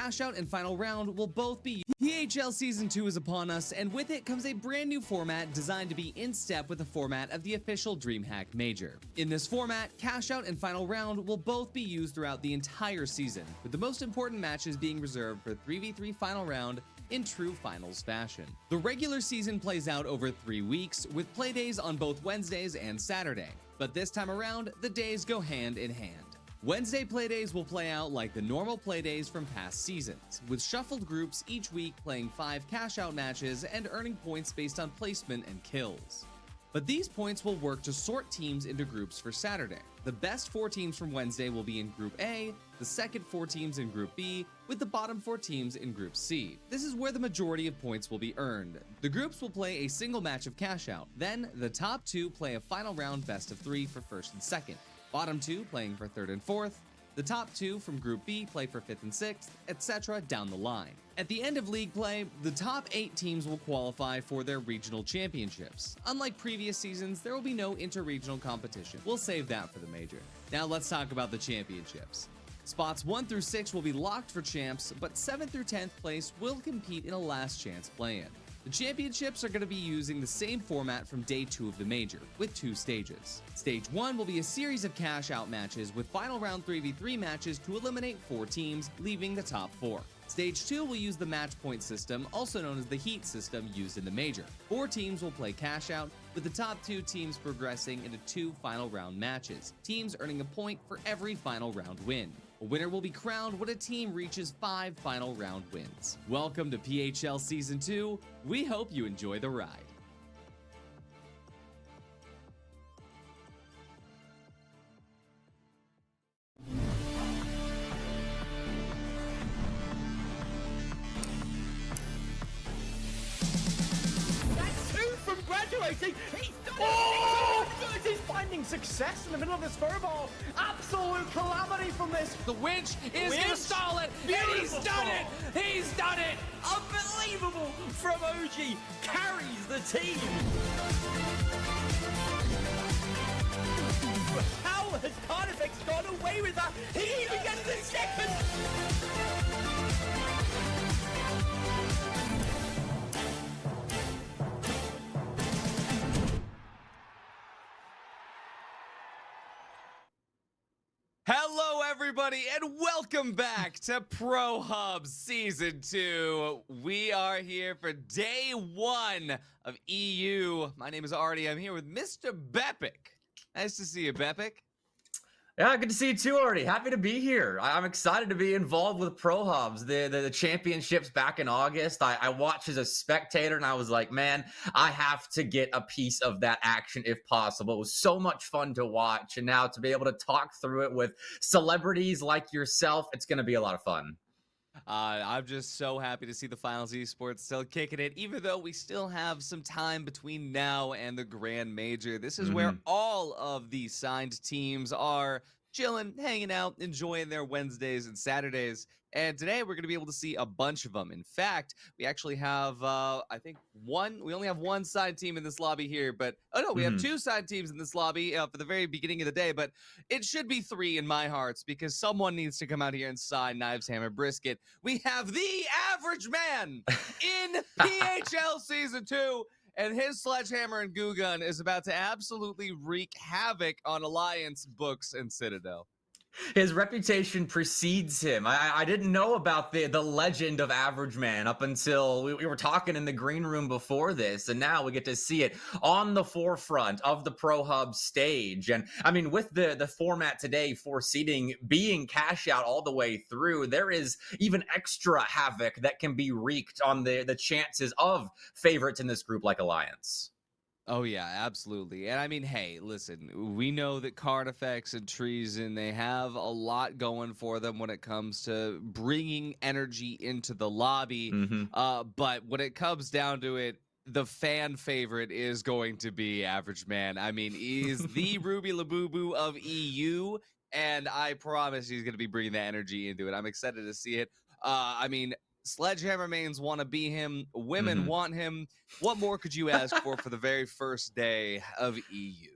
Cash Out and Final Round will both be. PHL Season 2 is upon us, and with it comes a brand new format designed to be in step with the format of the official DreamHack Major. In this format, Cash Out and Final Round will both be used throughout the entire season, with the most important matches being reserved for 3v3 Final Round in true finals fashion. The regular season plays out over 3 weeks, with playdays on both Wednesdays and Saturday, but this time around, the days go hand in hand. Wednesday playdays will play out like the normal playdays from past seasons, with shuffled groups each week playing 5 cash-out matches and earning points based on placement and kills. But these points will work to sort teams into groups for Saturday. The best 4 teams from Wednesday will be in Group A, the second 4 teams in Group B, with the bottom 4 teams in Group C. This is where the majority of points will be earned. The groups will play a single match of cash out. Then, the top 2 play a final round best of 3 for first and second. Bottom 2 playing for third and fourth. The top 2 from Group B play for 5th and 6th, etc. down the line. At the end of league play, the top 8 teams will qualify for their regional championships. Unlike previous seasons, there will be no inter-regional competition. We'll save that for the major. Now let's talk about the championships. Spots 1 through 6 will be locked for champs, but 7th through 10th place will compete in a last chance play-in. The championships are going to be using the same format from day 2 of the major, with 2 stages. Stage 1 will be a series of cash-out matches with final round 3v3 matches to eliminate 4 teams, leaving the top 4. Stage 2 will use the match point system, also known as the heat system used in the major. 4 teams will play cash-out, with the top 2 teams progressing into 2 final round matches, teams earning a point for every final round win. A winner will be crowned when a team reaches 5 final round wins. Welcome to PHL Season 2. We hope you enjoy the ride. That's 2 from graduating. He's done it. He's finding success in the middle of this furball. Absolute calamity from this. The winch is going to stall it, and he's done it! He's done it! Unbelievable from OG. Carries the team. How has Carnifex gone away with that? He even gets the second. Hello, everybody, and welcome back to Pro Hub Season 2. We are here for day 1 of EU. My name is Artie. I'm here with Mr. Bepic. Nice to see you, Bepic. Yeah, good to see you too, Artie. Happy to be here. I'm excited to be involved with Pro Hubs. The championships back in August. I watched as a spectator and I was like, man, I have to get a piece of that action if possible. It was so much fun to watch. And now to be able to talk through it with celebrities like yourself, it's going to be a lot of fun. I'm just so happy to see the Finals Esports still kicking it, even though we still have some time between now and the Grand Major. This is where all of the signed teams are chilling, hanging out, enjoying their Wednesdays and Saturdays. And today we're going to be able to see a bunch of them. In fact, we actually have, I think, we only have 1 side team in this lobby here, but, oh no, we have 2 side teams in this lobby for the very beginning of the day, but it should be 3 in my hearts because someone needs to come out here and sign Knives, Hammer, Brisket. We have the average man in PHL Season 2, and his sledgehammer and goo gun is about to absolutely wreak havoc on Alliance, Books, and Citadel. His reputation precedes him. I didn't know about the legend of Average Man up until we were talking in the green room before this, and now we get to see it on the forefront of the Pro Hub stage. And I mean, with the format today for seeding being cash out all the way through, there is even extra havoc that can be wreaked on the chances of favorites in this group like Alliance. Oh, yeah, absolutely. And I mean, hey, listen, we know that Carnifex and Treason, they have a lot going for them when it comes to bringing energy into the lobby. But when it comes down to it, the fan favorite is going to be Average Man. I mean, he's the Ruby Labubu of EU, and I promise he's going to be bringing that energy into it. I'm excited to see it. I mean, Sledgehammer mains want to be him. Women want him. What more could you ask for the very first day of EU?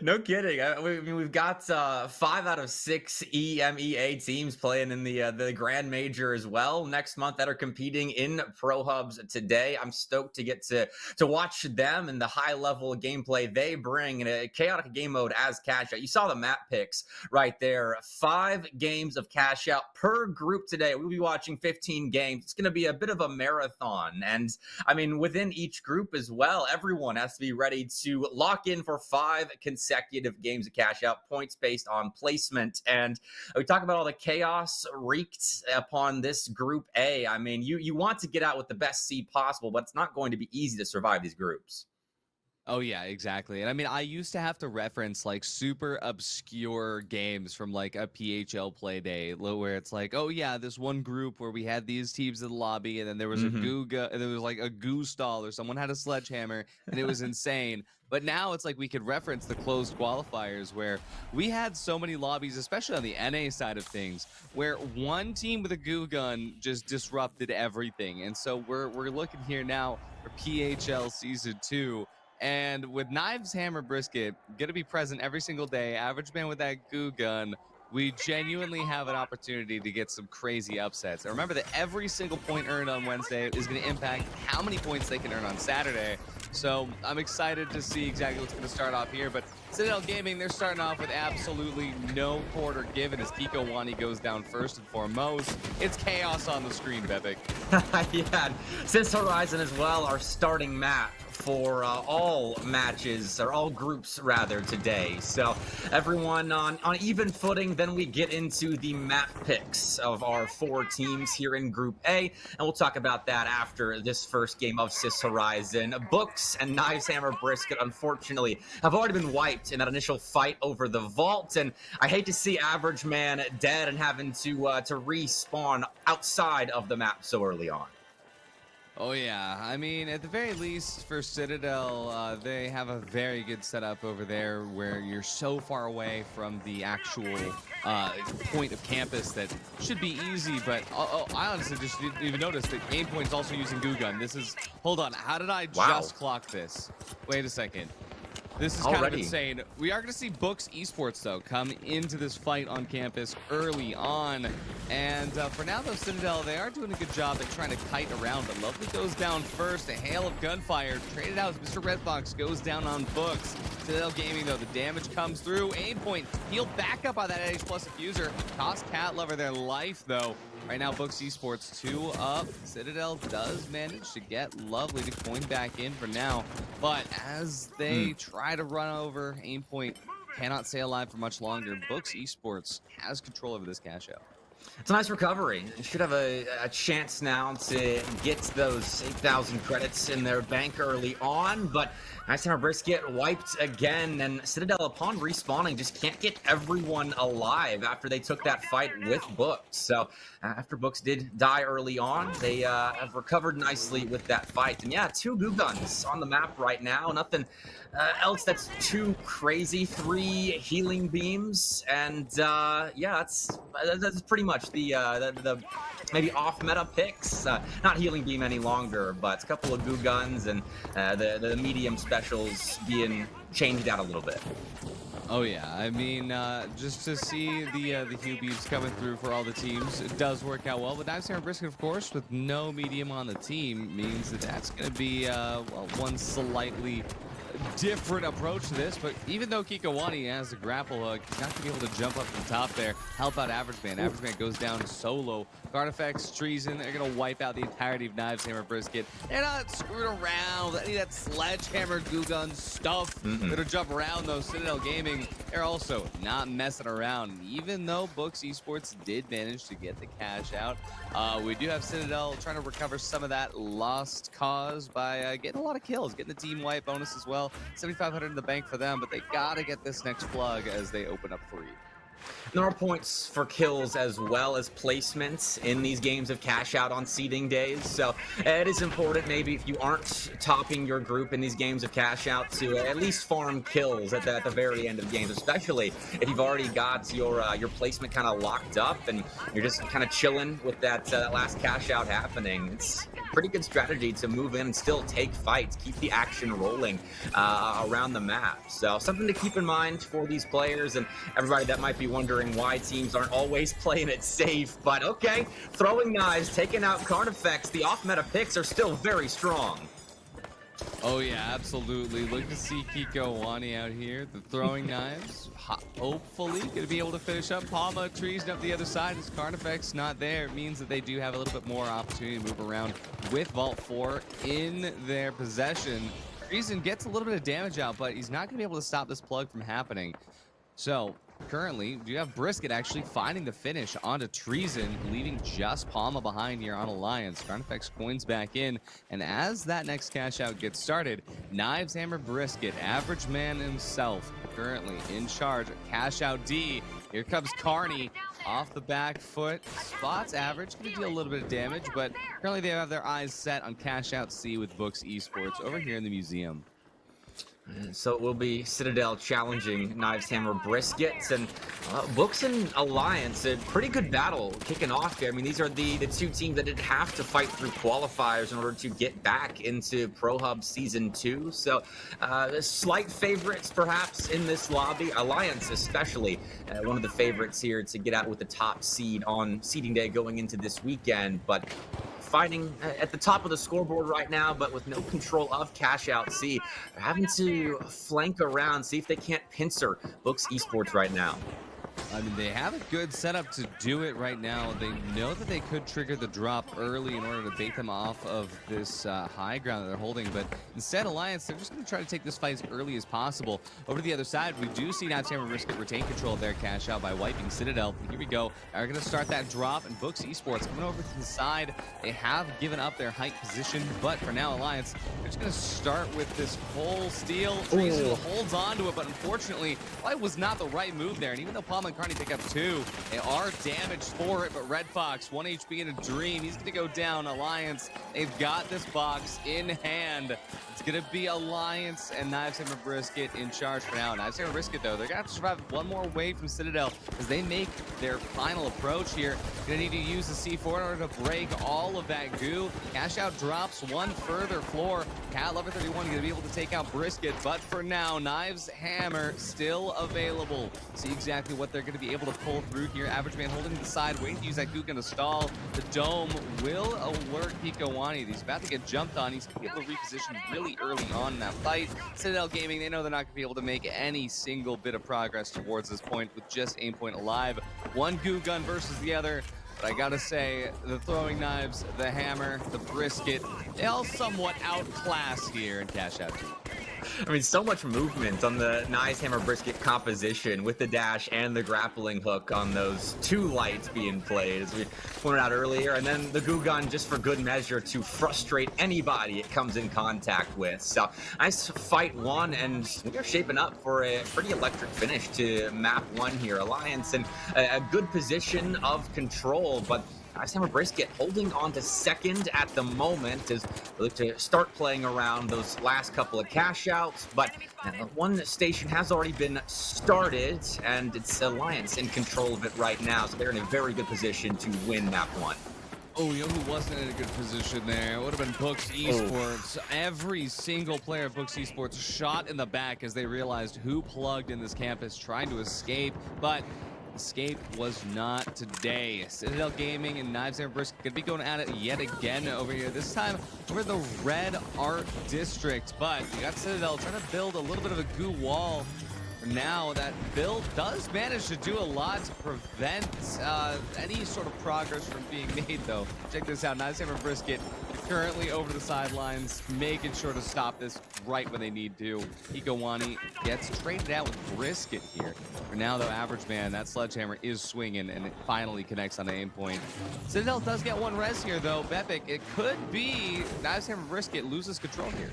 No kidding. I mean, we've got 5 out of 6 EMEA teams playing in the Grand Major as well next month that are competing in Pro Hubs today. I'm stoked to get to watch them and the high level gameplay they bring in a chaotic game mode as cash out. You saw the map picks right there. 5 games of cash out per group today. We'll be watching 15 games. It's going to be a bit of a marathon. And I mean, within each group as well, everyone has to be ready to lock in for 5 consecutive games of cash out, points based on placement. And we talk about all the chaos wreaked upon this group A. I mean, you want to get out with the best seed possible, but it's not going to be easy to survive these groups. Oh yeah, exactly. And I mean, I used to have to reference like super obscure games from like a PHL Playday, where it's like, oh yeah, this one group where we had these teams in the lobby, and then there was a Hmm. Googa, and there was like a goo stall, or someone had a sledgehammer, and it was insane. But now it's like we could reference the closed qualifiers where we had so many lobbies, especially on the NA side of things, where one team with a goo gun just disrupted everything. And so we're looking here now for PHL season 2. And with Knives, Hammer, Brisket going to be present every single day, average man with that goo gun, we genuinely have an opportunity to get some crazy upsets. And remember that every single point earned on Wednesday is going to impact how many points they can earn on Saturday. So I'm excited to see exactly what's going to start off here. But Citadel Gaming, they're starting off with absolutely no quarter given as Kiko Wani goes down first and foremost. It's chaos on the screen, Bebek. Yeah, and since Horizon as well, our starting map for all matches, or all groups rather, today. So everyone on even footing. Then we get into the map picks of our 4 teams here in Group A, and we'll talk about that after this first game of Sis Horizon. Books and Knives, Hammer, Brisket, unfortunately, have already been wiped in that initial fight over the vault, and I hate to see Average Man dead and having to respawn outside of the map so early on. Oh yeah, I mean, at the very least for Citadel, they have a very good setup over there where you're so far away from the actual point of campus that should be easy. But I honestly just didn't even notice that Game Point's also using Goo Gun. This is, hold on, how did I Wow. just clock this? Wait a second. This is kind of Already. insane. We are going to see Books Esports, though, come into this fight on campus early on. And for now, though, Citadel, they are doing a good job at trying to kite around. But Lovely goes down first. A hail of gunfire traded out as Mr. Redbox goes down on Books. Citadel Gaming, though, the damage comes through. Aim Point healed back up by that H plus diffuser. Cost Cat Lover their life, though. Right now, Books Esports 2 up. Citadel does manage to get Lovely to coin back in for now. But as they try to run over, Aim Point cannot stay alive for much longer. Books Esports has control over this cash out. It's a nice recovery. Should have a chance now to get those 8,000 credits in their bank early on, but Nice Hammer Brisket wiped again, and Citadel, upon respawning, just can't get everyone alive after they took that fight with Books. So after Books did die early on, they have recovered nicely with that fight. And yeah, 2 goo guns on the map right now. Nothing else that's too crazy. 3 healing beams, and yeah, that's pretty much the maybe off-meta picks. Not healing beam any longer, but a couple of goo guns and the medium specials being changed out a little bit. Oh yeah, I mean, just to see the hue beams coming through for all the teams, it does work out well. But Nice Hammer Brisket, of course, with no medium on the team, means that that's going to be well, one slightly different approach to this. But even though Kikowani has a grapple hook, he's not going to be able to jump up to the top there, help out Average Man. Average Man goes down solo. Guard effects, Treason, they're going to wipe out the entirety of Knives Hammer Brisket. They're not screwed around with any of that sledgehammer goo gun stuff that'll jump around, though. Citadel Gaming, they're also not messing around. Even though Books Esports did manage to get the cash out, we do have Citadel trying to recover some of that lost cause by getting a lot of kills, getting the team wipe bonus as well. 7,500 in the bank for them, but they gotta get this next plug as they open up 3. There are points for kills as well as placements in these games of cash out on seeding days. So it is important, maybe if you aren't topping your group in these games of cash out, to at least farm kills at the very end of games, especially if you've already got your placement kind of locked up and you're just kind of chilling with that last cash out happening. It's a pretty good strategy to move in and still take fights, keep the action rolling around the map. So something to keep in mind for these players and everybody that might be wondering why teams aren't always playing it safe. But okay, throwing knives, taking out card effects, the off-meta picks are still very strong. Oh yeah, absolutely. Look to see Kiko Wani out here. The throwing knives, hopefully gonna be able to finish up. Palma trees up the other side. His card effect's not there. It means that they do have a little bit more opportunity to move around with Vault 4 in their possession. Treason gets a little bit of damage out, but he's not gonna be able to stop this plug from happening. So currently, you have Brisket actually finding the finish onto Treason, leaving just Palma behind here on Alliance. Carnifex coins back in, and as that next cash out gets started, Knives, Hammer, Brisket, average man himself, currently in charge. Cash out D. Here comes Carney off the back foot. Spots average, gonna deal a little bit of damage, but currently they have their eyes set on cash out C with Books Esports over here in the museum. So it will be Citadel challenging Knives, Hammer, Briskets, and Books and Alliance. A pretty good battle kicking off here. I mean, these are the two teams that did have to fight through qualifiers in order to get back into Pro Hub Season 2. So slight favorites perhaps in this lobby. Alliance especially one of the favorites here to get out with the top seed on seeding day going into this weekend. But fighting at the top of the scoreboard right now, but with no control of cash out C. They're having to flank around, see if they can't pincer Books Esports right now. I mean, they have a good setup to do it right now. They know that they could trigger the drop early in order to bait them off of this high ground that they're holding, but instead, Alliance, they're just going to try to take this fight as early as possible. Over to the other side, we do see Knives, Hammer, Brisket retain control of their cash out by wiping Citadel. Here we go. They're going to start that drop, and Books Esports coming over to the side. They have given up their height position, but for now, Alliance, they're just going to start with this full steal. Treason holds on to it, but unfortunately, it was not the right move there, and even though Palma and Carney pick up 2. They are damaged for it, but Red Fox, 1 HP in a dream. He's going to go down. Alliance, they've got this box in hand. It's going to be Alliance and Knives, Hammer, Brisket in charge for now. Knives, Hammer, Brisket, though, they're going to have to survive one more wave from Citadel as they make their final approach here. Going to need to use the C4 in order to break all of that goo. Cash out drops one further floor. Cat Lover 31 going to be able to take out Brisket, but for now, Knives, Hammer still available. See exactly what they're going to be able to pull through here. Average man holding the side, waiting to use that Goo gun to stall. The dome will alert Pikawani. He's about to get jumped on. He's going to be able to reposition really early on in that fight. Citadel Gaming, they know they're not going to be able to make any single bit of progress towards this point with just aim point alive. One Goo gun versus the other. But I gotta say, the throwing knives, the hammer, the brisket, they all somewhat outclass here in Cash Out 2. I mean, so much movement on the Knives, Hammer, Brisket composition with the dash and the grappling hook on those 2 lights being played, as we pointed out earlier, and then the Goo gun just for good measure to frustrate anybody it comes in contact with. So nice fight 1, and we are shaping up for a pretty electric finish to map 1 here. Alliance in a good position of control, but Knives, Hammer, Brisket holding on to second at the moment as we look to start playing around those last couple of cash outs, but one station has already been started, and it's Alliance in control of it right now, so they're in a very good position to win map 1. Oh, you know who wasn't in a good position there? It would have been Books Esports. Every single player of Books Esports shot in the back as they realized who plugged in this campus trying to escape, but escape was not today. Citadel Gaming and Knives, Hammer, Brisket could be going at it yet again over here. This time over the Red Art District, but you got Citadel trying to build a little bit of a goo wall. Now that build does manage to do a lot to prevent any sort of progress from being made, though. Check this out. Knives, Hammer, Brisket currently over the sidelines, making sure to stop this right when they need to. Pikawani gets traded out with Brisket here. For now, though, average man, that sledgehammer is swinging, and it finally connects on the aim point. Citadel does get 1 res here, though. Bepic, it could be Knives, Hammer, Brisket loses control here.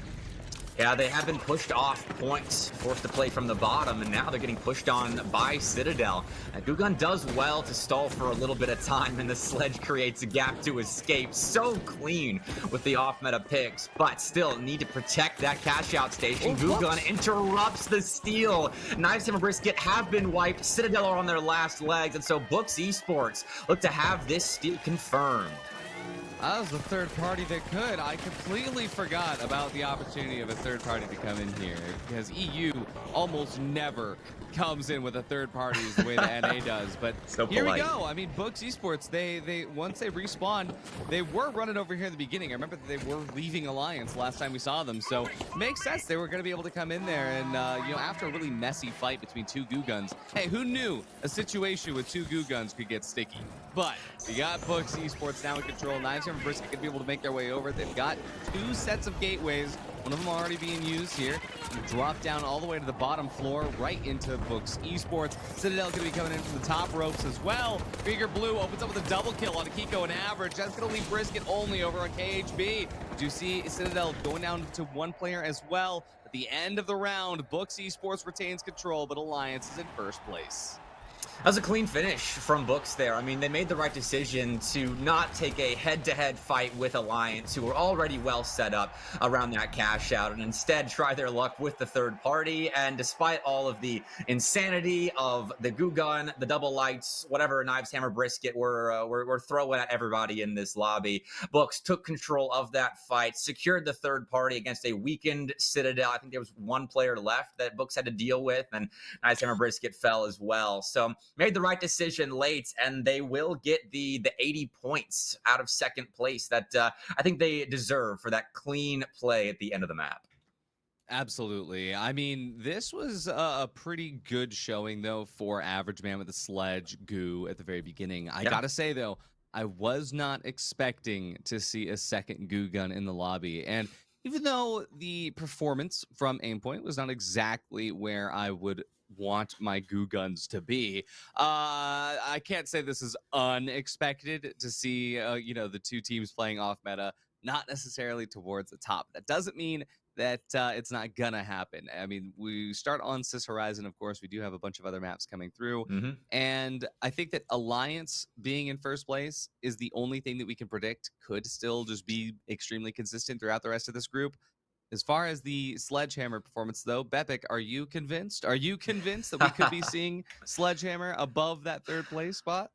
Yeah, they have been pushed off points, forced to play from the bottom, and now they're getting pushed on by Citadel. Goo gun does well to stall for a little bit of time, and the sledge creates a gap to escape. So clean with the off-meta picks, but still need to protect that cash-out station. Goo gun interrupts the steal. Knives, Hammer, Brisket have been wiped. Citadel are on their last legs, and so Books Esports look to have this steal confirmed. That was the third party that could. I completely forgot about the opportunity of a third party to come in here, because EU almost never comes in with a third party is the way the NA does. But so here we go. I mean, Books Esports, they once they respawned, they were running over here in the beginning. I remember that they were leaving Alliance last time we saw them, so it makes sense they were going to be able to come in there. And you know, after a really messy fight between 2 goo guns, hey, who knew a situation with 2 goo guns could get sticky? But you got Books Esports now in control. Knives, Hammer Brisket gonna be able to make their way over. They've got 2 sets of gateways. One of them already being used here. Drop down all the way to the bottom floor, right into Books Esports. Citadel gonna be coming in from the top ropes as well. Bigger Blue opens up with a double kill on Akiko and Average. That's gonna leave Brisket only over on KHB. Do you see Citadel going down to 1 player as well? At the end of the round, Books Esports retains control, but Alliance is in first place. That was a clean finish from Books there. I mean, they made the right decision to not take a head-to-head fight with Alliance, who were already well set up around that cash out, and instead try their luck with the third party. And despite all of the insanity of the goo gun, the double lights, whatever Knives Hammer Brisket were throwing at everybody in this lobby, Books took control of that fight, secured the third party against a weakened Citadel. I think there was 1 player left that Books had to deal with, and Knives Hammer Brisket fell as well. So made the right decision late, and they will get the 80 points out of second place that I think they deserve for that clean play at the end of the map. Absolutely. I mean, this was a pretty good showing, though, for Average Man with the sledge goo at the very beginning. I gotta say, though, I was not expecting to see a second goo gun in the lobby. And even though the performance from Aimpoint was not exactly where I would want my goo guns to be, I can't say this is unexpected to see the 2 teams playing off meta, not necessarily towards the top. That doesn't mean that it's not gonna happen. I mean, we start on Cis Horizon, of course. We do have a bunch of other maps coming through, and I think that Alliance being in first place is the only thing that we can predict could still just be extremely consistent throughout the rest of this group. As far as the Sledgehammer performance, though, Bepic, are you convinced? Are you convinced that we could be seeing Sledgehammer above that 3rd place spot?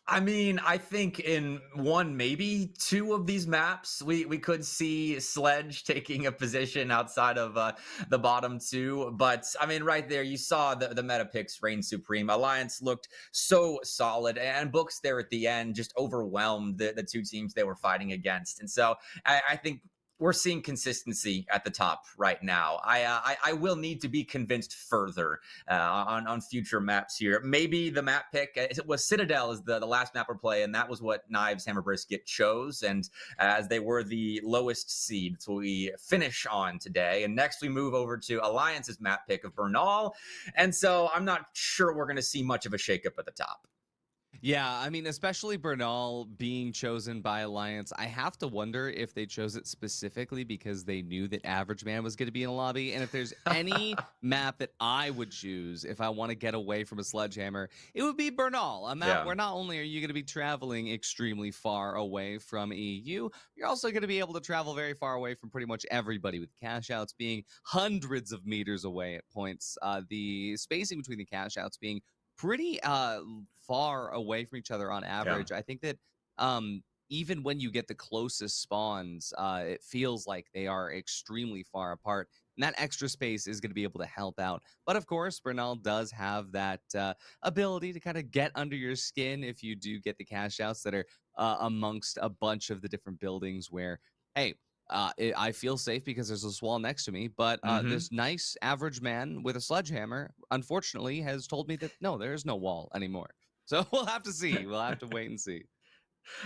I mean, I think in 1, maybe 2 of these maps, we could see Sledge taking a position outside of the bottom 2. But I mean, right there, you saw the meta picks reign supreme. Alliance looked so solid, and Books there at the end just overwhelmed the 2 teams they were fighting against. And so I think we're seeing consistency at the top right now. I will need to be convinced further on future maps here. Maybe the map pick, it was Citadel is the last map we're playing, and that was what Knives Hammer Brisket chose, and as they were the lowest seed, that's what we finish on today. And next we move over to Alliance's map pick of Bernal, and so I'm not sure we're going to see much of a shakeup at the top. Yeah, I mean, especially Bernal being chosen by Alliance, I have to wonder if they chose it specifically because they knew that Average Man was going to be in a lobby. And if there's any map that I would choose if I want to get away from a Sledgehammer, it would be Bernal. A map where not only are you going to be traveling extremely far away from EU, you're also going to be able to travel very far away from pretty much everybody, with cash outs being hundreds of meters away at points. The spacing between the cash outs being pretty far away from each other on average. I think that even when you get the closest spawns, it feels like they are extremely far apart. And that extra space is going to be able to help out. But of course, Bernal does have that ability to kind of get under your skin if you do get the cash outs that are amongst a bunch of the different buildings where, hey, I feel safe because there's a wall next to me, but this nice Average Man with a sledgehammer, unfortunately, has told me that, no, there is no wall anymore. So we'll have to see. We'll have to wait and see.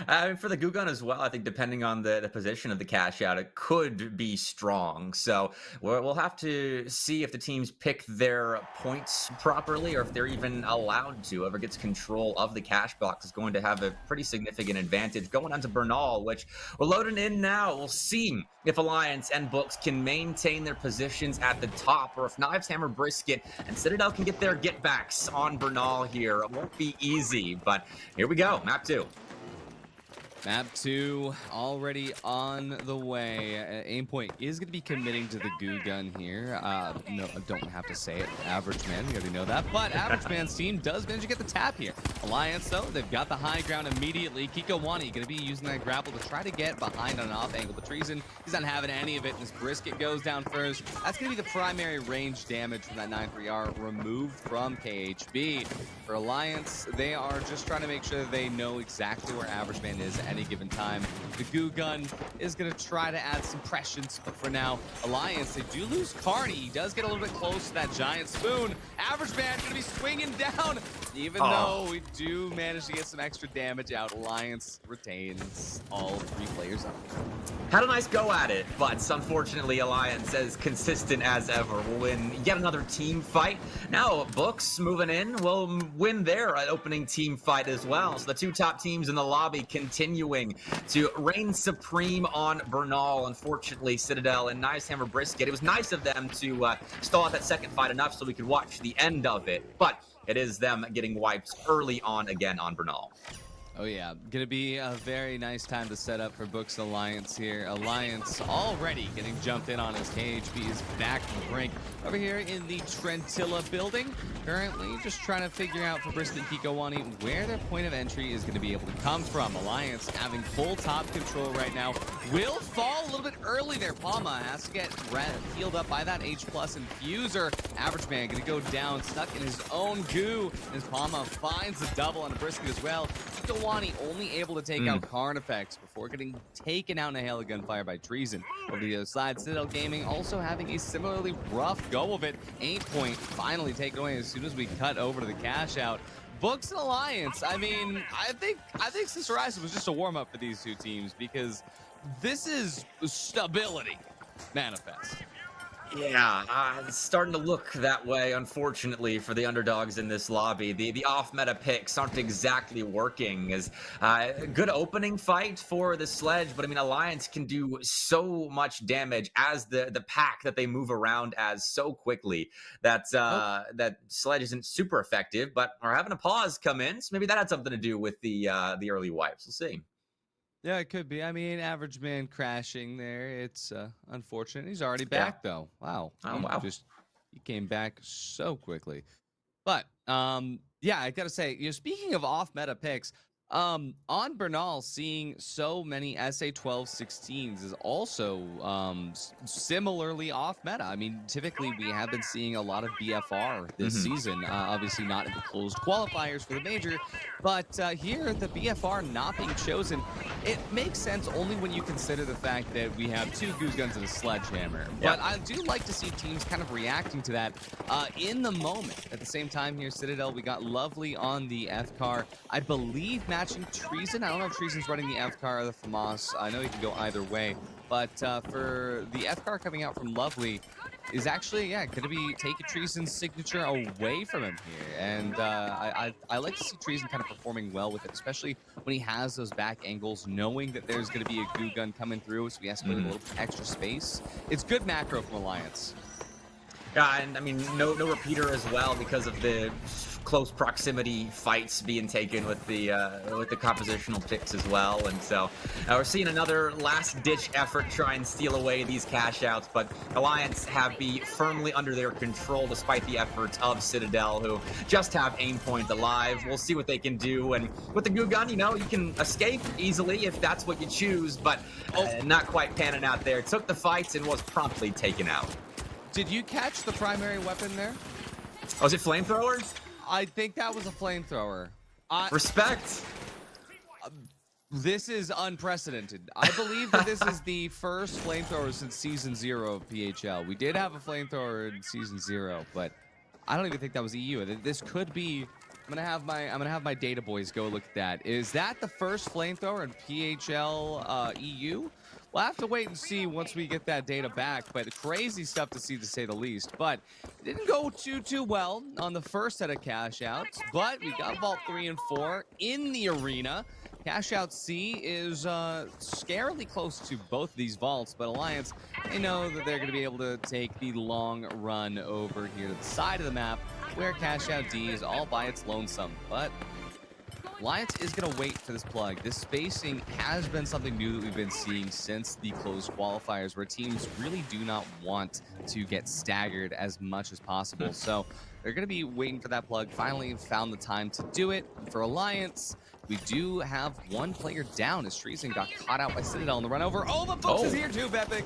I mean, for the goo gun as well, I think depending on the position of the cash out, it could be strong. So we'll have to see if the teams pick their points properly, or if they're even allowed to. Whoever gets control of the cash box is going to have a pretty significant advantage. Going on to Bernal, which we're loading in now. We'll see if Alliance and Books can maintain their positions at the top, or if Knives Hammer Brisket and Citadel can get their get-backs on Bernal here. It won't be easy, but here we go. Map 2. Map 2 already on the way. Aimpoint is going to be committing to the goo gun here. No, I don't have to say it. Average Man, you already know that. But Average Man's team does manage to get the tap here. Alliance, though, they've got the high ground immediately. Kiko Wani going to be using that grapple to try to get behind on an off angle. But Treason, he's not having any of it. This Brisket goes down first. That's going to be the primary range damage from that 9-3R removed from KHB. For Alliance, they are just trying to make sure they know exactly where Average Man is at any given time. The goo gun is going to try to add some prescience, but for now, Alliance, they do lose Carney. He does get a little bit close to that giant spoon. Average Man going to be swinging down. Even though we do manage to get some extra damage out, Alliance retains all 3 players up. Had a nice go at it, but unfortunately Alliance, as consistent as ever, will win yet another team fight. Now Books moving in will win their opening team fight as well. So the 2 top teams in the lobby continuing to reign supreme on Bernal. Unfortunately, Citadel and Nicehammer Brisket, it was nice of them to stall out that second fight enough so we could watch the end of it, but it is them getting wiped early on again on Bernal. Oh yeah, gonna be a very nice time to set up for Books Alliance here. Alliance already getting jumped in on as KHB is back from the brink. Over here in the Trentilla building, currently just trying to figure out for Brisket and Kikowani where their point of entry is gonna be able to come from. Alliance having full top control right now. Will fall a little bit early there. Palma has to get healed up by that H+ infuser. Average Man gonna go down, stuck in his own goo, as Palma finds the double on a Brisket as well. Kikowani only able to take out Carnifex before getting taken out in a hail of gunfire by Treason. Over the other side, Citadel Gaming also having a similarly rough go of it. 8 point finally taken away as soon as we cut over to the cash out. Books and Alliance, I mean, I think Sister Rise was just a warm-up for these 2 teams, because this is stability manifest. Yeah, it's starting to look that way, unfortunately, for the underdogs in this lobby. The off-meta picks aren't exactly working. As good opening fight for the Sledge, but I mean, Alliance can do so much damage as the pack that they move around as so quickly that that Sledge isn't super effective. But we're having a pause come in, so maybe that had something to do with the early wipes. We'll see. Yeah, it could be. I mean, Average Man crashing there. It's unfortunate. He's already back, though. Wow. Oh, wow. He came back so quickly. But, yeah, I got to say, speaking of off-meta picks, on Bernal, seeing so many SA-12-16s is also similarly off-meta. I mean, typically we have been seeing a lot of BFR this season. Obviously not in the closed qualifiers for the major, but here, the BFR not being chosen, it makes sense only when you consider the fact that we have 2 goose guns and a sledgehammer. But I do like to see teams kind of reacting to that in the moment. At the same time here, Citadel, we got Lovely on the F-car. I believe matching Treason. I don't know if Treason's running the F-car or the FAMAS. I know he can go either way. But for the F-car coming out from Lovely is actually, going to be taking Treason's signature away from him here. And I like to see Treason kind of performing well with it, especially when he has those back angles, knowing that there's going to be a goo gun coming through, so he has to put a little extra space. It's good macro from Alliance. Yeah, and I mean, no repeater as well because of the close proximity fights being taken with the compositional picks as well. And so we're seeing another last-ditch effort try and steal away these cash outs, but Alliance have be firmly under their control despite the efforts of Citadel, who just have aim point alive. We'll see what they can do, and with the goo gun, you can escape easily if that's what you choose, but not quite panning out there. Took the fights and was promptly taken out. Did you catch the primary weapon there? Oh, is it flamethrower? I think that was a flamethrower. Respect. This is unprecedented. I believe that this is the first flamethrower since Season 0 of PHL. We did have a flamethrower in Season 0, but I don't even think that was EU. This could be... I'm gonna have my data boys go look at that. Is that the first flamethrower in PHL EU? We'll have to wait and see once we get that data back, but crazy stuff to see, to say the least. But it didn't go too well on the first set of cash outs, but we got Vault 3 and 4 in the arena. Cash out C is scarily close to both of these vaults, but Alliance, they know that they're going to be able to take the long run over here to the side of the map, where cash out D is all by its lonesome. But Alliance is going to wait for this plug. This spacing has been something new that we've been seeing since the closed qualifiers, where teams really do not want to get staggered as much as possible. So they're going to be waiting for that plug. Finally found the time to do it. For Alliance, we do have one player down as Treason got caught out by Citadel in the run over. Oh, the Books is here too, Bepic.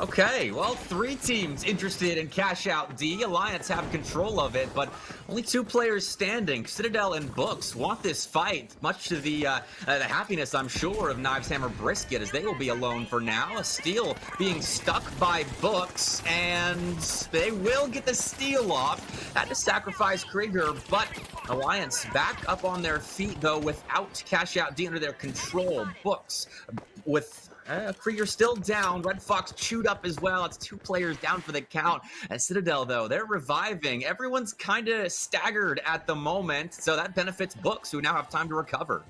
Okay, well, 3 teams interested in Cash Out D. Alliance have control of it, but only 2 players standing. Citadel and Books want this fight, much to the happiness, I'm sure, of Knives Hammer Brisket, as they will be alone for now. A steal being stuck by Books, and they will get the steal off. Had to sacrifice Krieger, but Alliance back up on their feet, though, without Cash Out D under their control. Books with Krieger still down. Red Fox chewed up as well. It's 2 players down for the count. At Citadel, though, they're reviving. Everyone's kind of staggered at the moment, so that benefits Books, who now have time to recover.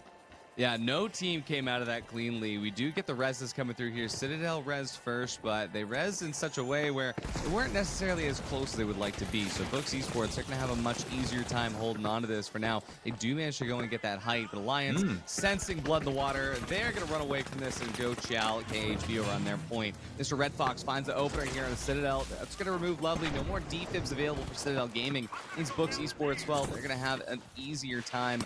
Yeah, no team came out of that cleanly. We do get the reses coming through here. Citadel rezzed first, but they rezzed in such a way where they weren't necessarily as close as they would like to be. So Books Esports are going to have a much easier time holding on to this for now. They do manage to go and get that height, but Alliance sensing blood in the water. They're going to run away from this and go chow KHB over on their point. Mr. Red Fox finds the opener here on the Citadel. That's going to remove Lovely. No more defibs available for Citadel Gaming. Means Books Esports, well, they're going to have an easier time.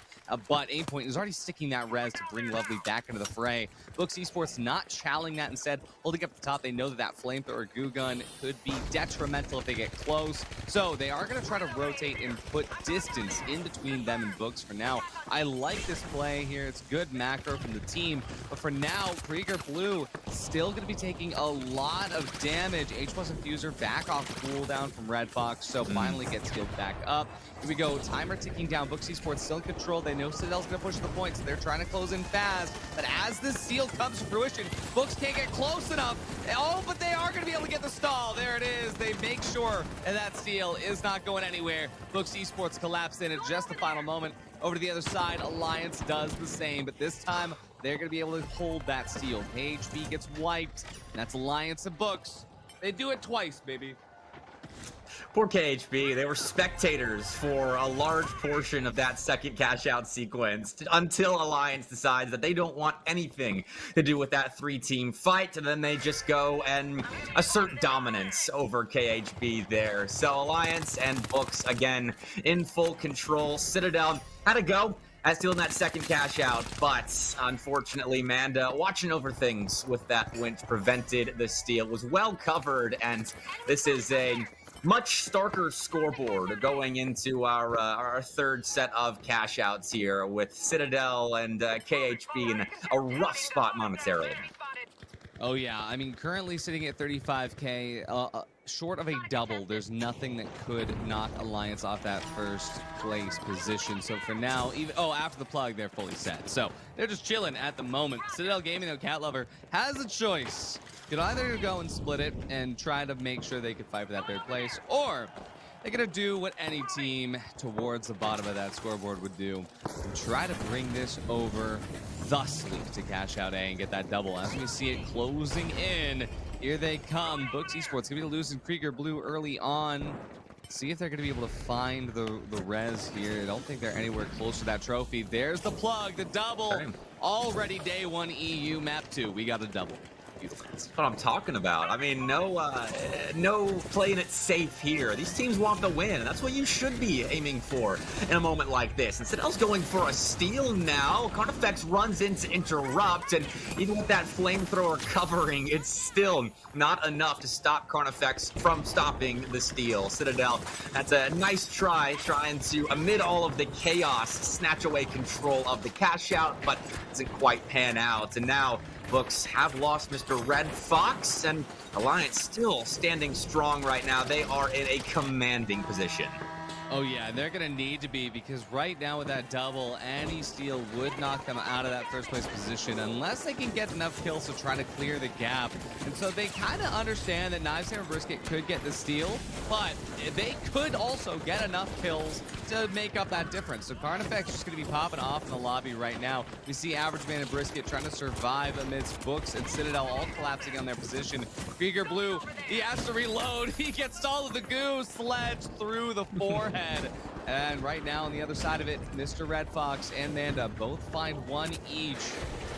But Aimpoint is already sticking that res to bring Lovely back into the fray. Books Esports not challenging that, instead holding up the top. They know that that flamethrower goo gun could be detrimental if they get close. So they are going to try to rotate and put distance in between them and Books for now. I like this play here. It's good macro from the team. But for now, Krieger Blue still going to be taking a lot of damage. H+ Infuser back off cooldown from Red Fox. So finally gets healed back up. Here we go. Timer ticking down. Books Esports still in control. They know Citadel's going to push the point, so they're trying to close in fast. But as this seal comes to fruition, Books can't get close enough. Oh, but they are going to be able to get the stall. There it is. They make sure that seal is not going anywhere. Books Esports collapsed in at just the final moment. Over to the other side, Alliance does the same, but this time they're going to be able to hold that steal. PHB gets wiped, and that's Alliance and Books. They do it twice, baby. Poor KHB, they were spectators for a large portion of that second cash out sequence until Alliance decides that they don't want anything to do with that 3-team fight, and then they just go and assert dominance over KHB there. So Alliance and Books again in full control. Citadel had to go at stealing that second cash out, but unfortunately Manda watching over things with that winch prevented the steal. Was well covered, and this is a much starker scoreboard going into our third set of cash outs here, with Citadel and KHB in a rough spot monetarily. Oh yeah, I mean, currently sitting at 35k, short of a double. There's nothing that could knock Alliance off that first place position. So for now, even after the plug, they're fully set. So they're just chilling at the moment. Citadel Gaming, though, Cat Lover has a choice. Could either go and split it and try to make sure they could fight for that third place, or they're gonna do what any team towards the bottom of that scoreboard would do and try to bring this over thusly to cash out A and get that double. As we see it closing in, here they come. Books Esports gonna be losing Krieger Blue early on. See if they're gonna be able to find the res here. I don't think they're anywhere close to that trophy. There's the plug, the double. Okay. Already day 1 EU map 2. We got a double. That's what I'm talking about. I mean, no playing it safe here. These teams want the win, and that's what you should be aiming for in a moment like this. And Citadel's going for a steal now. Carnifex runs in to interrupt, and even with that flamethrower covering, it's still not enough to stop Carnifex from stopping the steal. Citadel, that's a nice try, trying to, amid all of the chaos, snatch away control of the cash out, but doesn't quite pan out. And now Books have lost Mr. Red Fox, and Alliance still standing strong right now. They are in a commanding position. Oh yeah, they're gonna need to be, because right now with that double, any steal would knock them out of that first place position unless they can get enough kills to try to clear the gap. And so they kind of understand that Knives Hammer Brisket could get the steal, but they could also get enough kills to make up that difference. So Carnifex just gonna be popping off in the lobby right now. We see Average Man and Brisket trying to survive amidst Books and Citadel all collapsing on their position. Krieger Blue, he has to reload. He gets all of the goo sledged through the forehead. And right now on the other side of it, Mr. Red Fox and Manda both find 1 each.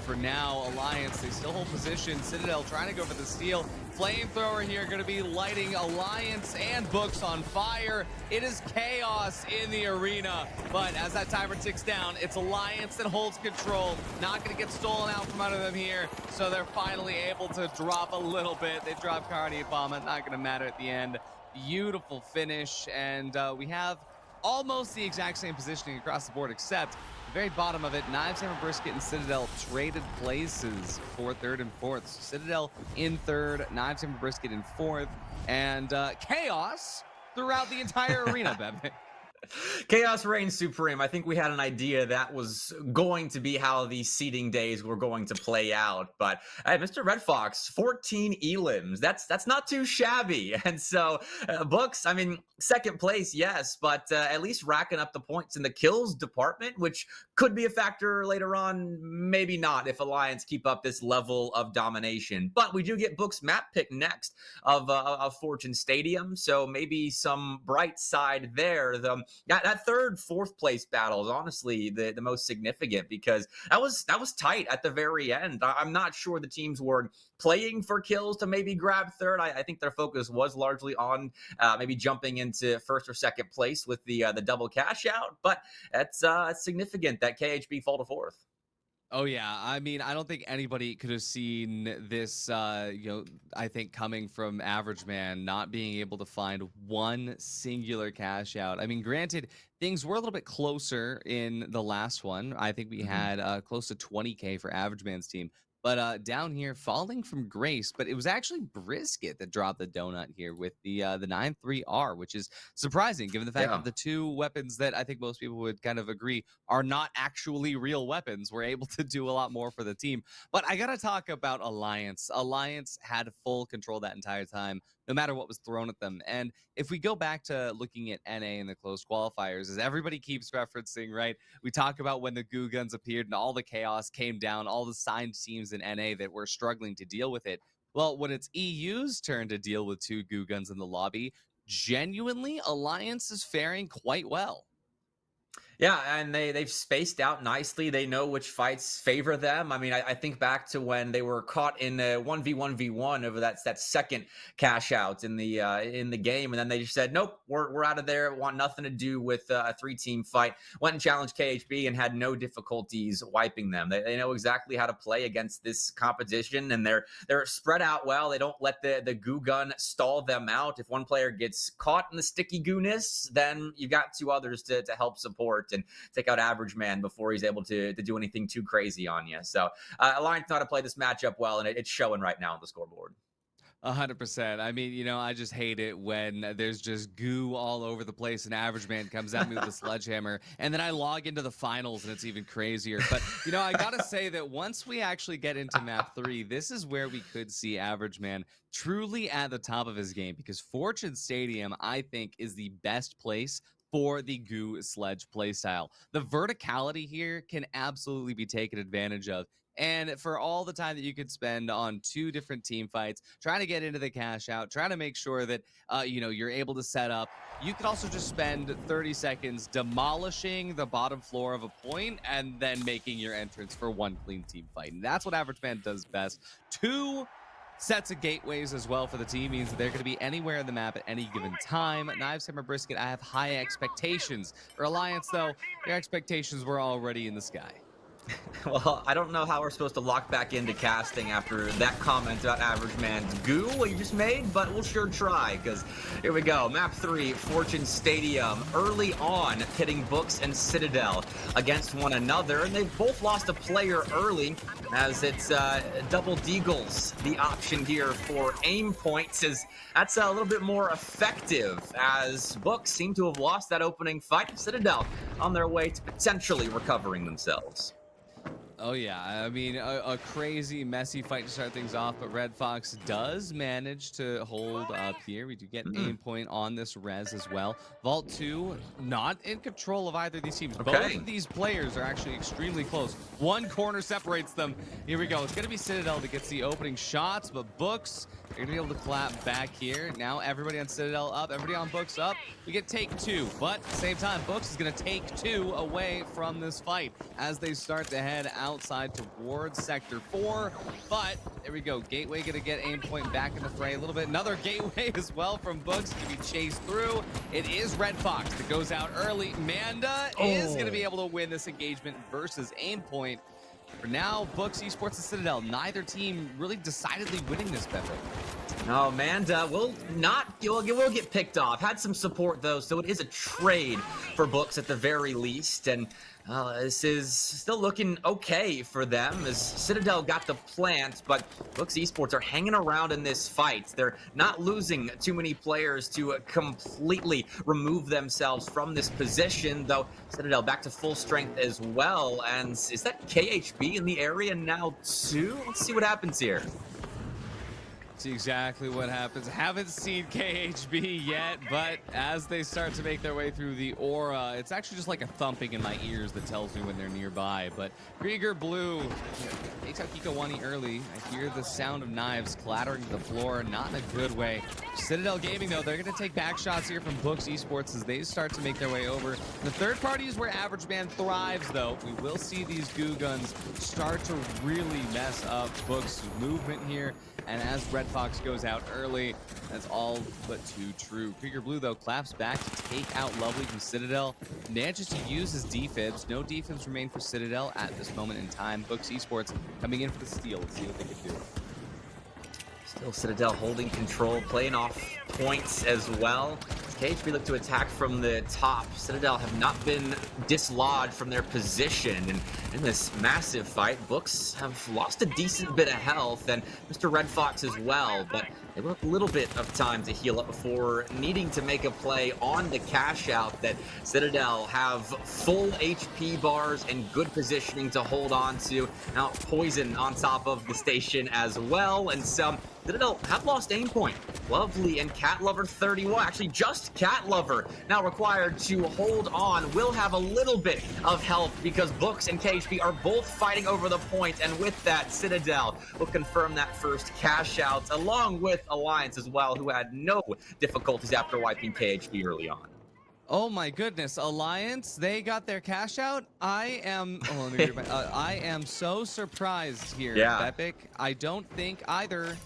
for now, Alliance, they still hold position. Citadel trying to go for the steal. Flamethrower here going to be lighting Alliance and Books on fire. It is chaos in the arena, but as that timer ticks down, it's Alliance that holds control. Not going to get stolen out from under them here, so they're finally able to drop a little bit. They drop Cardiac Bomb, not going to matter at the end. Beautiful finish, and we have almost the exact same positioning across the board, except the very bottom of it, Knives, Hammer, Brisket, and Citadel traded places for third and fourth. So Citadel in third, Knives, Hammer, Brisket in fourth, and chaos throughout the entire arena, Bebe. Chaos reigns supreme. I think we had an idea that was going to be how these seeding days were going to play out. But hey, Mr. Red Fox, 14 elims. That's not too shabby. And so Books, I mean, second place, yes, but at least racking up the points in the kills department, which could be a factor later on, maybe not if Alliance keep up this level of domination. But we do get Books map pick next of Fortune Stadium, so maybe some bright side there. That third, fourth place battle is honestly the most significant because that was tight at the very end. I'm not sure the teams were playing for kills to maybe grab third. I think their focus was largely on maybe jumping into first or second place with the double cash out. But it's significant that KHB fall to fourth. Oh yeah, I mean, I don't think anybody could have seen this, I think coming from Average Man not being able to find one singular cash out. I mean, granted, things were a little bit closer in the last one. I think we had close to 20K for Average Man's team. But down here, falling from grace, but it was actually Brisket that dropped the donut here with the 9-3R, which is surprising given the fact that the two weapons that I think most people would kind of agree are not actually real weapons were able to do a lot more for the team. But I got to talk about Alliance. Alliance had full control that entire time, no matter what was thrown at them. And if we go back to looking at NA in the close qualifiers, as everybody keeps referencing, right? We talk about when the goo guns appeared and all the chaos came down, all the signed teams in NA that were struggling to deal with it. Well, when it's EU's turn to deal with two goo guns in the lobby, genuinely, Alliance is faring quite well. Yeah, and they've spaced out nicely. They know which fights favor them. I mean, I think back to when they were caught in a 1v1v1 over that second cash out in the game, and then they just said, nope, we're out of there. Want nothing to do with a 3-team fight. Went and challenged KHB and had no difficulties wiping them. They know exactly how to play against this competition, and they're spread out well. They don't let the goo gun stall them out. If one player gets caught in the sticky gooness, then you've got two others to help support and take out Average Man before he's able to do anything too crazy on you. So Alliance know how to play this matchup well, and it's showing right now on the scoreboard. 100%. I mean, I just hate it when there's just goo all over the place and Average Man comes at me with a sledgehammer, and then I log into the finals and it's even crazier. But, I gotta say that once we actually get into map 3, this is where we could see Average Man truly at the top of his game, because Fortune Stadium, I think, is the best place for the goo sledge playstyle. The verticality here can absolutely be taken advantage of. And for all the time that you could spend on two different team fights, trying to get into the cash out, trying to make sure that, you're able to set up, you could also just spend 30 seconds demolishing the bottom floor of a point and then making your entrance for one clean team fight. And that's what Average Man does best. Two sets of gateways as well for the team means that they're going to be anywhere in the map at any given time. Knives, Hammer, Brisket, I have high expectations. For Alliance, though, their expectations were already in the sky. Well, I don't know how we're supposed to lock back into casting after that comment about Average Man's goo, what you just made, but we'll sure try, because here we go. Map 3, Fortune Stadium. Early on, pitting Books and Citadel against one another, and they've both lost a player early, as it's double deagles the option here for aim points, as that's a little bit more effective, as Books seem to have lost that opening fight. Citadel on their way to potentially recovering themselves. Oh yeah, I mean, a crazy, messy fight to start things off, but Red Fox does manage to hold up here. We do get an aim point on this res as well. Vault 2, not in control of either of these teams. Okay. Both of these players are actually extremely close. One corner separates them. Here we go. It's going to be Citadel that gets the opening shots, but Books They're gonna be able to clap back here. Now everybody on Citadel up, everybody on Books up. We get take 2, but at the same time, Books is gonna take 2 away from this fight as they start to head outside towards Sector 4. But there we go. Gateway gonna get aim point back in the fray a little bit. Another Gateway as well from Books to be chased through. It is Red Fox that goes out early. Manda is gonna be able to win this engagement versus aim point. For now, Books, Esports, and Citadel, neither team really decidedly winning this battle. No, Manda will get picked off. Had some support though, so it is a trade for Books at the very least. And this is still looking okay for them as Citadel got the plant, but Books Esports are hanging around in this fight. They're not losing too many players to completely remove themselves from this position, though Citadel back to full strength as well. And is that KHB in the area now too? Let's see what happens here. See exactly what happens. Haven't seen KHB yet, but as they start to make their way through the aura, it's actually just like a thumping in my ears that tells me when they're nearby. But Krieger Blue takes out Kikowani early. I hear the sound of knives clattering to the floor, not in a good way. Citadel Gaming, though, they're going to take back shots here from Books Esports as they start to make their way over. The third party is where Average Man thrives, though. We will see these goo guns start to really mess up Books' movement here. And as Red Fox goes out early, that's all but too true. Krieger Blue, though, claps back to take out Lovely from Citadel. Manages to use his defibs. No defibs remain for Citadel at this moment in time. Books Esports coming in for the steal. Let's see what they can do. Still Citadel holding control, playing off points as well. KHB look to attack from the top. Citadel have not been dislodged from their position. And in this massive fight, Books have lost a decent bit of health, and Mr. Red Fox as well. But they will have a little bit of time to heal up before needing to make a play on the cash out that Citadel have full HP bars and good positioning to hold on to. Now, Poison on top of the station as well, and some Citadel have lost aim point. Lovely and Cat Lover 31, actually just Cat Lover now required to hold on. Will have a little bit of help because Books and KHB are both fighting over the point, and with that, Citadel will confirm that first cash out along with Alliance as well, who had no difficulties after wiping KHB early on. Oh my goodness, Alliance, they got their cash out. I am I am so surprised here, Epic. I don't think either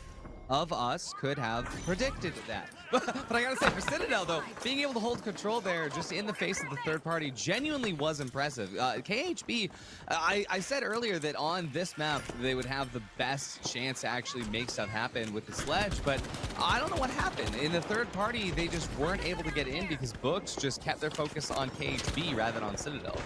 of us could have predicted that. But I gotta say, for Citadel, though, being able to hold control there just in the face of the third party genuinely was impressive. KHB, I said earlier that on this map, they would have the best chance to actually make stuff happen with the sledge, but I don't know what happened. In the third party, they just weren't able to get in because Books just kept their focus on KHB rather than on Citadel.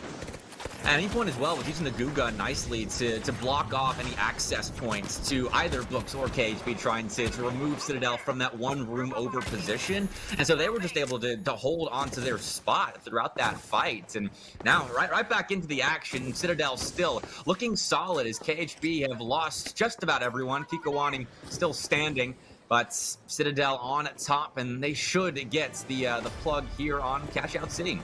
And he point as well was using the goo gun nicely to block off any access points to either Books or KHB, trying to remove Citadel from that one room over position. And so they were just able to hold on to their spot throughout that fight. And now right back into the action. Citadel still looking solid as KHB have lost just about everyone. Kikowani still standing, but Citadel on top, and they should get the plug here on Cash Out City.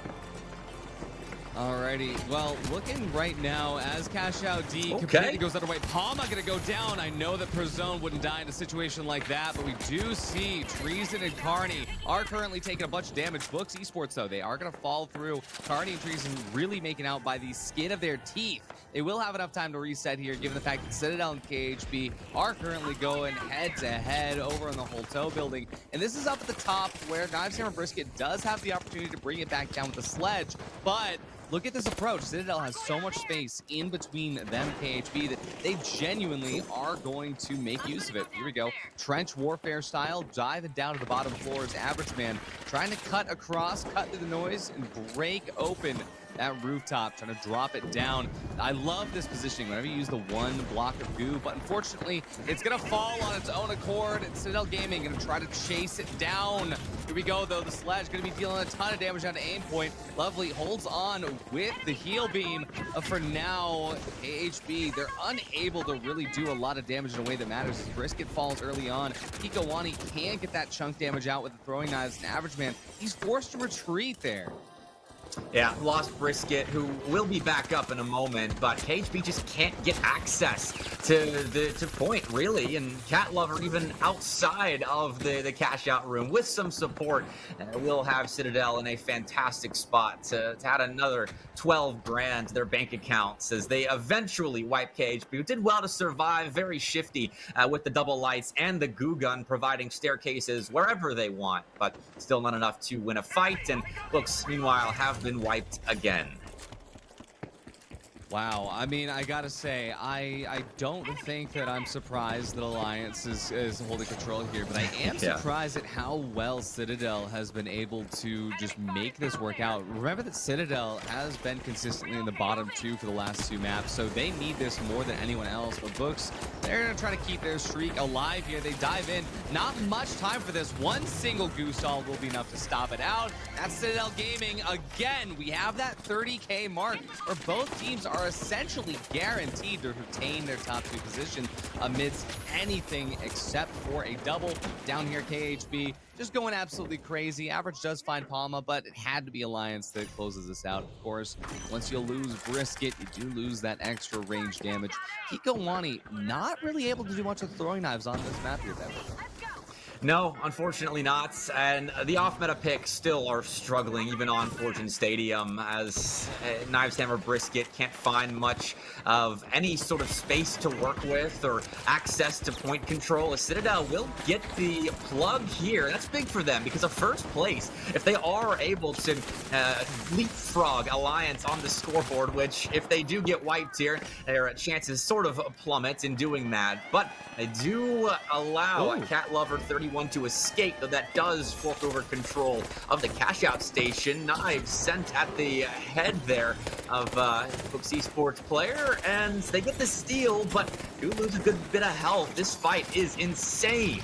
Alrighty, well, looking right now as Cash Out D completely goes underway. Palma gonna go down. I know that Prozone wouldn't die in a situation like that, but we do see Treason and Carney are currently taking a bunch of damage. Books Esports, though, they are gonna fall through. Carney and Treason really making out by the skin of their teeth. They will have enough time to reset here, given the fact that Citadel and KHB are currently going head-to-head over in the Holto building. And this is up at the top where Knives Hammer Brisket does have the opportunity to bring it back down with the sledge, but look at this approach. Citadel has so much space in between them and KHB that they genuinely are going to make use of it. Here we go. Trench warfare style, diving down to the bottom floors. Average Man trying to cut across, cut through the noise, and break open that rooftop, trying to drop it down. I love this positioning whenever you use the one block of goo, but unfortunately, it's gonna fall on its own accord, and Citadel Gaming gonna try to chase it down. Here we go, though. The sledge gonna be dealing a ton of damage down to aim point. Lovely holds on with the heal beam. For now, KHB, they're unable to really do a lot of damage in a way that matters as Brisket falls early on. Kikowani can get that chunk damage out with the throwing knives. An Average Man, he's forced to retreat there. Yeah, lost Brisket, who will be back up in a moment, but KHB just can't get access to point, really. And Cat Lover, even outside of the cash out room with some support, will have Citadel in a fantastic spot to add another 12 grand to their bank accounts as they eventually wipe KHB, who did well to survive, very shifty with the double lights and the goo gun providing staircases wherever they want, but still not enough to win a fight. And Books, meanwhile, have been wiped again. Wow, I mean, I gotta say, I don't think that I'm surprised that Alliance is holding control here, but I am Yeah. surprised at how well Citadel has been able to just make this work out. Remember that Citadel has been consistently in the bottom 2 for the last 2 maps, so they need this more than anyone else. But Books, they're gonna try to keep their streak alive here. They dive in, not much time for this. One single goose stall will be enough to stop it out. That's Citadel Gaming again. We have that 30K mark where both teams are essentially guaranteed to retain their top 2 position amidst anything except for a double. Down here, KHB just going absolutely crazy. Average does find Palma, but it had to be Alliance that closes this out. Of course, once you lose Brisket, you do lose that extra range damage. Kiko Wani not really able to do much with throwing knives on this map here, Bev. No, unfortunately not. And the off-meta picks still are struggling, even on Fortune Stadium, as Knives Hammer Brisket can't find much of any sort of space to work with or access to point control. As Citadel will get the plug here. That's big for them because of first place. If they are able to leapfrog Alliance on the scoreboard, which if they do get wiped here, their chances sort of plummet in doing that. But they do allow Cat Lover 31 to escape, though that does fork over control of the cash out station. Knives sent at the head there of Books Esports player, and they get the steal, but do lose a good bit of health. This fight is insane.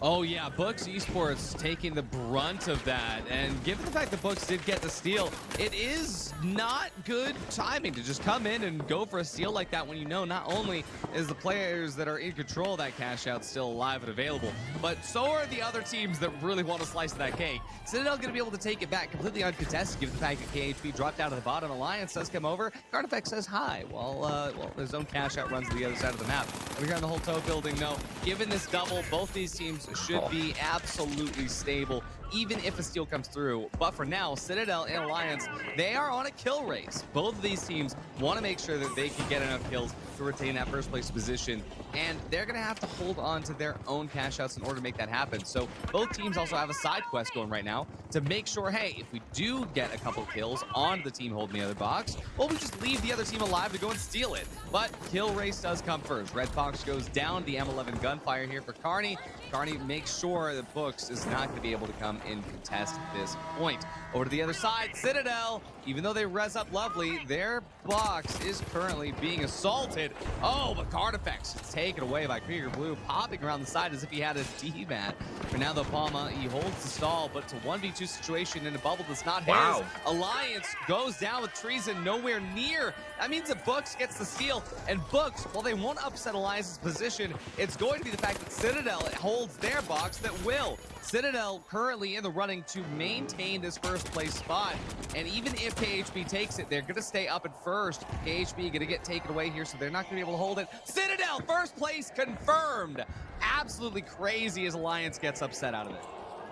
Oh yeah, Books Esports taking the brunt of that, and given the fact that Books did get the steal, it is not good timing to just come in and go for a steal like that when you know not only is the players that are in control of that cash out still alive and available, but so are the other teams that really want to slice that cake. Citadel going to be able to take it back completely uncontested, given the fact that KHB dropped out of the bottom. Alliance does come over. Artifact says hi, while his own cash out runs to the other side of the map. We're here on the whole toe building, though. Given this double, both these teams should be absolutely stable, even if a steal comes through. But for now, Citadel and Alliance, they are on a kill race. Both of these teams want to make sure that they can get enough kills to retain that first place position, and they're going to have to hold on to their own cash outs in order to make that happen. So both teams also have a side quest going right now to make sure, hey, if we do get a couple kills on the team holding the other box, well, we just leave the other team alive to go and steal it. But kill race does come first. Red Fox goes down. The M11 gunfire here for Carney. Carney makes sure that Books is not going to be able to come and contest this point. Over to the other side, Citadel, even though they res up lovely, their box is currently being assaulted. Oh, but Carnifex is taken away by Krieger Blue, popping around the side as if he had a D-mat. For now, though, Palma, he holds the stall, but it's a 1v2 situation in a bubble that's not his. Alliance goes down with Treason nowhere near. That means that Books gets the steal, and Books, while they won't upset Alliance's position, it's going to be the fact that Citadel holds their box that will. Citadel currently in the running to maintain this first place spot, and even if KHB takes it, they're going to stay up at first. KHB going to get taken away here, so they're not going to be able to hold it. Citadel, first place confirmed. Absolutely crazy as Alliance gets upset out of it.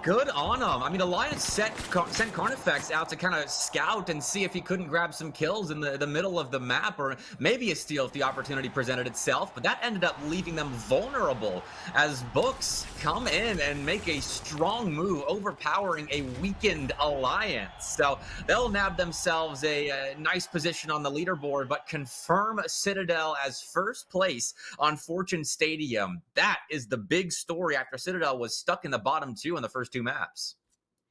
Good on him. I mean, Alliance sent Carnifex out to kind of scout and see if he couldn't grab some kills in the middle of the map, or maybe a steal if the opportunity presented itself, but that ended up leaving them vulnerable as Books come in and make a strong move, overpowering a weakened Alliance. So they'll nab themselves a nice position on the leaderboard, but confirm Citadel as first place on Fortune Stadium. That is the big story after Citadel was stuck in the bottom 2 on the first 2 maps.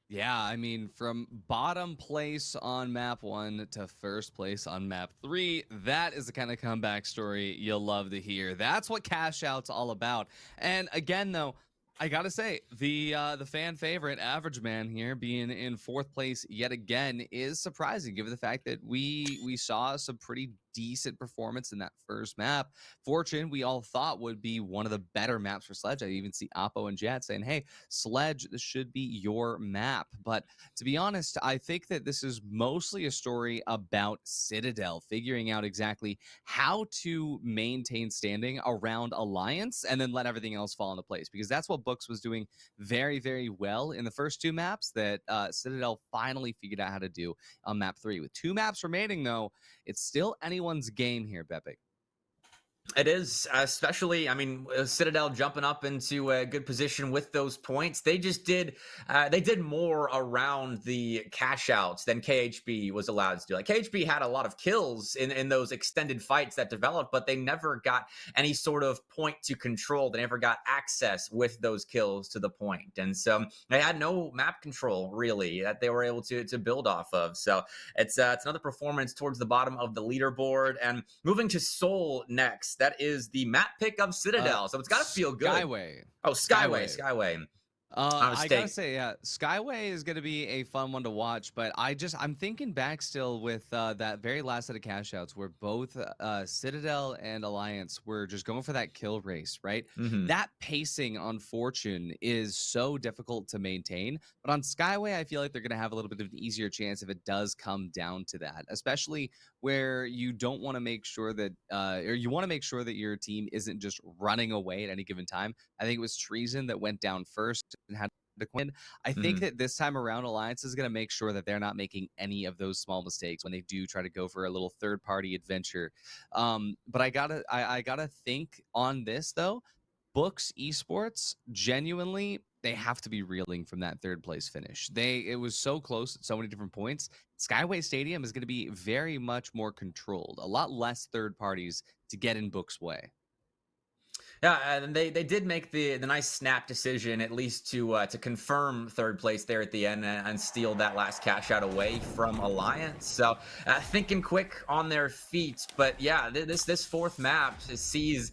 Yeah, I mean, from bottom place on map 1 to first place on map 3, that is the kind of comeback story you'll love to hear. That's what Cash Out's all about. And again, though, I gotta say, the fan favorite, Average Man here, being in 4th place yet again is surprising, given the fact that we saw some pretty decent performance in that first map. Fortune, we all thought would be one of the better maps for Sledge. I even see Oppo and Jet saying, hey, Sledge, this should be your map. But to be honest, I think that this is mostly a story about Citadel figuring out exactly how to maintain standing around Alliance and then let everything else fall into place, because that's what Books was doing very, very well in the first two maps that Citadel finally figured out how to do on map 3. With 2 maps remaining, though, it's still anyone's game here, Bepic. It is, especially, I mean, Citadel jumping up into a good position with those points. They just did, they did more around the cash outs than KHB was allowed to do. Like, KHB had a lot of kills in those extended fights that developed, but they never got any sort of point to control. They never got access with those kills to the point. And so they had no map control, really, that they were able to build off of. So it's another performance towards the bottom of the leaderboard. And moving to Seoul next. That is the map pick of Citadel, so it's got to feel good. Skyway. Oh, Skyway. I gotta say, yeah, Skyway is gonna be a fun one to watch, but I'm thinking back still with that very last set of cash outs where both Citadel and Alliance were just going for that kill race, right? That pacing on Fortune is so difficult to maintain, but on Skyway, I feel like they're gonna have a little bit of an easier chance if it does come down to that, especially where you don't want to make sure that, or you want to make sure that your team isn't just running away at any given time. I think it was Treason that went down first and had to win. I think that this time around, Alliance is going to make sure that they're not making any of those small mistakes when they do try to go for a little third-party adventure. But I gotta think on this though. Books Esports, genuinely, they have to be reeling from that third place finish. It was so close at so many different points. Skyway Stadium is going to be very much more controlled, a lot less third parties to get in Books' way. Yeah, and they did make the nice snap decision, at least to confirm third place there at the end and steal that last cash out away from Alliance. So thinking quick on their feet, but yeah, this fourth map sees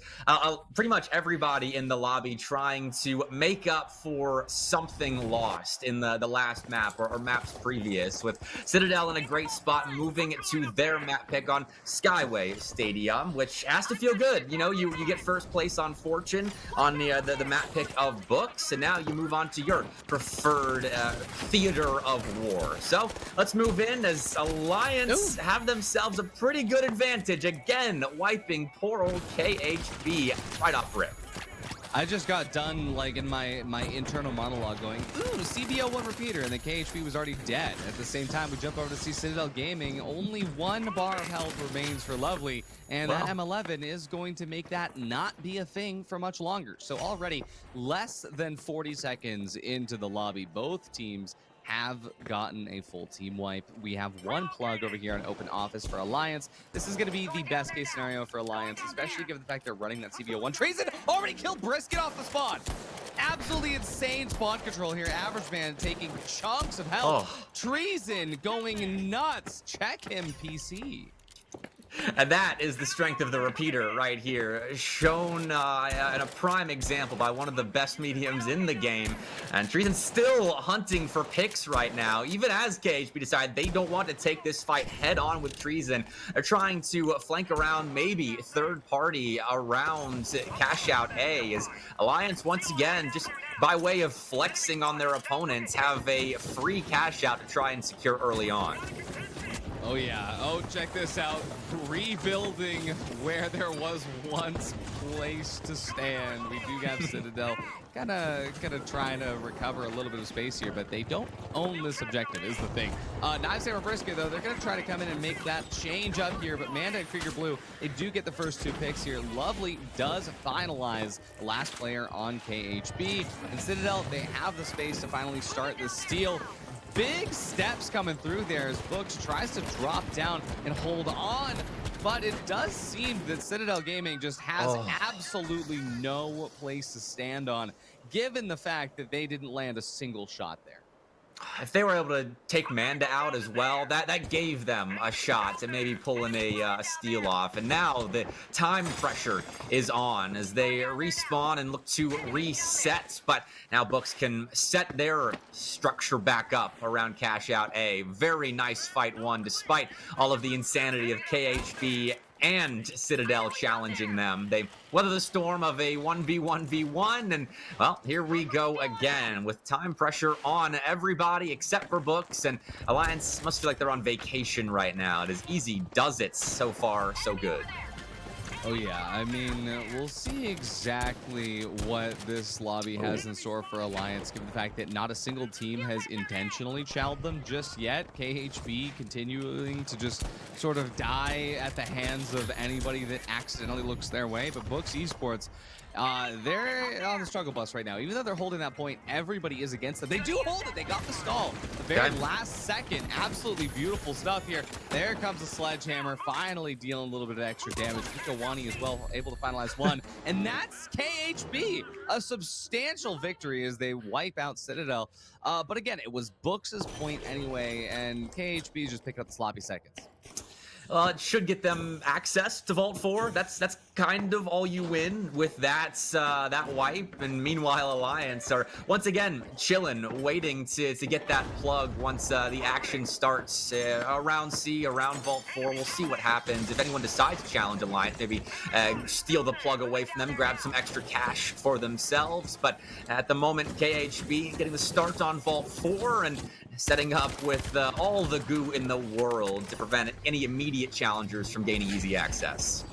pretty much everybody in the lobby trying to make up for something lost in the last map or maps previous, with Citadel in a great spot moving to their map pick on Skyway Stadium, which has to feel good. You know, you get first place on Fortune on the map pick of Books, and now you move on to your preferred theater of war. So let's move in as Alliance have themselves a pretty good advantage, again wiping poor old KHB right off rip. I just got done, like, in my internal monologue going, ooh, CBO1 repeater, and the KHB was already dead. At the same time, we jump over to see Citadel Gaming. Only 1 bar of health remains for Lovely, and that M11 is going to make that not be a thing for much longer. So already less than 40 seconds into the lobby, both teams have gotten a full team wipe. We have 1 plug over here on open office for Alliance. This is going to be the best case scenario for Alliance, especially given the fact they're running that CBO1. Treason already killed Brisket off the spawn. Absolutely insane spawn control here. Average Man taking chunks of health. Treason going nuts. Check him, PC. And that is the strength of the repeater right here, shown in a prime example by one of the best mediums in the game. And Treason's still hunting for picks right now, even as KHB decide they don't want to take this fight head on with Treason. They're trying to flank around, maybe third party around cash out A, as Alliance once again, just by way of flexing on their opponents, have a free cash out to try and secure early on. Oh yeah, oh check this out, rebuilding where there was once place to stand. We do have Citadel kind of trying to recover a little bit of space here, but they don't own this objective is the thing. Knives Hammer Brisket though, they're gonna try to come in and make that change up here, but Manda and Krieger Blue, they do get the first 2 picks here. Lovely does finalize the last player on KHB, and Citadel, they have the space to finally start the steal. Big steps coming through there as Books tries to drop down and hold on, but it does seem that Citadel Gaming just has absolutely no place to stand on, given the fact that they didn't land a single shot there. If they were able to take Manda out as well, that gave them a shot to maybe pulling a steal off. And now the time pressure is on as they respawn and look to reset. But now Books can set their structure back up around cash out A. Very nice fight won, despite all of the insanity of KHB and Citadel challenging them. They weather the storm of a 1v1v1, and, well, here we go again with time pressure on everybody except for Books, and Alliance must feel like they're on vacation right now. It is easy does it. So far, so good. Oh yeah, I mean, we'll see exactly what this lobby has in store for Alliance, given the fact that not a single team has intentionally chowed them just yet. KHB continuing to just sort of die at the hands of anybody that accidentally looks their way, but Books Esports, they're on the struggle bus right now. Even though they're holding that point, everybody is against them. They do hold it. They got the stall. The very last second. Absolutely beautiful stuff here. There comes the sledgehammer, finally dealing a little bit of extra damage. Pikawani as well, able to finalize one. And that's KHB. A substantial victory as they wipe out Citadel. But again, it was Books' point anyway, and KHB is just picking up the sloppy seconds. It should get them access to Vault 4. That's kind of all you win with that wipe. And meanwhile, Alliance are once again chilling, waiting to get that plug once the action starts around C, around Vault 4. We'll see what happens. If anyone decides to challenge Alliance, maybe steal the plug away from them, grab some extra cash for themselves. But at the moment, KHB getting the start on Vault 4 and setting up with all the goo in the world to prevent any immediate challengers from gaining easy access.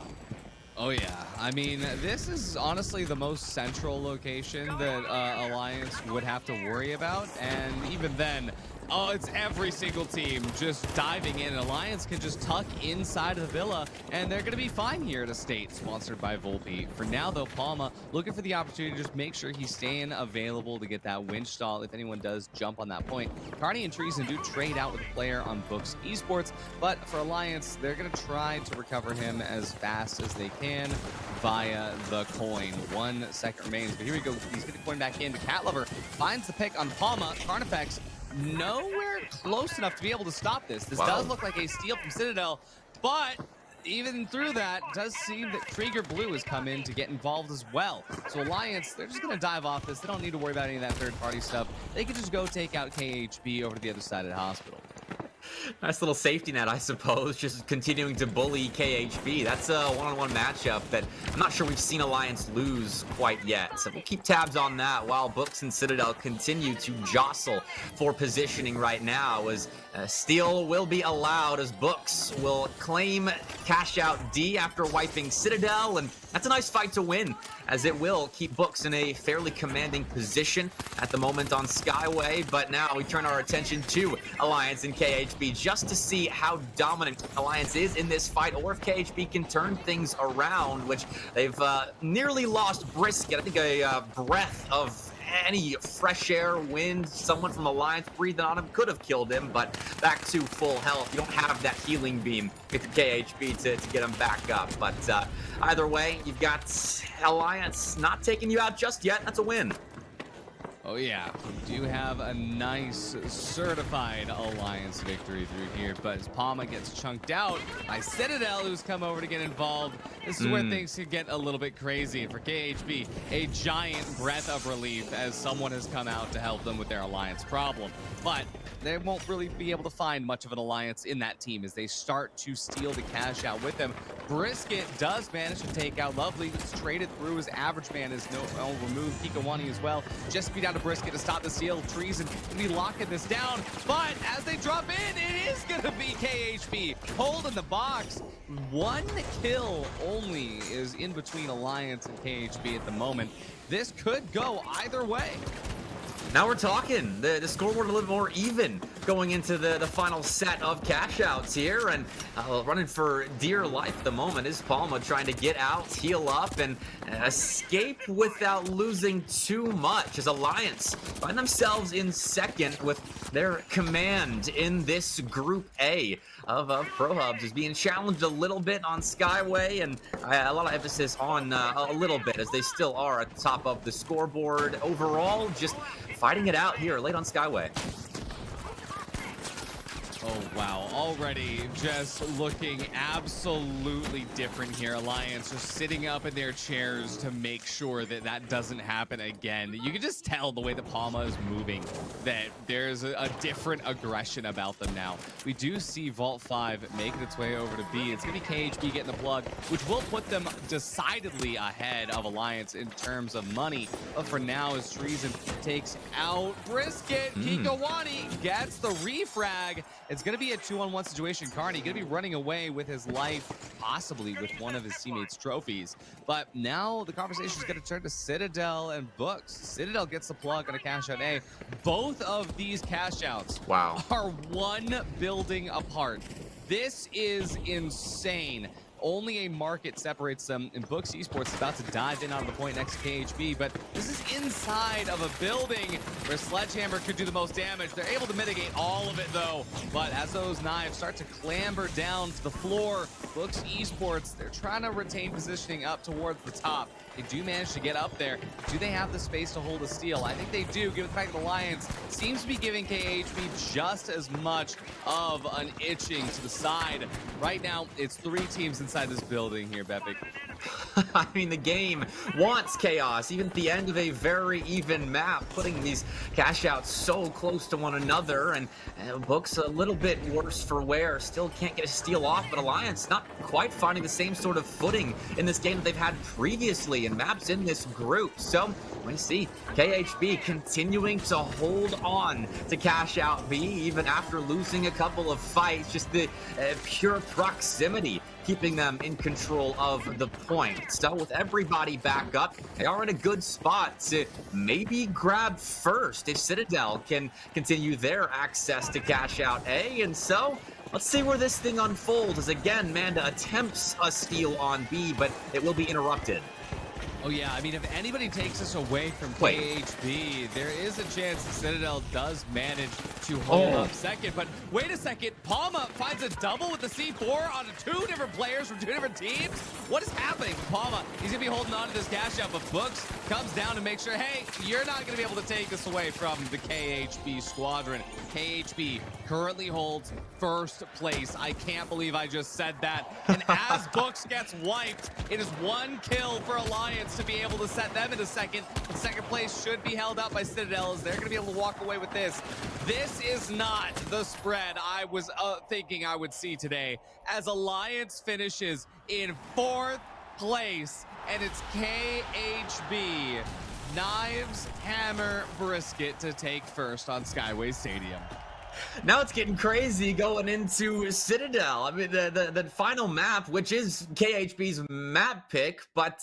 Oh yeah, I mean, this is honestly the most central location that Alliance would have to worry about, and even then, it's every single team just diving in. Alliance can just tuck inside of the villa, and they're going to be fine here at Estate, sponsored by Volpe. For now, though, Palma looking for the opportunity to just make sure he's staying available to get that winch stall if anyone does jump on that point. Carney and Treason do trade out with a player on Books Esports, but for Alliance, they're going to try to recover him as fast as they can via the coin. 1 second remains, but here we go. He's getting the coin back in. The Cat Lover finds the pick on Palma. Carnifex nowhere close enough to be able to stop this. This does look like a steal from Citadel, but even through that, it does seem that Krieger Blue has come in to get involved as well. So Alliance, they're just going to dive off this. They don't need to worry about any of that third-party stuff. They can just go take out KHB over to the other side of the hospital. Nice little safety net, I suppose, just continuing to bully KHB. That's a one-on-one matchup that I'm not sure we've seen Alliance lose quite yet. So we'll keep tabs on that while Books and Citadel continue to jostle for positioning right now, as steal will be allowed, as Books will claim cash out D after wiping Citadel, and that's a nice fight to win, as it will keep Books in a fairly commanding position at the moment on Skyway. But now we turn our attention to Alliance and KHB just to see how dominant Alliance is in this fight, or if KHB can turn things around, which they've nearly lost Brisket. I think a breath of any fresh air, wind, someone from Alliance breathing on him could have killed him, but back to full health. You don't have that healing beam with KHB to get him back up. But either way, you've got Alliance not taking you out just yet. That's a win. Oh yeah, we do have a nice certified Alliance victory through here, but as Palma gets chunked out by Citadel, who's come over to get involved, this is where things could get a little bit crazy. And for KHB, a giant breath of relief as someone has come out to help them with their Alliance problem. But they won't really be able to find much of an Alliance in that team as they start to steal the cash out with them. Brisket does manage to take out Lovely, who's traded through. His average man is removed. Pikawani as well. Just be down to Brisket to stop the steal. Treason to be locking this down. But as they drop in, it is going to be KHB holding the box. 1 kill only is in between Alliance and KHB at the moment. This could go either way. Now we're talking. The scoreboard a little more even going into the final set of cash outs here, and running for dear life at the moment is Palma, trying to get out, heal up, and escape without losing too much, as Alliance find themselves in second with their command in this Group A of Pro Hubs is being challenged a little bit on Skyway, and a lot of emphasis on a little bit, as they still are at the top of the scoreboard. Overall, just fighting it out here late on Skyway. Oh Wow, already just looking absolutely different here. Alliance just sitting up in their chairs to make sure that that doesn't happen again. You can just tell the way the Palma is moving that there's a different aggression about them now. We do see Vault 5 making its way over to B. It's going to be KHB getting the plug, which will put them decidedly ahead of Alliance in terms of money. But for now, as Treason takes out Brisket, Kikawani gets the refrag. It's going to be a 2-on-1 situation. Carney going to be running away with his life, possibly with one of his teammates' trophies. But now the conversation is going to turn to Citadel and Books. Citadel gets the plug on a cash out A. Both of these cash outs are one building apart. This is insane. Only a market separates them, and Books Esports is about to dive in on the point next to KHB, but this is inside of a building where Sledgehammer could do the most damage. They're able to mitigate all of it, though, but as those knives start to clamber down to the floor, Books Esports, they're trying to retain positioning up towards the top. They do manage to get up there. Do they have the space to hold a steal? I think they do, given the fact that the Lions seems to be giving KHB just as much of an itching to the side. Right now, it's 3 teams inside this building here, Bepic. I mean, the game wants chaos, even at the end of a very even map, putting these cash outs so close to one another, and Book's a little bit worse for wear, still can't get a steal off, but Alliance not quite finding the same sort of footing in this game that they've had previously in maps in this group. So we see KHB continuing to hold on to cash out B, even after losing a couple of fights, just the pure proximity keeping them in control of the point. So with everybody back up, they are in a good spot to maybe grab first if Citadel can continue their access to cash out A. And so let's see where this thing unfolds as again, Manda attempts a steal on B, but it will be interrupted. Oh yeah, I mean, if anybody takes us away from KHB, there is a chance that Citadel does manage to hold up second. But wait a second, Palma finds a double with the C4 on 2 different players from 2 different teams? What is happening? Palma, he's gonna be holding on to this cash out, but Books comes down to make sure, hey, you're not gonna be able to take this away from the KHB squadron. KHB currently holds first place. I can't believe I just said that. And as Books gets wiped, it is 1 kill for Alliance to be able to set them into second. And second place should be held up by Citadel as they're going to be able to walk away with this. This is not the spread I was thinking I would see today, as Alliance finishes in 4th place, and it's KHB, Knives, Hammer, Brisket to take first on Skyway Stadium. Now it's getting crazy going into Citadel. I mean, the final map, which is KHB's map pick, but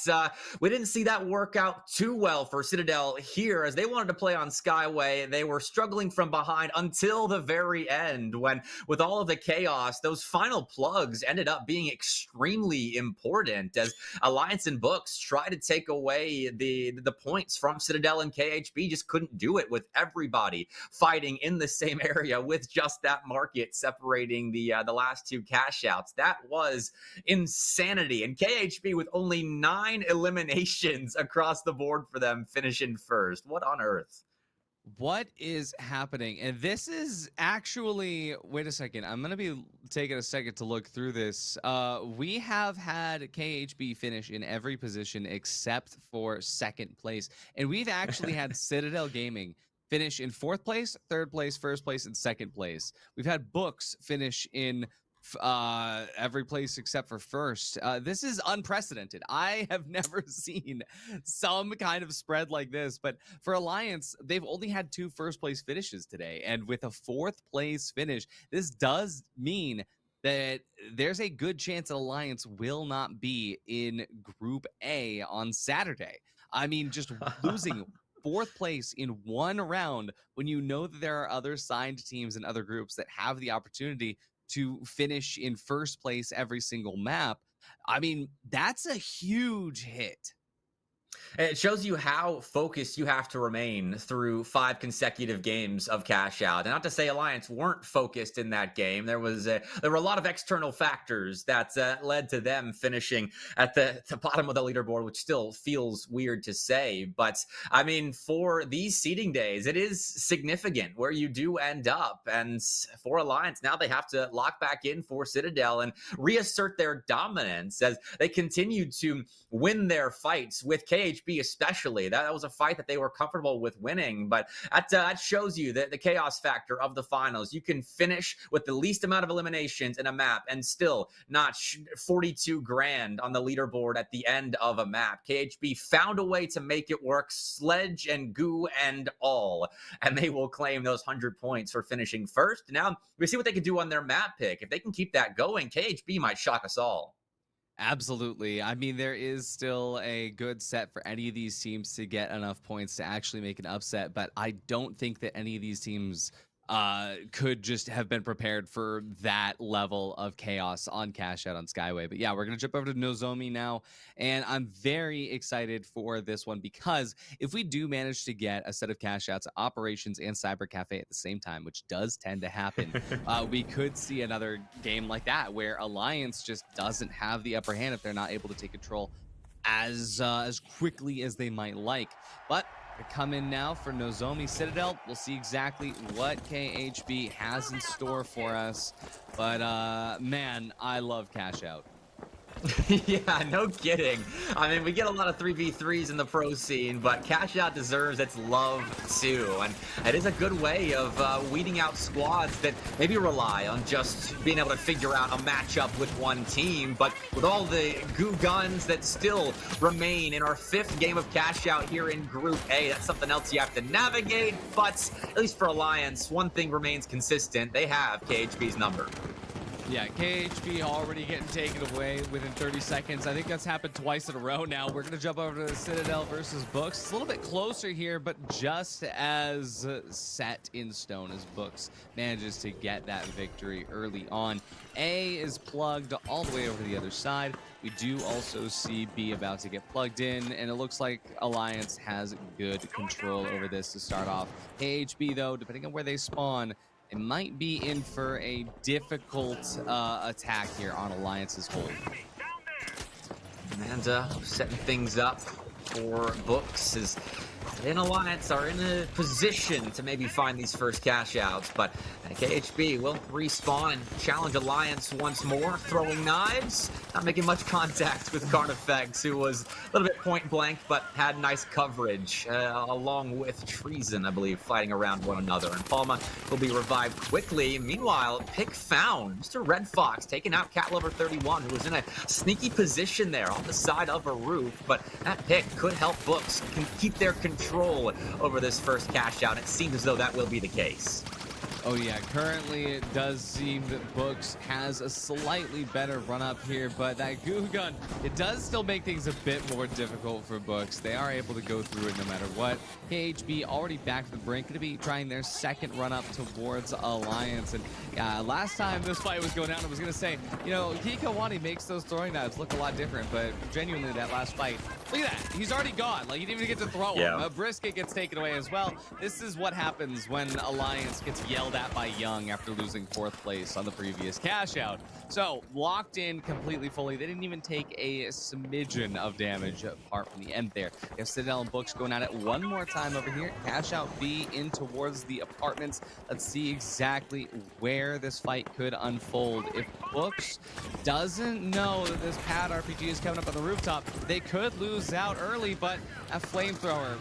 we didn't see that work out too well for Citadel here, as they wanted to play on Skyway. They were struggling from behind until the very end, when with all of the chaos, those final plugs ended up being extremely important, as Alliance and Books tried to take away the points from Citadel, and KHB just couldn't do it with everybody fighting in the same area with just that market separating the last 2 cash outs. That was insanity. And KHB with only 9 eliminations across the board for them, finishing first. What on earth? What is happening? And this is actually, wait a second, I'm going to be taking a second to look through this. We have had KHB finish in every position except for second place. And we've actually had Citadel Gaming finish in 4th place, 3rd place, 1st place, and 2nd place. We've had Books finish in every place except for 1st. This is unprecedented. I have never seen some kind of spread like this, but for Alliance, they've only had 2 1st place finishes today, and with a 4th place finish, this does mean that there's a good chance that Alliance will not be in Group A on Saturday. I mean, just losing 4th place in 1 round when you know that there are other signed teams and other groups that have the opportunity to finish in 1st place every single map. I mean, that's a huge hit. It shows you how focused you have to remain through 5 consecutive games of cash out. And not to say Alliance weren't focused in that game. There were a lot of external factors that led to them finishing at the bottom of the leaderboard, which still feels weird to say. But I mean, for these seeding days, it is significant where you do end up. And for Alliance, now they have to lock back in for Citadel and reassert their dominance as they continue to win their fights with KHB especially. That was a fight that they were comfortable with winning, but that shows you the chaos factor of the finals. You can finish with the least amount of eliminations in a map and still notch 42 grand on the leaderboard at the end of a map. KHB found a way to make it work, Sledge and Goo and all, and they will claim those 100 points for finishing first. Now we see what they can do on their map pick. If they can keep that going, KHB might shock us all. Absolutely. I mean, there is still a good set for any of these teams to get enough points to actually make an upset, but I don't think that any of these teams could just have been prepared for that level of chaos on Cash Out on Skyway. But yeah, we're going to jump over to Nozomi now, and I'm very excited for this one because if we do manage to get a set of Cash Outs, Operations, and Cyber Cafe at the same time, which does tend to happen, we could see another game like that where Alliance just doesn't have the upper hand if they're not able to take control as quickly as they might like. But come in now for Nozomi Citadel. We'll see exactly what KHB has in store for us. But man, I love Cash Out. Yeah, no kidding. I mean, we get a lot of 3v3s in the pro scene, but Cash Out deserves its love too. And it is a good way of weeding out squads that maybe rely on just being able to figure out a matchup with one team. But with all the goo guns that still remain in our 5th game of Cash Out here in Group A, that's something else you have to navigate. But at least for Alliance, one thing remains consistent. They have KHB's number. Yeah, KHB already getting taken away within 30 seconds. I think that's happened twice in a row now. We're going to jump over to Citadel versus Books. It's a little bit closer here, but just as set in stone as Books manages to get that victory early on. A is plugged all the way over to the other side. We do also see B about to get plugged in, and it looks like Alliance has good control over this to start off. KHB, though, depending on where they spawn, it might be in for a difficult attack here on Alliance's hold. And setting things up for Books is in Alliance are in a position to maybe find these first cash outs, but KHB will respawn and challenge Alliance once more, throwing knives, not making much contact with Carnifex, who was a little bit point blank, but had nice coverage, along with Treason, I believe, fighting around one another. And Palma will be revived quickly. Meanwhile, pick found. Mr. Red Fox taking out Cat Lover 31, who was in a sneaky position there on the side of a roof, but that pick could help Books can keep their control over this first cash out. It seems as though that will be the case. Oh yeah, currently it does seem that Books has a slightly better run up here, but that goo gun, it does still make things a bit more difficult for Books. They are able to go through it no matter what. KHB already back to the brink, going to be trying their second run up towards Alliance. And last time this fight was going down, I was going to say, you know, Hikawani makes those throwing knives look a lot different, but genuinely that last fight, look at that, he's already gone. Like, he didn't even get to throw him. A brisket gets taken away as well. This is what happens when Alliance gets yelled at by Young after losing 4th place on the previous cash out. So locked in completely fully. They didn't even take a smidgen of damage apart from the end there. We have Citadel and Books going at it one more time over here. Cash out B in towards the apartments. Let's see exactly where this fight could unfold. If Books doesn't know that this pad RPG is coming up on the rooftop, they could lose out early, but a flamethrower,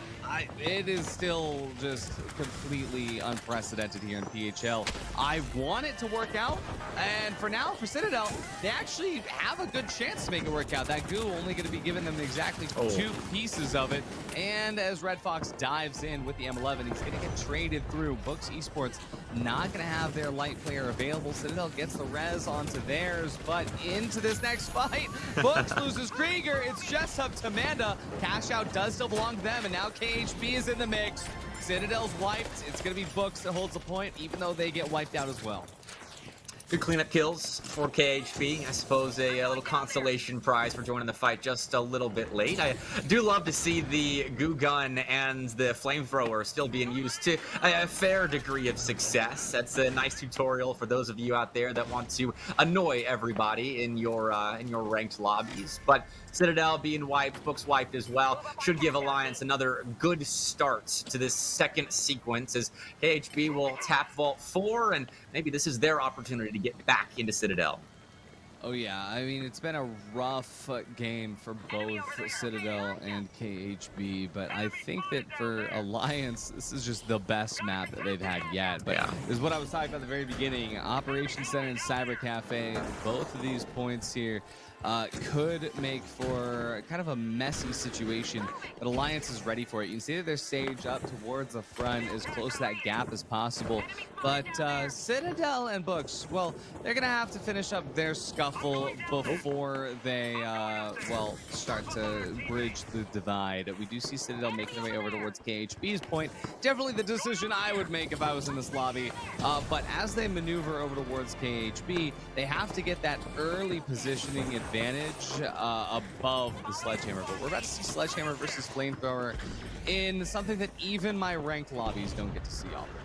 it is still just completely unprecedented here in PHL. I want it to work out, and for now, for Citadel, they actually have a good chance to make it work out. That goo only going to be giving them exactly 2 pieces of it, and as Red Fox dives in with the M11, he's going to get traded through. Books Esports not going to have their light player available. Citadel gets the res onto theirs, but into this next fight, Books loses Krieger. It's just up to Manda. Cash out does still belong to them, and now KHB is in the mix. Citadel's wiped. It's going to be Books that holds the point, even though they get wiped out as well. Good cleanup kills for KHB. I suppose a little consolation prize for joining the fight just a little bit late. I do love to see the goo gun and the flamethrower still being used to a fair degree of success. That's a nice tutorial for those of you out there that want to annoy everybody in your ranked lobbies. But Citadel being wiped, Books wiped as well, should give Alliance another good start to this second sequence as KHB will tap Vault 4, and maybe this is their opportunity to get back into Citadel. Oh yeah, I mean, it's been a rough game for both Citadel and KHB, but I think that for Alliance, this is just the best map that they've had yet. But Yeah. this is what I was talking about at the very beginning. Operations Center and Cyber Cafe, both of these points here could make for kind of a messy situation, but Alliance is ready for it. You can see that they're staged up towards the front, as close to that gap as possible. But Citadel and Books, well, they're going to have to finish up their scuffle before they, well, start to bridge the divide. We do see Citadel making their way over towards KHB's point. Definitely the decision I would make if I was in this lobby. But as they maneuver over towards KHB, they have to get that early positioning advantage above the Sledgehammer. But we're about to see Sledgehammer versus Flamethrower in something that even my ranked lobbies don't get to see often.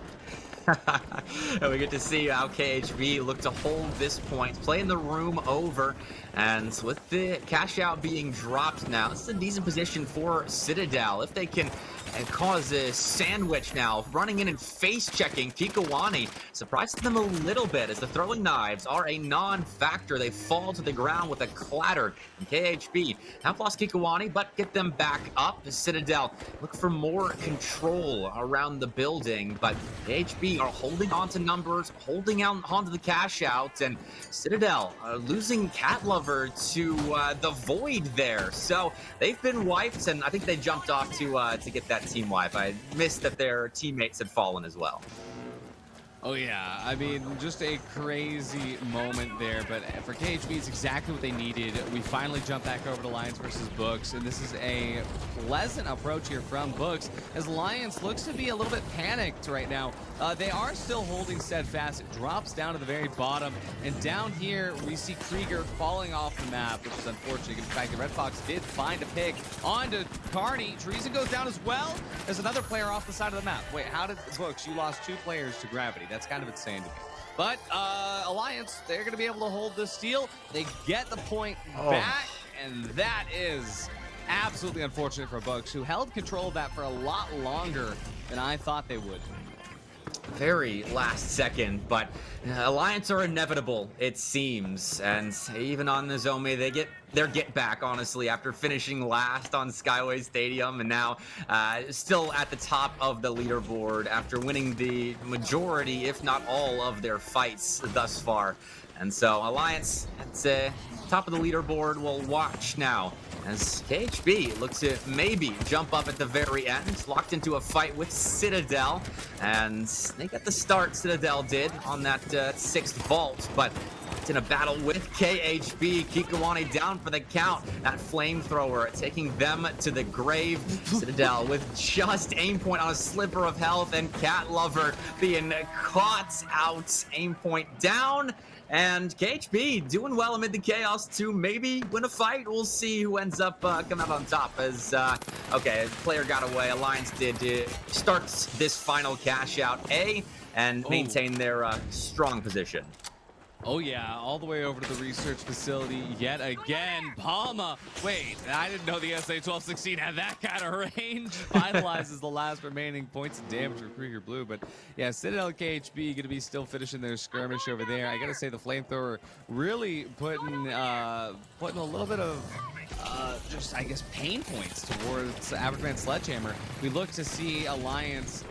And we get to see how KHB look to hold this point, playing the room over, and with the cash out being dropped now, this is a decent position for Citadel. If they can cause a sandwich now, running in and face checking Kikawani, surprising them a little bit as the throwing knives are a non-factor. They fall to the ground with a clatter. And KHB have lost Kikawani, but get them back up. Citadel look for more control around the building, but KHB are holding on to numbers, holding out onto the cash out, and Citadel losing Cat Lover to the Void there. So they've been wiped, and I think they jumped off to get that team wipe. I missed that their teammates had fallen as well. Oh yeah, I mean, just a crazy moment there, but for KHB, it's exactly what they needed. We finally jump back over to Lions versus Books, and this is a pleasant approach here from Books, as Lions looks to be a little bit panicked right now. They are still holding steadfast. It drops down to the very bottom, and down here, we see Krieger falling off the map, which is unfortunate. In fact, the Red Fox did find a pick onto Carney. Treason goes down as well. There's another player off the side of the map. Wait, how did Books? You lost 2 players to Gravity. That's kind of insane to me. But Alliance, they're going to be able to hold this steal. They get the point back, and that is absolutely unfortunate for Bugs, who held control of that for a lot longer than I thought they would. Very last second, but Alliance are inevitable, it seems, and even on the Zombie, they get their get back, honestly, after finishing last on Skyway Stadium, and now still at the top of the leaderboard after winning the majority, if not all, of their fights thus far. And so Alliance at the top of the leaderboard will watch now as KHB looks to maybe jump up at the very end, locked into a fight with Citadel, and they got the start, Citadel did, on that 6th vault, but it's in a battle with KHB. Kikawani down for the count. That flamethrower taking them to the grave. Citadel with just aim point on a sliver of health, and Cat Lover being caught out. Aim point down. And KHB doing well amid the chaos to maybe win a fight. We'll see who ends up coming out on top as, okay, player got away. Alliance did start this final cash out and maintain their strong position. Oh yeah, all the way over to the research facility yet again. Palma, wait, I didn't know the SA-1216 had that kind of range. Finalizes the last remaining points of damage for Krieger Blue, but yeah, Citadel and KHB gonna be still finishing their skirmish over there. I gotta say the flamethrower really putting a little bit of just, I guess, pain points towards Average Man Sledgehammer. We look to see Alliance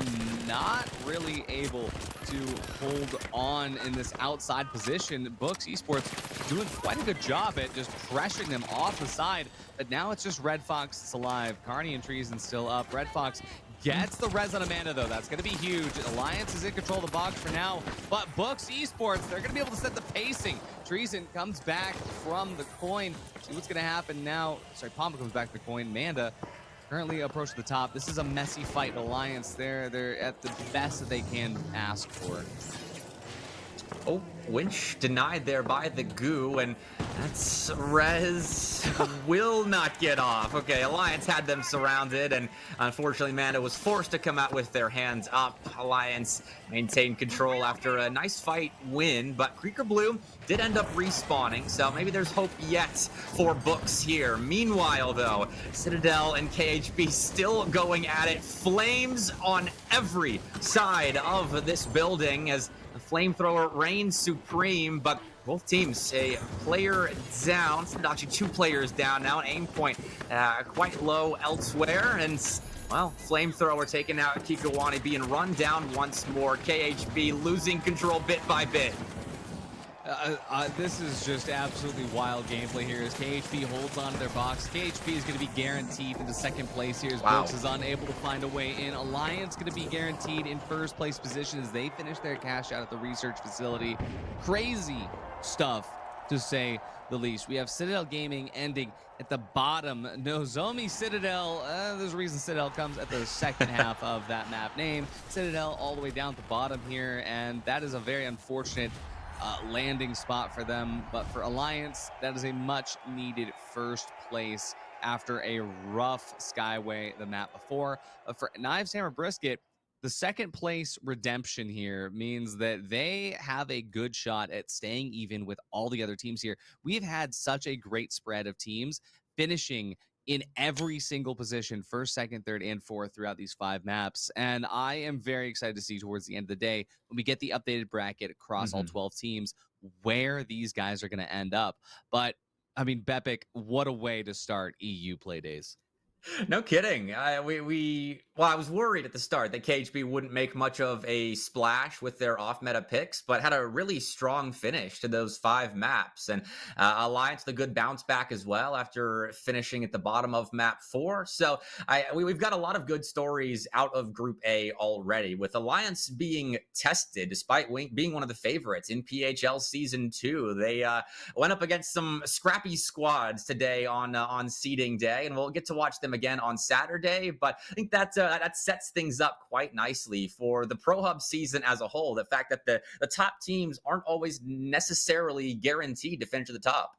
not really able to hold on in this outside position. Books Esports doing quite a good job at just pressuring them off the side, but now it's just Red Fox that's alive. Carney and Treason still up. Red Fox gets the res on Amanda, though. That's going to be huge. Alliance is in control of the box for now, but Books Esports, they're going to be able to set the pacing. Treason comes back from the coin. See what's going to happen now. Sorry, Palma comes back to the coin. Amanda currently approach the top. This is a messy fight. Alliance, they're at the best that they can ask for. Oh, Winch denied there by the goo, and that's Rez will not get off. Okay, Alliance had them surrounded, and unfortunately, Manda was forced to come out with their hands up. Alliance maintained control after a nice fight win, but Creeker Blue did end up respawning, so maybe there's hope yet for Books here. Meanwhile, though, Citadel and KHB still going at it. Flames on every side of this building as the flamethrower reigns supreme, but both teams a player down. It's actually 2 players down now. Aim point quite low elsewhere, and well, flamethrower taken out. Kikawani being run down once more. KHB losing control bit by bit. This is just absolutely wild gameplay here as KHB holds on to their box. KHB is going to be guaranteed into second place here as Brooks is unable to find a way in. Alliance going to be guaranteed in first place position as they finish their cash out at the research facility. Crazy stuff, to say the least. We have Citadel Gaming ending at the bottom. Nozomi Citadel, there's a reason Citadel comes at the second half of that map name. Citadel all the way down at the bottom here, and that is a very unfortunate landing spot for them. But for Alliance, that is a much needed first place after a rough Skyway the map before. For Knives Hammer Brisket, the second place redemption here means that they have a good shot at staying even with all the other teams here. We've had such a great spread of teams finishing in every single position, first, second, third, and fourth throughout these 5 maps. And I am very excited to see towards the end of the day, when we get the updated bracket across all 12 teams, where these guys are going to end up. But I mean, Bepic, what a way to start EU play days. No kidding. I was worried at the start that KHB wouldn't make much of a splash with their off-meta picks, but had a really strong finish to those 5 maps. And Alliance, the good bounce back as well after finishing at the bottom of map 4. So we've got a lot of good stories out of Group A already, with Alliance being tested despite being one of the favorites in PHL Season 2. They went up against some scrappy squads today on seeding day, and we'll get to watch them again on Saturday. But I think that sets things up quite nicely for the Pro Hub season as a whole. The fact that the top teams aren't always necessarily guaranteed to finish at the top.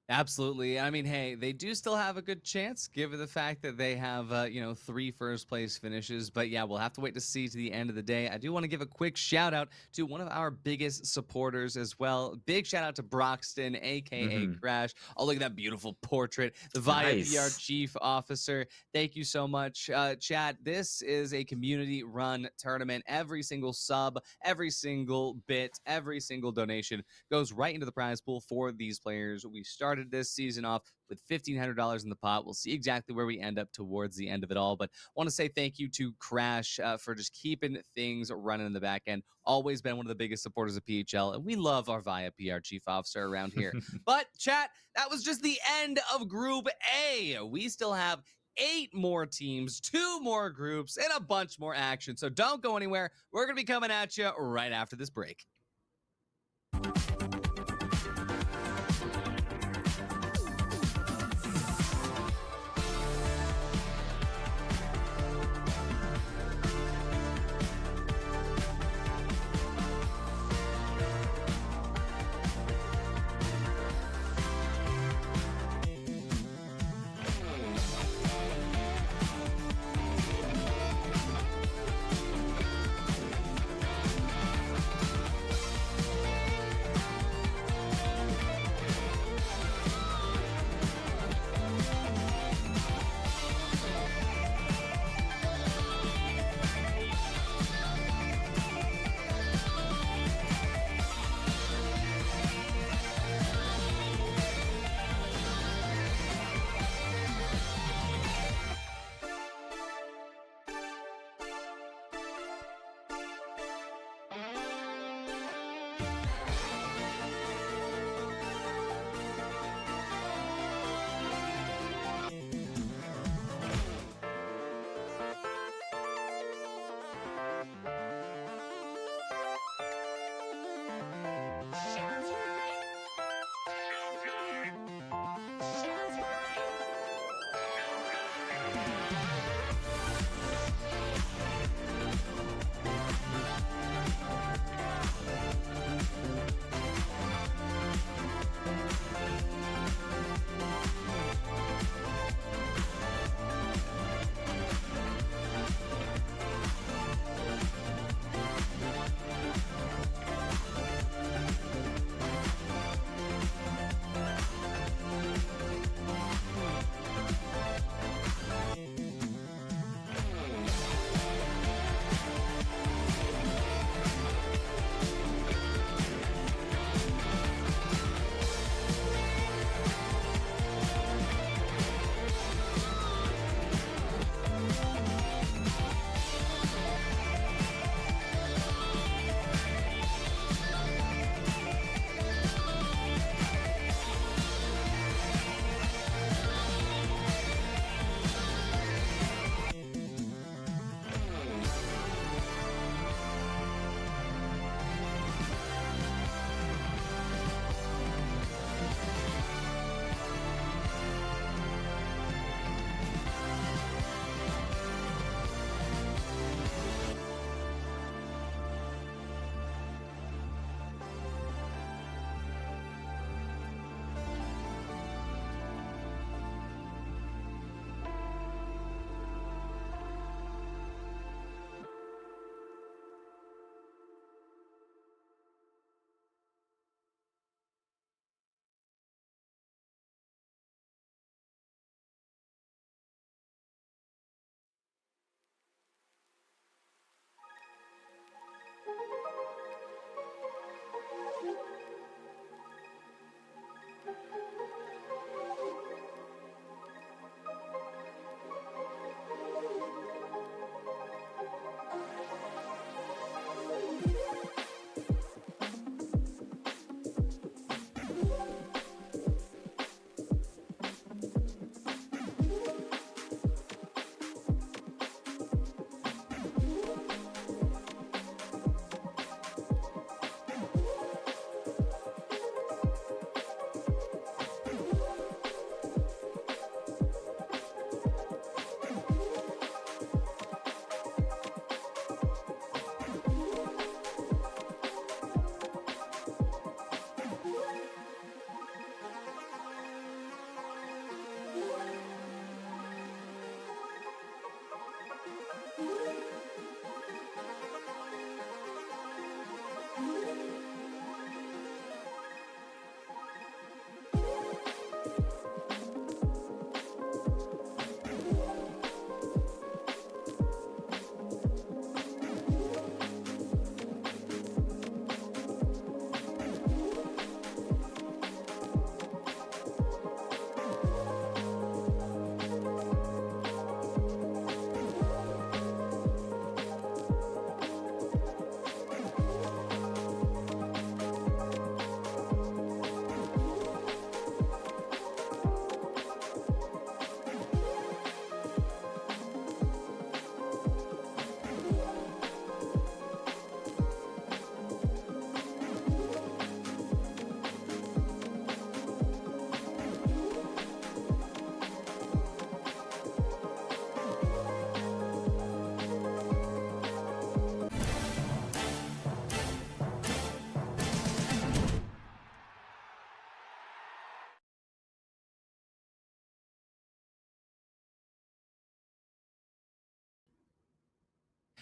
Absolutely. I mean, hey, they do still have a good chance given the fact that they have, 3 first place finishes. But yeah, we'll have to wait to see to the end of the day. I do want to give a quick shout out to one of our biggest supporters as well. Big shout out to Broxton, aka Crash. Oh, look at that beautiful portrait. The VIA PR Chief Officer. Thank you so much. Chat, this is a community run tournament. Every single sub, every single bit, every single donation goes right into the prize pool for these players. We started this season off with $1,500 in the pot. We'll see exactly where we end up towards the end of it all, but I want to say thank you to Crash for just keeping things running in the back end. Always been one of the biggest supporters of PHL, and we love our VIA PR Chief Officer around here. But chat, that was just the end of Group A. We still have 8 more teams, 2 more groups, and a bunch more action. So don't go anywhere. We're going to be coming at you right after this break.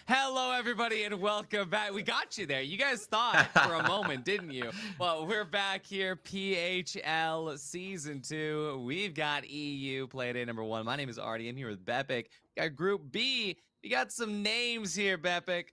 Hello, everybody, and welcome back. We got you there. You guys thought for a moment, didn't you? Well, we're back here, PHL Season 2. We've got EU Playday number 1. My name is Artie. I'm here with Bepic. Got Group B. We got some names here, Bepic.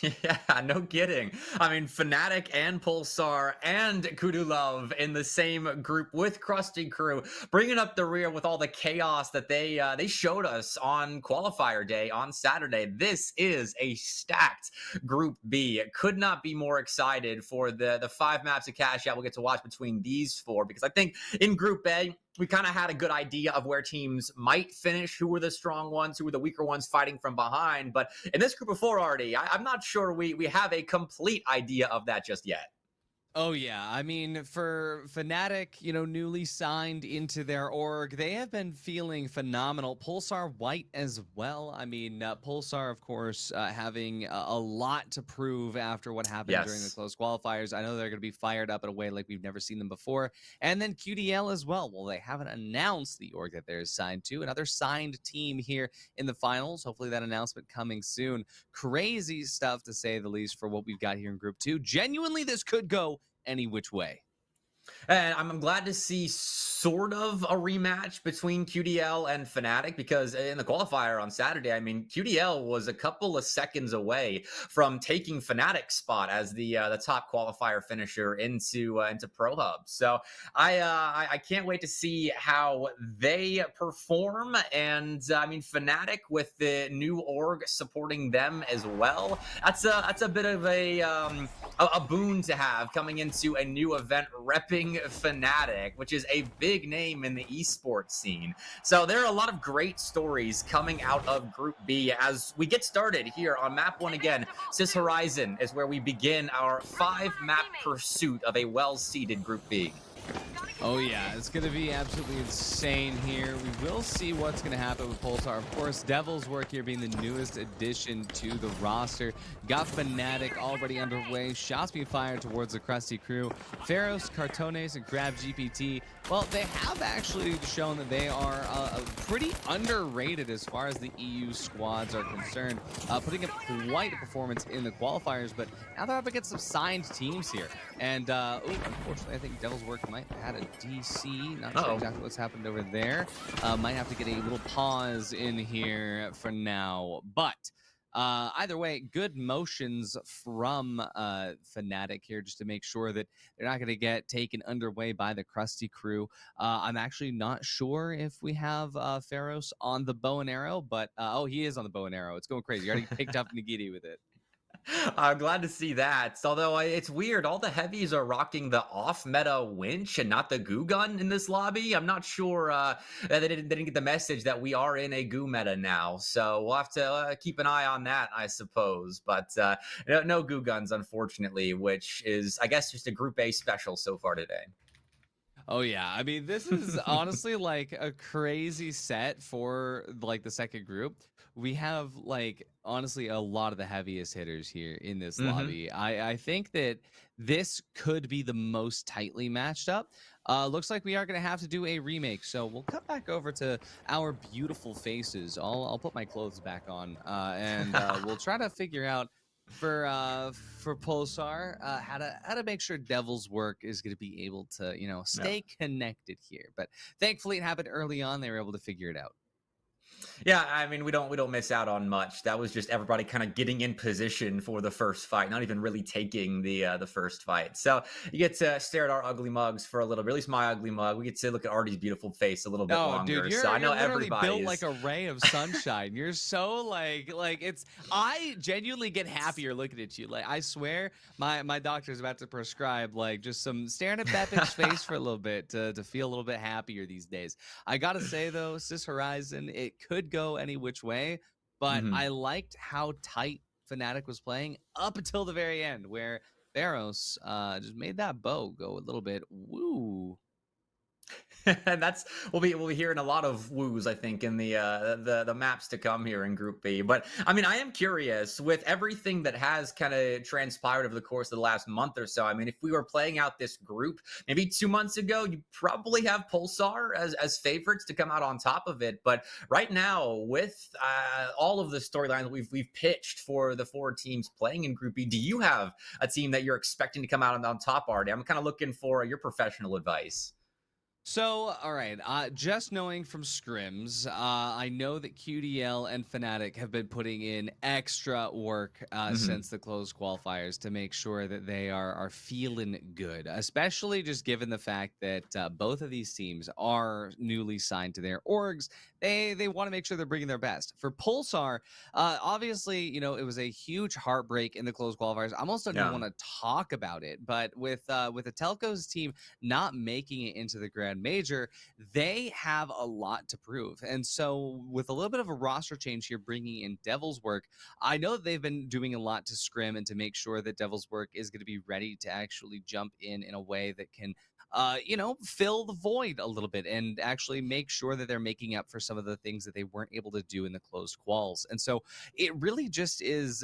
Yeah, no kidding. I mean, Fnatic and Pulsar and Kudu Love in the same group with Krusty Crew, bringing up the rear with all the chaos that they showed us on qualifier day on Saturday. This is a stacked Group B. Could not be more excited for the 5 maps of cash out we'll get to watch between these 4, because I think in Group A, we kind of had a good idea of where teams might finish, who were the strong ones, who were the weaker ones fighting from behind. But in this group of 4 already, I'm not sure we have a complete idea of that just yet. Oh, yeah. I mean, for Fnatic, newly signed into their org, they have been feeling phenomenal. Pulsar White as well. I mean, Pulsar, of course, having a lot to prove after what happened during the close qualifiers. I know they're going to be fired up in a way like we've never seen them before. And then QDL as well. Well, they haven't announced the org that they're signed to. Another signed team here in the finals. Hopefully that announcement coming soon. Crazy stuff, to say the least, for what we've got here in Group 2. Genuinely, this could go any which way. And I'm glad to see sort of a rematch between QDL and Fnatic, because in the qualifier on Saturday, I mean, QDL was a couple of seconds away from taking Fnatic's spot as the top qualifier finisher into Pro Hub. So I can't wait to see how they perform. And I mean, Fnatic with the new org supporting them as well. That's a bit of a boon to have coming into a new event repping Fnatic, which is a big name in the esports scene. So there are a lot of great stories coming out of Group B as we get started here on map 1 again. Sis Horizon is where we begin our 5-map pursuit of a well-seeded Group B. Oh yeah, it's going to be absolutely insane here. We will see what's going to happen with Pulsar. Of course, Devil's Work here being the newest addition to the roster. Got Fnatic already underway. Shots being fired towards the Krusty Crew. Pharaohs, Cartones, and Grab GPT. Well, they have actually shown that they are pretty underrated as far as the EU squads are concerned. Putting up quite a performance in the qualifiers, but now they're up against some signed teams here. And, unfortunately, I think Devil's Work might have had a DC. Not sure exactly what's happened over there. Might have to get a little pause in here for now. But either way, good motions from Fnatic here, just to make sure that they're not going to get taken underway by the Krusty Crew. I'm actually not sure if we have Pharaohs on the bow and arrow, but he is on the bow and arrow. It's going crazy. You already picked up Nagiti with it. I'm glad to see that. Although it's weird, all the heavies are rocking the off-meta winch and not the goo gun in this lobby. I'm not sure that they didn't get the message that we are in a goo meta now. So we'll have to keep an eye on that, I suppose. But no goo guns, unfortunately, which is, I guess, just a Group A special so far today. Oh yeah, I mean, this is honestly like a crazy set for like the second group. We have like honestly a lot of the heaviest hitters here in this lobby. I think that this could be the most tightly matched up. Looks like we are going to have to do a remake, so we'll cut back over to our beautiful faces. I'll put my clothes back on, and we'll try to figure out for Pulsar how to make sure Devil's Work is going to be able to stay connected here. But thankfully it happened early on. They were able to figure it out. Yeah, I mean, we don't miss out on much. That was just everybody kind of getting in position for the first fight, not even really taking the first fight. So you get to stare at our ugly mugs for a little bit, at least my ugly mug. We get to look at Artie's beautiful face a little bit longer. Dude, so I know you're literally everybody built like a ray of sunshine. You're so like it's. I genuinely get happier looking at you. Like I swear, my doctor's about to prescribe like just some staring at Bepic's face for a little bit to feel a little bit happier these days. I gotta say though, Sis Horizon, it could go any which way, but I liked how tight Fnatic was playing up until the very end, where Pharaohs just made that bow go a little bit woo. And that's we'll be hearing a lot of woos, I think, in the maps to come here in Group B. But I mean, I am curious with everything that has kind of transpired over the course of the last month or so. I mean, if we were playing out this group maybe 2 months ago, you probably have Pulsar as favorites to come out on top of it. But right now, with all of the storylines that we've pitched for the four teams playing in Group B, do you have a team that you're expecting to come out on top, Artie? I'm kind of looking for your professional advice. So, all right, just knowing from scrims, I know that QDL and Fnatic have been putting in extra work Mhm. since the closed qualifiers to make sure that they are feeling good, especially just given the fact that both of these teams are newly signed to their orgs. They want to make sure they're bringing their best. For Pulsar, obviously, it was a huge heartbreak in the closed qualifiers. I almost don't even Yeah. want to talk about it, but with the Telcos team not making it into the Grand Major, they have a lot to prove. And so, with a little bit of a roster change here, bringing in Devil's Work, I know that they've been doing a lot to scrim and to make sure that Devil's Work is going to be ready to actually jump in a way that can fill the void a little bit and actually make sure that they're making up for some of the things that they weren't able to do in the closed quals. And so it really just is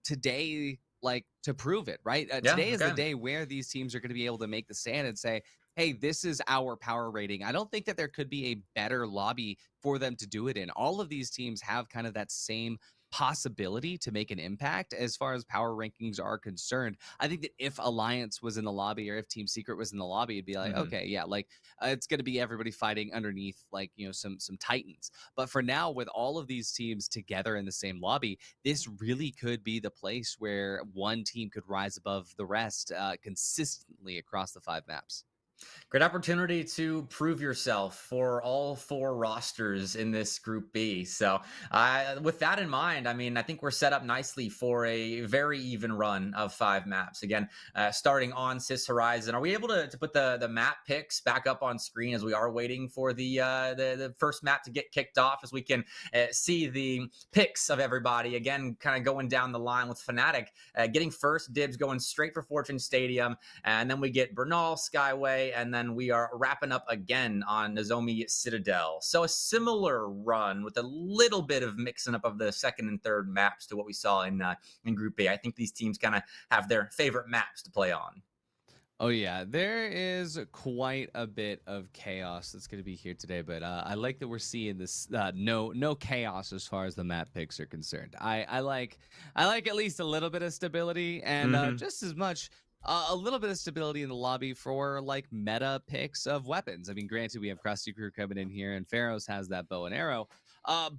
today, like, to prove it, right? Yeah. Today is the Okay. day where these teams are going to be able to make the stand and say, hey, this is our power rating. I don't think that there could be a better lobby for them to do it in. All of these teams have kind of that same possibility to make an impact as far as power rankings are concerned. I think that if Alliance was in the lobby or if Team Secret was in the lobby, it'd be like, Mhm. okay, yeah, like it's going to be everybody fighting underneath, like, some titans. But for now, with all of these teams together in the same lobby, this really could be the place where one team could rise above the rest consistently across the 5 maps. Great opportunity to prove yourself for all four rosters in this Group B. So, with that in mind, I mean, I think we're set up nicely for a very even run of 5 maps. Again, starting on Cis Horizon. Are we able to put the map picks back up on screen as we are waiting for the first map to get kicked off, as we can see the picks of everybody again, kind of going down the line with Fnatic getting first dibs, going straight for Fortune Stadium, and then we get Bernal, Skyway, and then we are wrapping up again on Nozomi Citadel. So a similar run with a little bit of mixing up of the second and third maps to what we saw in Group A. I think these teams kind of have their favorite maps to play on. Oh yeah, there is quite a bit of chaos that's going to be here today, but I like that we're seeing this no chaos as far as the map picks are concerned. I like at least a little bit of stability and Hmm. just as much a little bit of stability in the lobby for like meta picks of weapons. I mean, granted, we have Krusty Crew coming in here, and Pharaohs has that bow and arrow,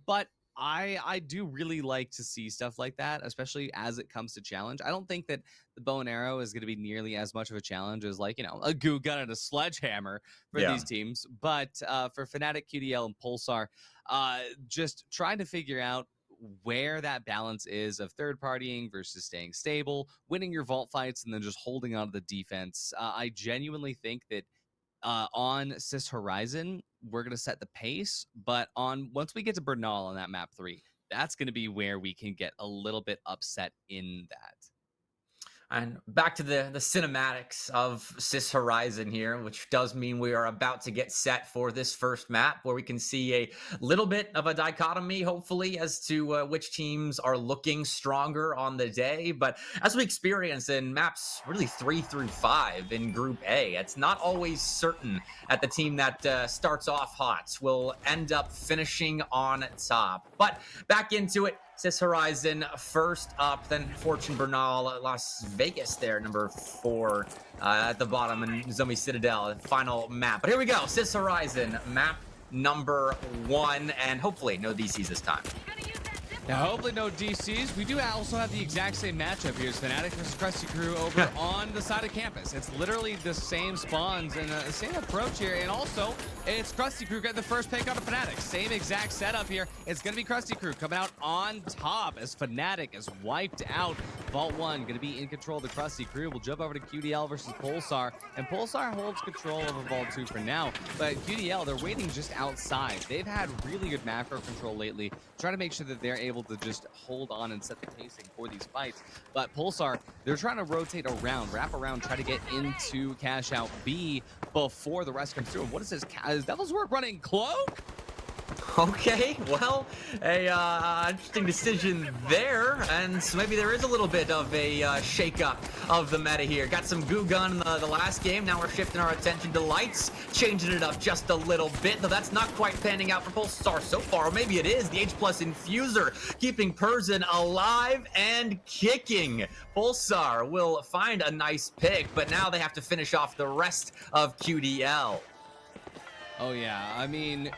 but I do really like to see stuff like that, especially as it comes to challenge. I don't think that the bow and arrow is going to be nearly as much of a challenge as, like, a goo gun and a sledgehammer for Yeah. these teams. But for Fnatic, QDL, and Pulsar, just trying to figure out where that balance is of third partying versus staying stable, winning your vault fights, and then just holding on to the defense. I genuinely think that on Cis Horizon, we're going to set the pace, but on once we get to Bernal on that map 3, that's going to be where we can get a little bit upset in that. And back to the cinematics of Cis Horizon here, which does mean we are about to get set for this first map where we can see a little bit of a dichotomy, hopefully, as to which teams are looking stronger on the day. But as we experience in maps really 3 through 5 in Group A, it's not always certain that the team that starts off hot will end up finishing on top. But back into it. Cis Horizon first up, then Fortune Bernal, Las Vegas there, number 4 at the bottom, and Zombie Citadel, final map. But here we go, Cis Horizon, map number 1, and hopefully no DCs this time. Now, hopefully no DCs. We do also have the exact same matchup here as Fnatic versus Krusty Crew over on the side of campus. It's literally the same spawns and the same approach here. And also, it's Krusty Crew getting the first pick on Fnatic. Same exact setup here. It's going to be Krusty Crew coming out on top as Fnatic is wiped out. Vault 1 going to be in control of the Krusty Crew. We'll jump over to QDL versus Pulsar. And Pulsar holds control over Vault 2 for now. But QDL, they're waiting just outside. They've had really good macro control lately, trying to make sure that they're able to just hold on and set the pacing for these fights. But Pulsar, they're trying to rotate around, wrap around, try to get into cash out B. before the rest comes through. And what is this? Is Devil's Work running Cloak? Okay, well, a interesting decision there, and so maybe there is a little bit of a shake-up of the meta here. Got some goo gun in the last game. Now we're shifting our attention to lights, changing it up just a little bit, though that's not quite panning out for Pulsar so far. Or maybe it is. The H+ Infuser keeping Persian alive and kicking. Pulsar will find a nice pick, but now they have to finish off the rest of QDL. Oh yeah, I mean,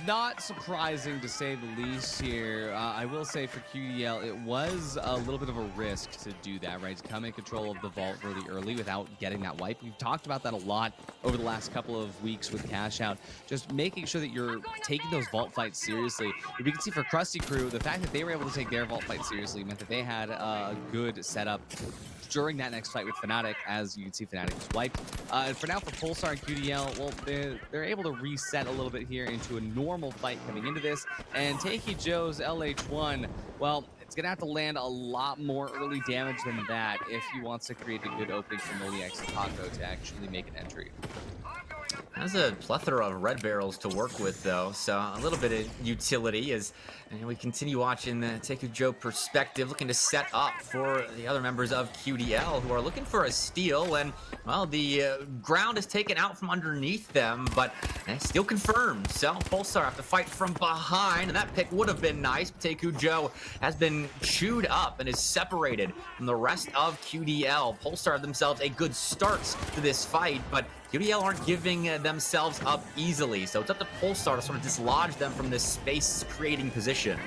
not surprising to say the least here. I will say for QDL, it was a little bit of a risk to do that, right? To come in control of the vault really early without getting that wipe. We've talked about that a lot over the last couple of weeks with Cash Out, just making sure that you're taking those vault fights seriously. If you can see for Krusty Crew, the fact that they were able to take their vault fight seriously meant that they had a good setup during that next fight with Fnatic. As you can see, Fnatic was wiped. And for now, for Pulsar and QDL, well, they're able to reset a little bit here into a normal fight coming into this. And Takey Joe's LH1, well, it's going to have to land a lot more early damage than that if he wants to create a good opening for Noliax and Taco to actually make an entry. Has a plethora of red barrels to work with, though, so a little bit of utility as we continue watching the Takey Joe perspective, looking to set up for the other members of QDL who are looking for a steal. And, well, the ground is taken out from underneath them, but steal confirmed. So Pulsar have to fight from behind, and that pick would have been nice. Takey Joe has been chewed up and is separated from the rest of QDL. Pulsar themselves a good start to this fight, but QDL aren't giving themselves up easily, so it's up to Pulsar to sort of dislodge them from this space-creating position.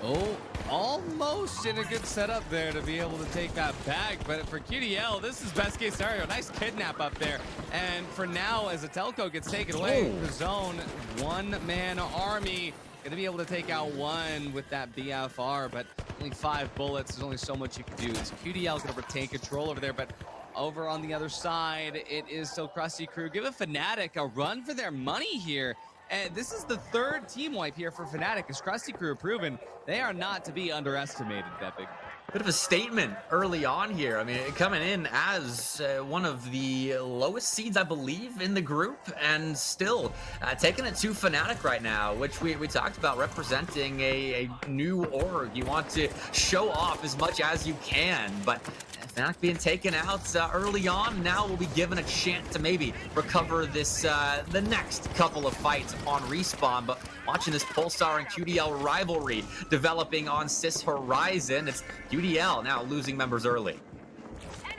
Oh, almost in a good setup there to be able to take that back, but for QDL, this is best case scenario. Nice kidnap up there, and for now, as a Telco gets taken away, the zone, one-man army, gonna be able to take out one with that BFR, but only 5 bullets. There's only so much you can do. So QDL's gonna retain control over there, but over on the other side, it is still Krusty Crew. Give a Fnatic a run for their money here. And this is the 3rd team wipe here for Fnatic, as Krusty Crew have proven they are not to be underestimated, Bepic. Bit of a statement early on here. I mean, coming in as one of the lowest seeds, I believe, in the group, and still taking it to Fnatic right now, which we talked about, representing a new org. You want to show off as much as you can, but Fnatic being taken out early on, now we'll be given a chance to maybe recover this the next couple of fights on respawn. But watching this Pulsar and QDL rivalry developing on Cis Horizon, it's QDL now losing members early.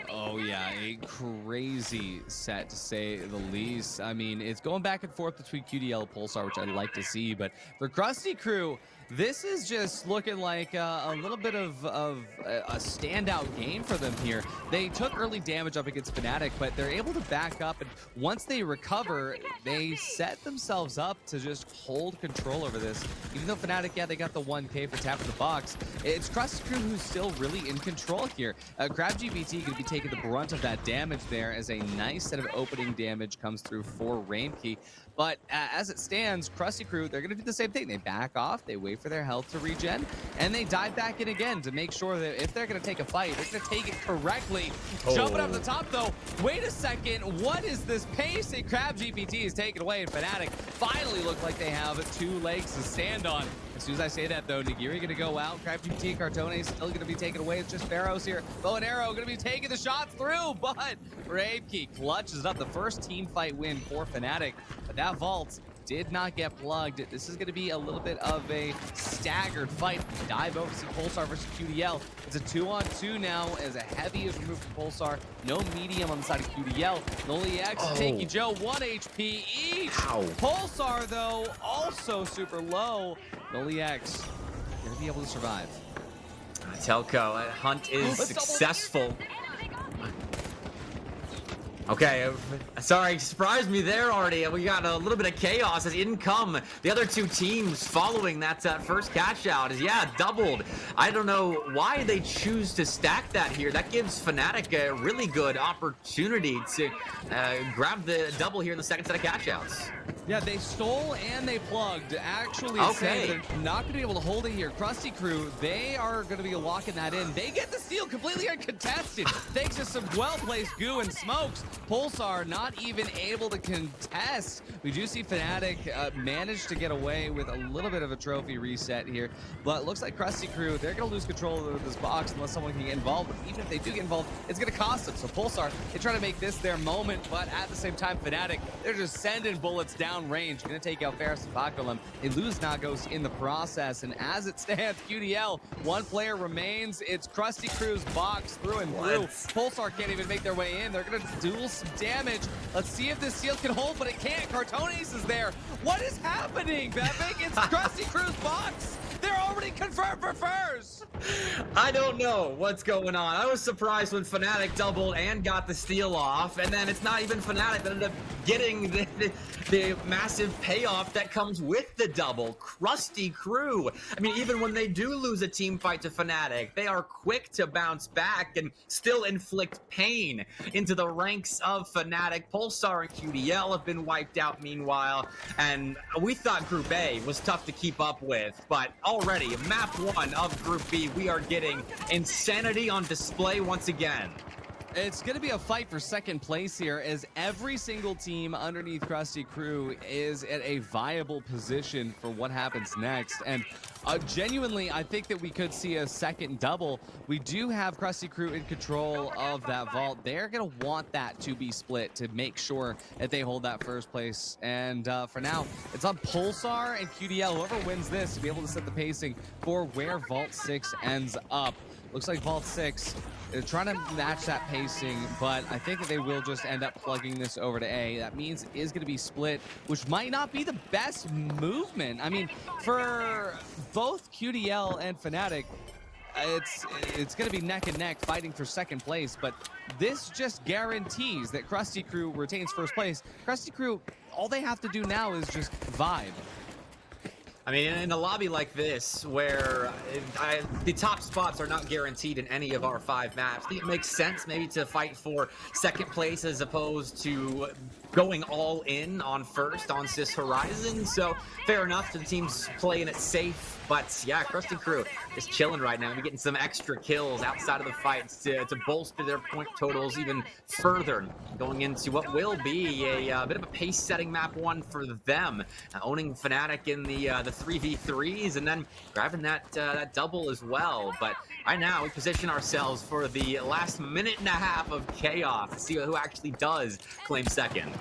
Oh yeah, a crazy set to say the least. I mean, it's going back and forth between QDL and Pulsar, which I'd like to see, but for Krusty Crew, this is just looking like a little bit of a standout game for them here. They took early damage up against Fnatic, but they're able to back up, and once they recover, they set themselves up to just hold control over this. Even though Fnatic, yeah, they got the 1K for tapping the box, it's Krusty Crew who's still really in control here. CrabGPT going to be taking the brunt of that damage there, as a nice set of opening damage comes through for Rainkey. But as it stands, Krusty Crew, they're going to do the same thing. They back off, they wait for their health to regen, and they dive back in again to make sure that if they're going to take a fight, they're going to take it correctly. Jumping up the top, though. Wait a second. What is this pace that CrabGPT is taken away? And Fnatic finally look like they have 2 legs to stand on. As soon as I say that, though, Nagiri going to go out. CrabGPT and Cartone still going to be taken away. It's just Barrows here. Bow and Arrow going to be taking the shots through, but Bravekey clutches up the first team fight win for Fnatic. But that vault did not get plugged. This is going to be a little bit of a staggered fight. Dive over to Pulsar versus QDL. It's a 2-on-2 now, as a heavy is removed from Pulsar. No medium on the side of QDL. Noliax, Takey Joe, 1 HP each. Ow. Pulsar, though, also super low. Noliax going to be able to survive. Telco, hunt is successful. Okay, sorry, surprised me there already. We got a little bit of chaos as in come the other 2 teams following that first catch out. Is doubled. I don't know why they choose to stack that here. That gives Fnatic a really good opportunity to grab the double here in the second set of catch outs. Yeah, they stole and they plugged. Actually, they're not going to be able to hold it here. Krusty Crew, they are going to be locking that in. They get the steal completely uncontested, thanks to some well-placed goo and smokes. Pulsar not even able to contest. We do see Fnatic manage to get away with a little bit of a trophy reset here, but looks like Krusty Crew, they're going to lose control of this box unless someone can get involved. But even if they do get involved, it's going to cost them. So Pulsar, they try to make this their moment, but at the same time, Fnatic, they're just sending bullets down range. Going to take out Ferris and Bakulum. They lose Nagos in the process, and as it stands, QDL, one player remains. It's Krusty Crew's box through and through. Pulsar can't even make their way in. They're going to duel some damage. Let's see if this seal can hold, but it can't. Cartones is there. What is happening, Bevik? It's Krusty Crew's box. They're already confirmed for first. I don't know what's going on. I was surprised when Fnatic doubled and got the steal off, and then it's not even Fnatic that ended up getting the massive payoff that comes with the double. Krusty Crew. I mean, even when they do lose a team fight to Fnatic, they are quick to bounce back and still inflict pain into the ranks of Fnatic. Pulsar and QDL have been wiped out meanwhile, and we thought Group A was tough to keep up with, but already map 1 of Group B, we are getting insanity on display once again. It's going to be a fight for second place here, as every single team underneath Krusty Crew is at a viable position for what happens next. And genuinely, I think that we could see a second double. We do have Krusty Crew in control of that vault. They're going to want that to be split to make sure that they hold that first place. And for now, it's on Pulsar and QDL, whoever wins this, to be able to set the pacing for where Vault 6 ends up. Looks like Vault 6 is trying to match that pacing, but I think that they will just end up plugging this over to A. That means it is going to be split, which might not be the best movement. I mean, for both QDL and Fnatic, it's going to be neck and neck fighting for second place, but this just guarantees that Krusty Crew retains first place. Krusty Crew, all they have to do now is just vibe. I mean, in a lobby like this, where the top spots are not guaranteed in any of our 5 maps, I think it makes sense maybe to fight for second place as opposed to going all in on first on Sis Horizon. So fair enough to the teams playing it safe. But yeah, Krusty Crew is chilling right now. They're getting some extra kills outside of the fights to bolster their point totals even further, going into what will be a bit of a pace-setting map 1 for them, owning Fnatic in the 3v3s and then grabbing that double as well. But right now, we position ourselves for the last minute and a half of chaos to see who actually does claim second.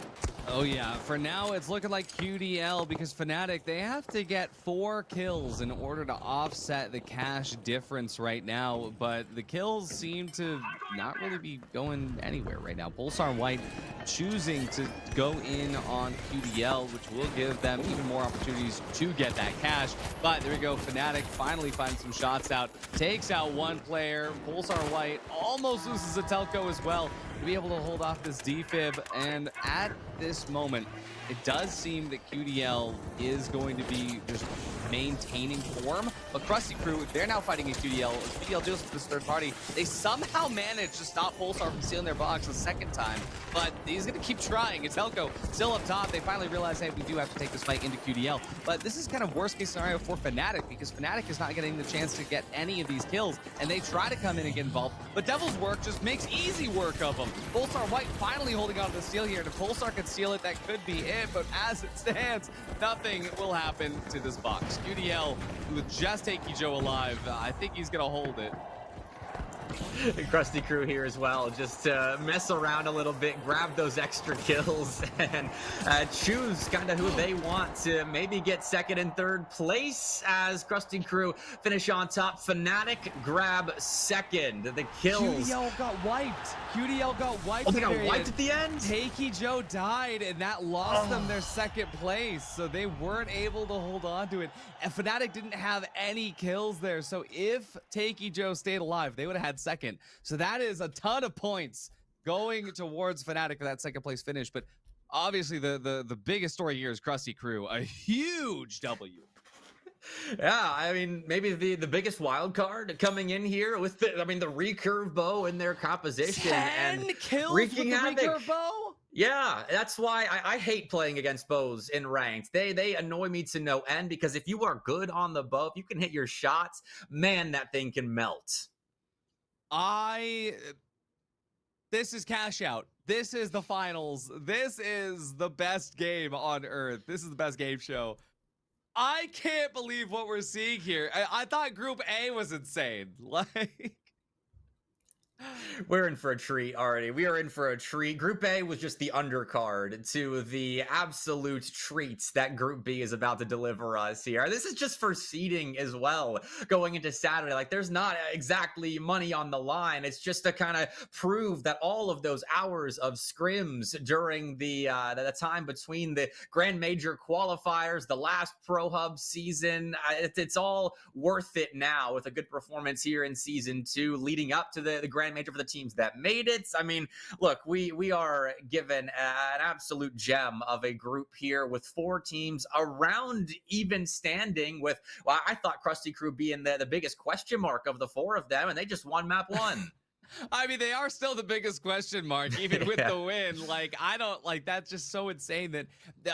Oh yeah, for now it's looking like QDL, because Fnatic, they have to get 4 kills in order to offset the cash difference right now, but the kills seem to not really be going anywhere right now. Pulsar and White choosing to go in on QDL, which will give them even more opportunities to get that cash. But there we go, Fnatic finally finds some shots out, takes out one player. Pulsar White almost loses a telco as well to be able to hold off this defib, and at this moment, it does seem that QDL is going to be just maintaining form, but Krusty Crew, they're now fighting a QDL. As QDL deals with this third party, they somehow managed to stop Pulsar from stealing their box the second time, but he's going to keep trying. It's Helco still up top. They finally realize, hey, we do have to take this fight into QDL, but this is kind of worst case scenario for Fnatic, because Fnatic is not getting the chance to get any of these kills, and they try to come in and get involved, but Devil's Work just makes easy work of them. Pulsar White finally holding on to the steal here, and if Pulsar could steal it, that could be it, but as it stands, nothing will happen to this box. QDL, with just Takey Joe alive, I think he's gonna hold it. Krusty Crew here as well, just mess around a little bit, grab those extra kills, and choose kind of who they want to maybe get second and third place as Krusty Crew finish on top. Fnatic grab second. The kills. QDL got wiped. QDL got wiped. Oh, they got wiped at the end? Takey Joe died, and that lost them their second place, so they weren't able to hold on to it. And Fnatic didn't have any kills there, so if Takey Joe stayed alive, they would have had second. So that is a ton of points going towards Fnatic for that second place finish. But obviously the biggest story here is Krusty Crew, a huge W. Yeah, I mean, maybe the biggest wild card coming in here with the recurve bow in their composition 10 and kills wreaking with the havoc. recurve bow? Yeah, that's why I hate playing against bows in ranked. They annoy me to no end, because if you are good on the bow, if you can hit your shots, man, that thing can melt. This is cash out. This is the finals. This is the best game on earth. This is the best game show. I can't believe what we're seeing here. I thought Group A was insane. Like, we're in for a treat already. We are in for a treat. Group A was just the undercard to the absolute treats that Group B is about to deliver us here. This is just for seeding as well going into Saturday. Like, there's not exactly money on the line. It's just to kind of prove that all of those hours of scrims during the time between the Grand Major qualifiers, the last Pro Hub season, it's all worth it now with a good performance here in Season 2 leading up to the Grand Major for the teams that made it. I mean, look, we are given an absolute gem of a group here with 4 teams around even standing with, well, I thought Krusty Crew being the biggest question mark of the 4 of them, and they just won map 1. I mean, they are still the biggest question mark, even with the win. Like, I don't like that's just so insane that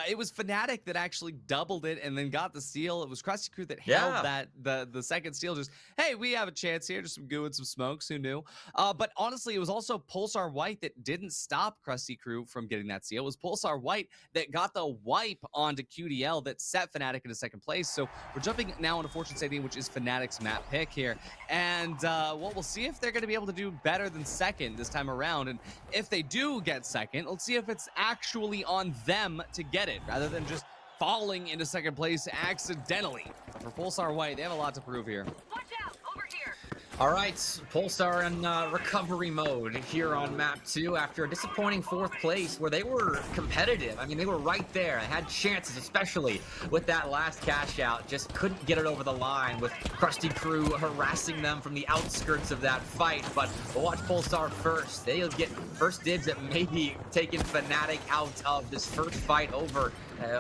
it was Fnatic that actually doubled it and then got the steal. It was Krusty Crew that held that the second steal. Just, hey, we have a chance here. Just some goo and some smokes. Who knew? But honestly, it was also Pulsar White that didn't stop Krusty Crew from getting that steal. It was Pulsar White that got the wipe onto QDL that set Fnatic into second place. So we're jumping now into Fortune Stadium, which is Fnatic's map pick here. And well, we'll see if they're going to be able to do better than second this time around, and if they do get second, let's see if it's actually on them to get it rather than just falling into second place accidentally. For Pulsar White, they have a lot to prove here. Watch out, over here. All right, Pulsar in recovery mode here on map 2 after a disappointing 4th place where they were competitive. I mean, they were right there. They had chances, especially with that last cash out. Just couldn't get it over the line with Krusty Crew harassing them from the outskirts of that fight. But we'll watch Pulsar first. They'll get first dibs at maybe taking Fnatic out of this first fight over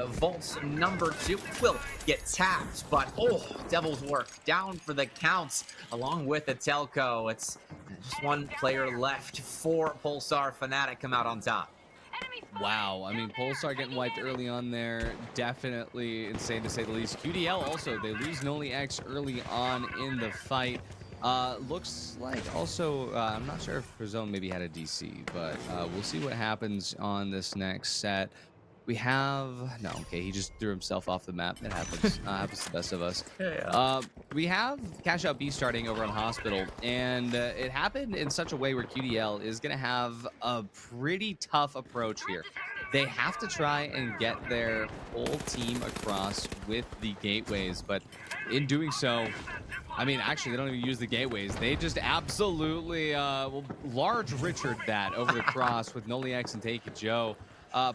Vault's number 2 will get tapped, but Devil's Work down for the counts along with the Telco. It's just one player left for Pulsar. Fnatic come out on top. Wow, I mean, Pulsar getting wiped early on there, definitely insane to say the least. QDL also, they lose Noli X early on in the fight. Looks like also, I'm not sure if Brazone maybe had a DC, but we'll see what happens on this next set. We have, no, okay, he just threw himself off the map. It happens. Happens to the best of us. We have Cash Out B starting over on Hospital, and it happened in such a way where QDL is going to have a pretty tough approach here. They have to try and get their whole team across with the gateways, but in doing so, I mean, actually, they don't even use the gateways. They just absolutely, well, large Richard that over the cross with Noli X and Take It Joe.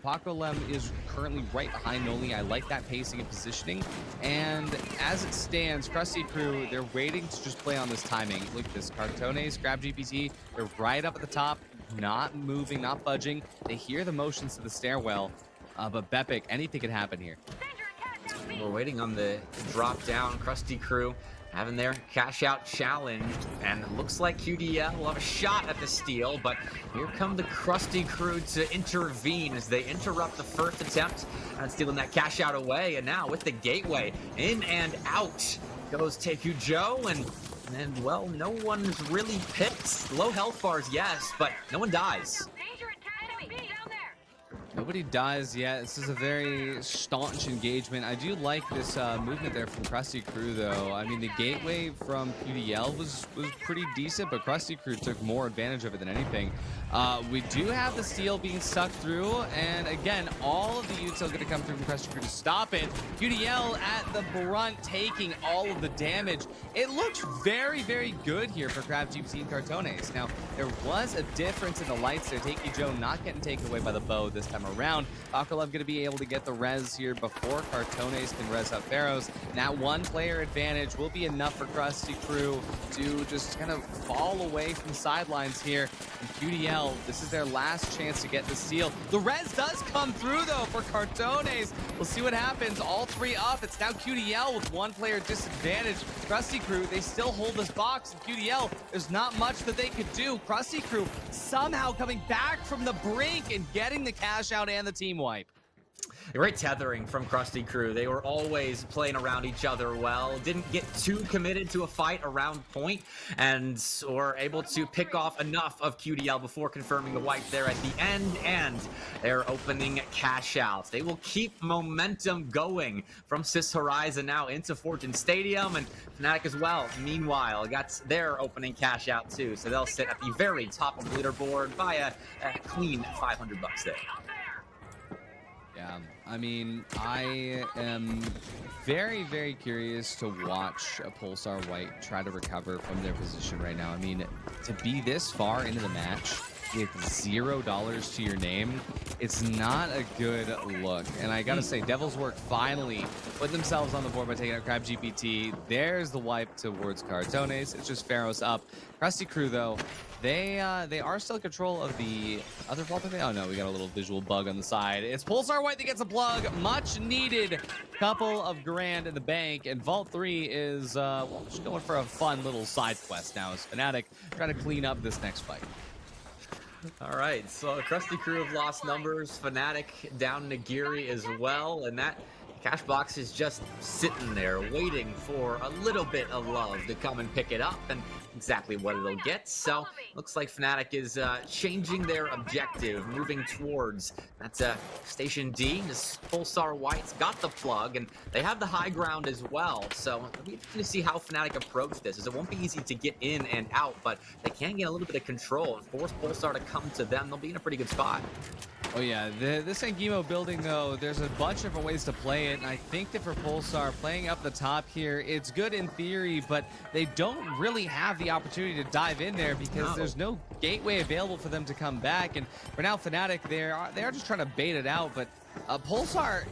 Paco Lem is currently right behind Noli. I like that pacing and positioning. And as it stands, Krusty Crew, they're waiting to just play on this timing. Look at this. Cartones, Grab GPT, they're right up at the top, not moving, not budging. They hear the motions to the stairwell. But Bepic, anything could happen here. We're waiting on the drop down. Krusty Crew having their cash out challenge, and it looks like QDL will have a shot at the steal, but here come the Krusty Crew to intervene as they interrupt the first attempt at stealing that cash out away. And now with the gateway in and out goes Teku Joe, and well, no one's really picked. Low health bars, yes, but no one dies. Nobody dies yet. This is a very staunch engagement. I do like this movement there from Krusty Crew, though. I mean, the gateway from QDL was pretty decent, but Krusty Crew took more advantage of it than anything. We do have the steal being sucked through, and again, all of the util going to come through from Krusty Crew to stop it. QDL at the brunt, taking all of the damage. It looks very, very good here for Crab GPT and Cartones. Now, there was a difference in the lights there. Takey Joe not getting taken away by the bow this time around. Akolev going to be able to get the res here before Cartones can res up Pharaohs. And that one player advantage will be enough for Krusty Crew to just kind of fall away from the sidelines here. And QDL, this is their last chance to get the steal. The res does come through, though, for Cartones. We'll see what happens. All three up. It's now QDL with one player disadvantage. Krusty Crew, they still hold this box. And QDL, there's not much that they could do. Krusty Crew somehow coming back from the brink and getting the cash out and the team wipe. great tethering from Krusty Crew. They were always playing around each other well, didn't get too committed to a fight around point, and were able to pick off enough of QDL before confirming the wipe there at the end, and their opening cash outs. They will keep momentum going from Sis Horizon now into Fortune Stadium, and Fnatic as well, meanwhile, got their opening cash out too, so they'll sit at the very top of the leaderboard by a clean $500 there. Yeah, I mean, I am very, very curious to watch a Pulsar White try to recover from their position right now. I mean, to be this far into the match with $0 to your name, it's not a good look. And I gotta say, Devil's Work finally put themselves on the board by taking out Crab GPT. There's the wipe towards Cartones. It's just Pharaohs up. Krusty Crew, though, they are still in control of the other vault. Oh no, we got a little visual bug on the side. It's Pulsar White that gets a plug. Much needed couple of grand in the bank. And Vault 3 is well, just going for a fun little side quest now as Fnatic trying to clean up this next fight. All right, so Krusty Crew have lost numbers. Fnatic down Nagiri as well, and that cash box is just sitting there waiting for a little bit of love to come and pick it up, and exactly what it'll get. So looks like Fnatic is changing their objective, moving towards that's Station D. This Pulsar White's got the plug, and they have the high ground as well. So we're going to see how Fnatic approach this, as it won't be easy to get in and out, but they can get a little bit of control and force Pulsar to come to them. They'll be in a pretty good spot. Oh yeah, this Angimo building though, there's a bunch of different ways to play it, and I think that for Pulsar, playing up the top here, it's good in theory, but they don't really have the opportunity to dive in there because there's no gateway available for them to come back. And for now, Fnatic, they are just trying to bait it out, but Pulsar,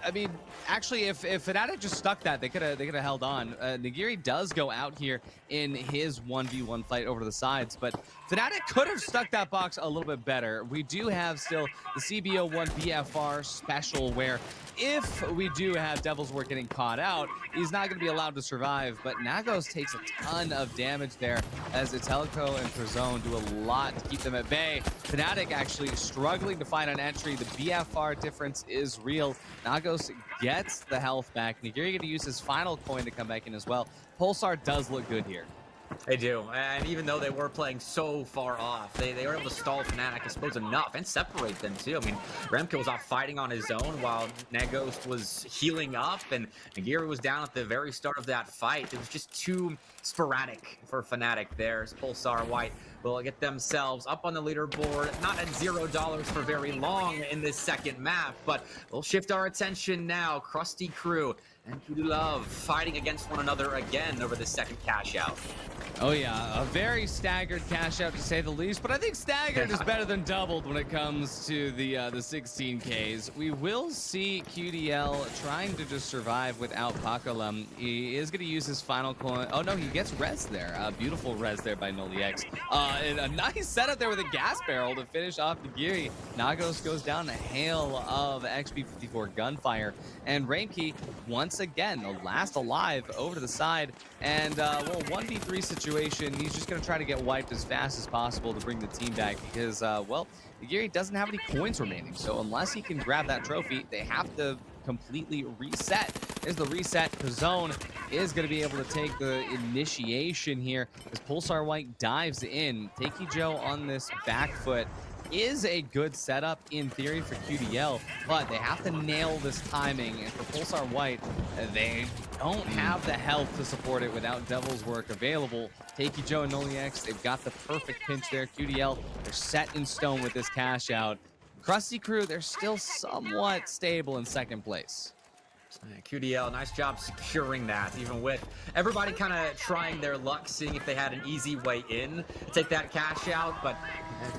I mean, actually, if Fnatic just stuck that, they could have held on. Nagiri does go out here in his 1v1 fight over to the sides, but Fnatic could have stuck that box a little bit better. We do have still the CBO1 BFR special where if we do have Devil's Work getting caught out, he's not going to be allowed to survive, but Nagos takes a ton of damage there as Italico and Prozone do a lot to keep them at bay. Fnatic actually struggling to find an entry. The BFR difference is real. Nagos gets the health back. Nagiri going to use his final coin to come back in as well. Pulsar does look good here. They do, and even though they were playing so far off, they were able to stall Fnatic, I suppose, enough, and separate them too. I mean, Remke was off fighting on his own while Nagos was healing up, and Nagiri was down at the very start of that fight. It was just too sporadic for Fnatic there. As Pulsar White will get themselves up on the leaderboard, not at $0 for very long in this second map, but we'll shift our attention now. Krusty Crew and Kudu Love fighting against one another again over the second cash out. Oh yeah, a very staggered cash out to say the least, but I think staggered is better than doubled when it comes to the 16Ks. We will see QDL trying to just survive without Pakolum. He is going to use his final coin. Oh no, he gets res there. Beautiful res there by NoliX. And a nice setup there with a gas barrel to finish off Nagiri. Nagos goes down a hail of XP54 gunfire, and Remke once again the last alive over to the side, and well, 1v3 situation. He's just going to try to get wiped as fast as possible to bring the team back because, well, Nagiri doesn't have any coins remaining. So unless he can grab that trophy, they have to completely reset. There's the reset. Zone is going to be able to take the initiation here as Pulsar White dives in. Takey Joe on this back foot is a good setup in theory for QDL, but they have to nail this timing, and for Pulsar White, they don't have the health to support it without Devil's Work available. Takey Joe and NoliX, they've got the perfect pinch there. QDL, they're set in stone with this cash out. Krusty Crew, they're still somewhat stable in second place. QDL, nice job securing that, even with everybody kind of trying their luck, seeing if they had an easy way in to take that cash out, but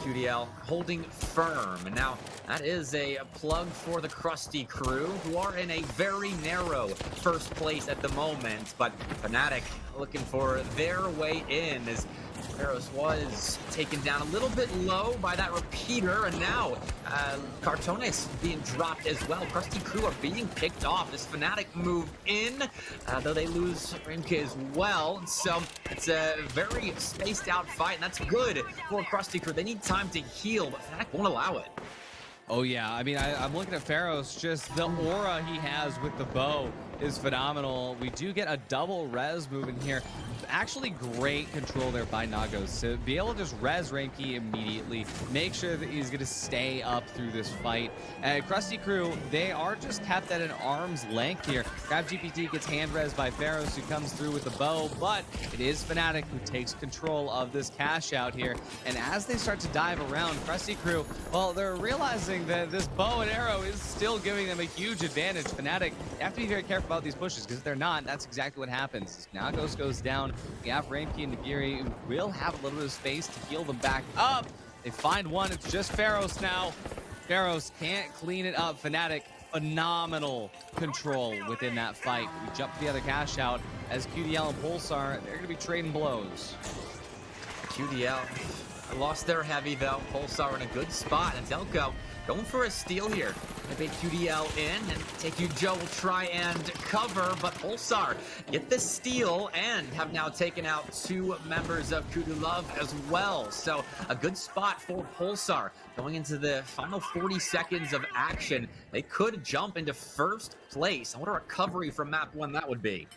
QDL holding firm. And now that is a plug for the Krusty Crew, who are in a very narrow first place at the moment, but Fnatic looking for their way in as Pharaohs was taken down a little bit low by that repeater, and now Cartones being dropped as well. Krusty Crew are being picked off as Fnatic move in, though they lose Remke as well. So it's a very spaced out fight, and that's good for Krusty Crew. They need time to heal, but Fnatic won't allow it. Oh yeah, I mean, I'm looking at Pharaoh's, just the aura he has with the bow is phenomenal. We do get a double res move in here. Actually great control there by Nagos to be able to just res Reiki immediately, make sure that he's going to stay up through this fight. Krusty Crew, they are just kept at an arm's length here. Grab GPT gets hand res by Pharaohs, who comes through with the bow, but it is Fnatic who takes control of this cash out here. And as they start to dive around, Krusty Crew, well, they're realizing that this bow and arrow is still giving them a huge advantage. Fnatic, they have to be very careful about these pushes, because if they're not, that's exactly what happens. As Nagos goes down, we have Rampy and Nagiri, who will have a little bit of space to heal them back up. They find one. It's just Pharaohs now. Pharaohs can't clean it up. Fnatic, phenomenal control within that fight. We jump to the other cash out as QDL and Pulsar, they're going to be trading blows. QDL lost their heavy though. Pulsar in a good spot, and Delco going for a steal here. They bait QDL in, and Take You Joe will try and cover, but Pulsar get the steal and have now taken out 2 members of Kudu Love as well. So a good spot for Pulsar. Going into the final 40 seconds of action, they could jump into first place. What a recovery from map 1 that would be.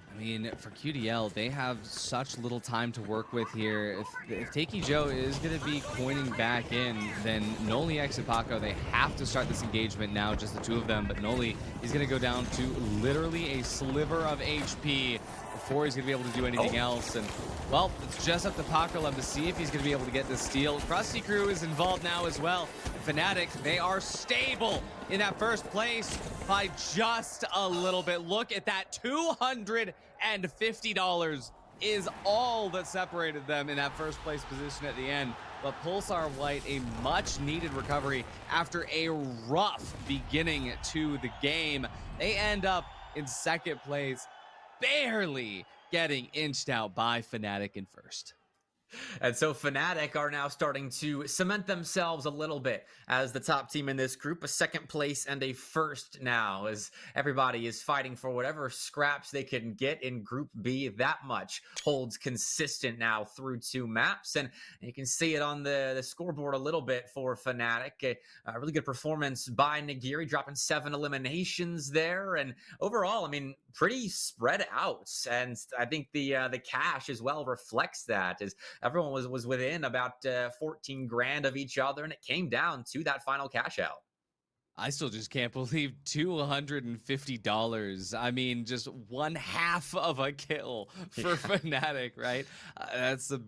I mean, for QDL, they have such little time to work with here. If Takey Joe is going to be coining back in, then Noli X and Paco, they have to start this engagement now, just the 2 of them. But Noli is going to go down to literally a sliver of HP before he's going to be able to do anything else. And, well, it's just up to Paco Love to see if he's going to be able to get this steal. Krusty Crew is involved now as well. Fnatic, they are stable in that first place by just a little bit. Look at that, $250 is all that separated them in that first place position at the end. But Pulsar White, a much needed recovery after a rough beginning to the game. They end up in second place, barely getting inched out by Fnatic in first. And so Fnatic are now starting to cement themselves a little bit as the top team in this group, a second place and a first now, as everybody is fighting for whatever scraps they can get in Group B. That much holds consistent now through 2 maps, and you can see it on the scoreboard a little bit for Fnatic. A really good performance by Nagiri, dropping 7 eliminations there, and overall, I mean, pretty spread out, and I think the cash as well reflects that, as everyone was within about 14 grand of each other, and it came down to that final cash out. I still just can't believe $250. I mean, just 1/2 of a kill for Fnatic, right? That's the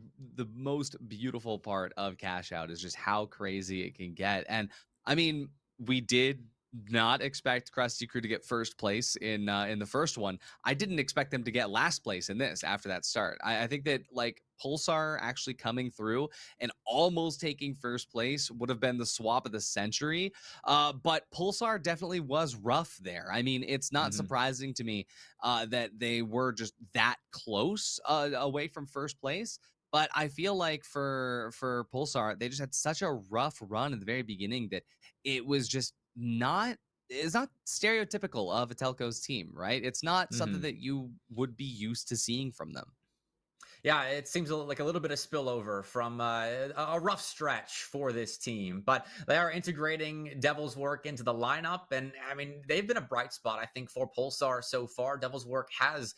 most beautiful part of cash out, is just how crazy it can get. And I mean, we did not expect Krusty Crew to get first place in the first one. I didn't expect them to get last place in this after that start. I think that, like, Pulsar actually coming through and almost taking first place would have been the swap of the century. But Pulsar definitely was rough there. I mean, it's not surprising to me that they were just that close away from first place. But I feel like for Pulsar, they just had such a rough run at the very beginning that it was just it's not stereotypical of a telco's team, right? It's not something that you would be used to seeing from them. Yeah, it seems like a little bit of spillover from a rough stretch for this team, but they are integrating Devil's Work into the lineup, and I mean, they've been a bright spot, I think, for Pulsar so far. Devil's Work has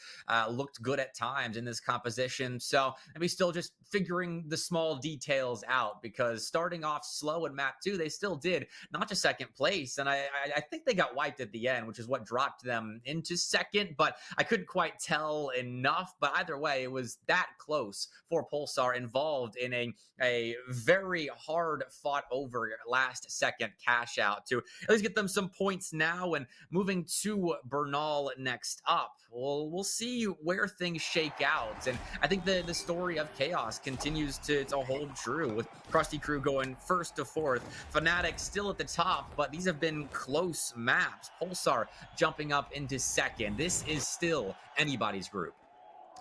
looked good at times in this composition, so maybe still just figuring the small details out, because starting off slow in map 2, they still did not just second place, and I think they got wiped at the end, which is what dropped them into second, but I couldn't quite tell enough. But either way, it was that close for Pulsar, involved in a very hard fought over last second cash out to at least get them some points now. And moving to Bernal next up, we'll see where things shake out. And I think the story of Chaos continues to hold true, with Krusty Crew going first to fourth, Fnatic still at the top, but these have been close maps. Pulsar jumping up into second. This is still anybody's group.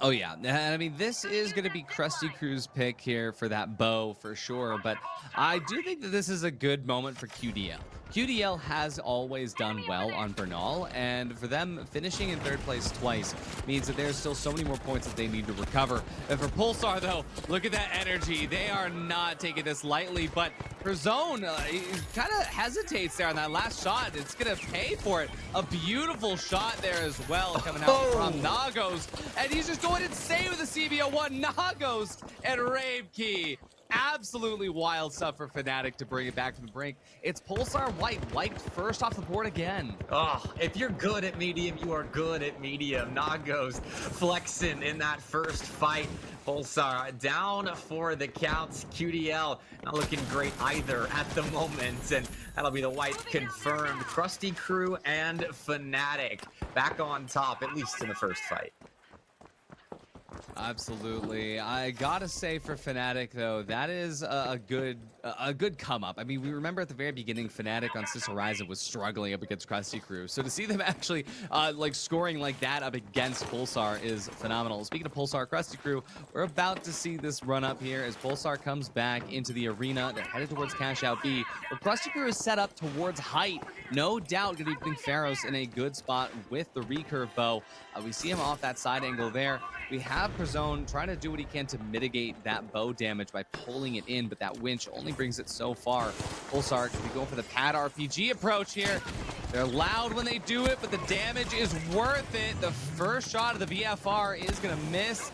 Oh, yeah. I mean, this is going to be Krusty Crew's pick here for that bow for sure, but I do think that this is a good moment for QDL. QDL has always done well on Bernal, and for them finishing in third place twice means that there's still so many more points that they need to recover. And for Pulsar, though, look at that energy. They are not taking this lightly, but Zone, he kind of hesitates there on that last shot. It's going to pay for it. A beautiful shot there as well coming out from Nagos. And he's just going insane with the CBO1. Nagos and Ravekey. Absolutely wild stuff for Fnatic to bring it back from the brink. It's Pulsar White wiped first off the board again. Oh, if you're good at medium, you are good at medium. Nagos flexing in that first fight. Pulsar down for the counts. QDL not looking great either at the moment, and that'll be the wipe confirmed. Krusty Crew and Fnatic back on top, at least in the first fight. Absolutely. I gotta say for Fnatic though, that is a good come up. I mean, we remember at the very beginning, Fnatic on Sis Horizon was struggling up against Krusty Crew. So to see them actually like scoring like that up against Pulsar is phenomenal. Speaking of Pulsar, Krusty Crew, we're about to see this run up here as Pulsar comes back into the arena. They're headed towards Cash Out B, where Krusty Crew is set up towards height. No doubt gonna be putting Pharos in a good spot with the recurve bow. We see him off that side angle there. We have Zone trying to do what he can to mitigate that bow damage by pulling it in, but that winch only brings it so far. Pulsar could be going for the pad RPG approach here. They're loud when they do it, but the damage is worth it. The first shot of the VFR is going to miss.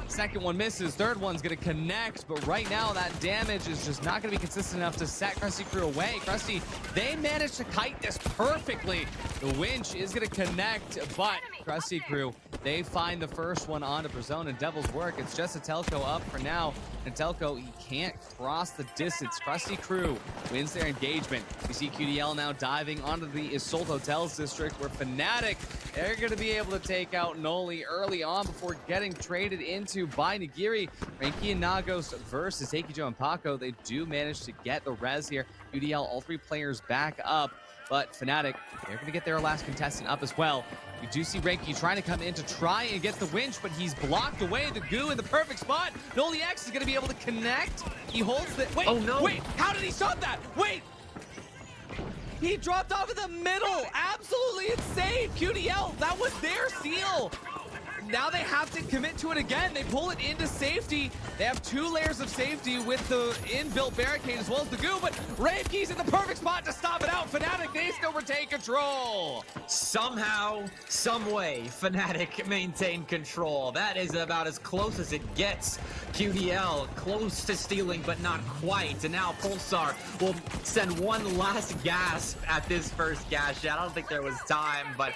Second one misses, third one's gonna connect, but right now that damage is just not gonna be consistent enough to set Krusty Crew away. Krusty, they managed to kite this perfectly. The winch is gonna connect, but Krusty Crew, they find the first one onto Brazone and Devil's Work. It's just a Telco up for now. And Telco, he can't cross the distance. Krusty Crew wins their engagement. We see QDL now diving onto the Isolt Hotels district where Fnatic, they're going to be able to take out Noli early on before getting traded into by Nagiri. Ranky and Nagos versus Eikijo and Paco. They do manage to get the res here. QDL, all three players back up. But Fnatic, they're going to get their last contestant up as well. You do see Reiki trying to come in to try and get the winch, but he's blocked away. The goo in the perfect spot. Noli X is going to be able to connect. He holds the... Wait, oh, no. Wait, how did he stop that? Wait! He dropped off in the middle. Absolutely insane. QDL, that was their seal. Now they have to commit to it again. They pull it into safety. They have two layers of safety with the inbuilt barricade as well as the goo, but Ravekey's in the perfect spot to stop it out. Fnatic, they still retain control. Somehow, some way, Fnatic maintain control. That is about as close as it gets. QDL close to stealing, but not quite. And now Pulsar will send one last gasp at this first gash out. I don't think there was time, but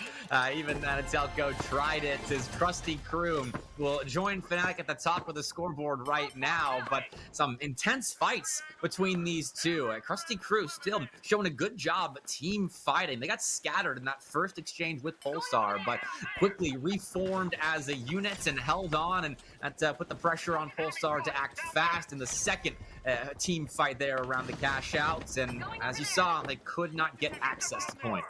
even Telco tried it. His Krusty Crew will join Fnatic at the top of the scoreboard right now, but some intense fights between these two. Krusty Crew still showing a good job team fighting. They got scattered in that first exchange with Pulsar, but quickly reformed as a unit and held on, and that put the pressure on Pulsar to act fast in the second team fight there around the cash outs, and as you saw, they could not get access to point.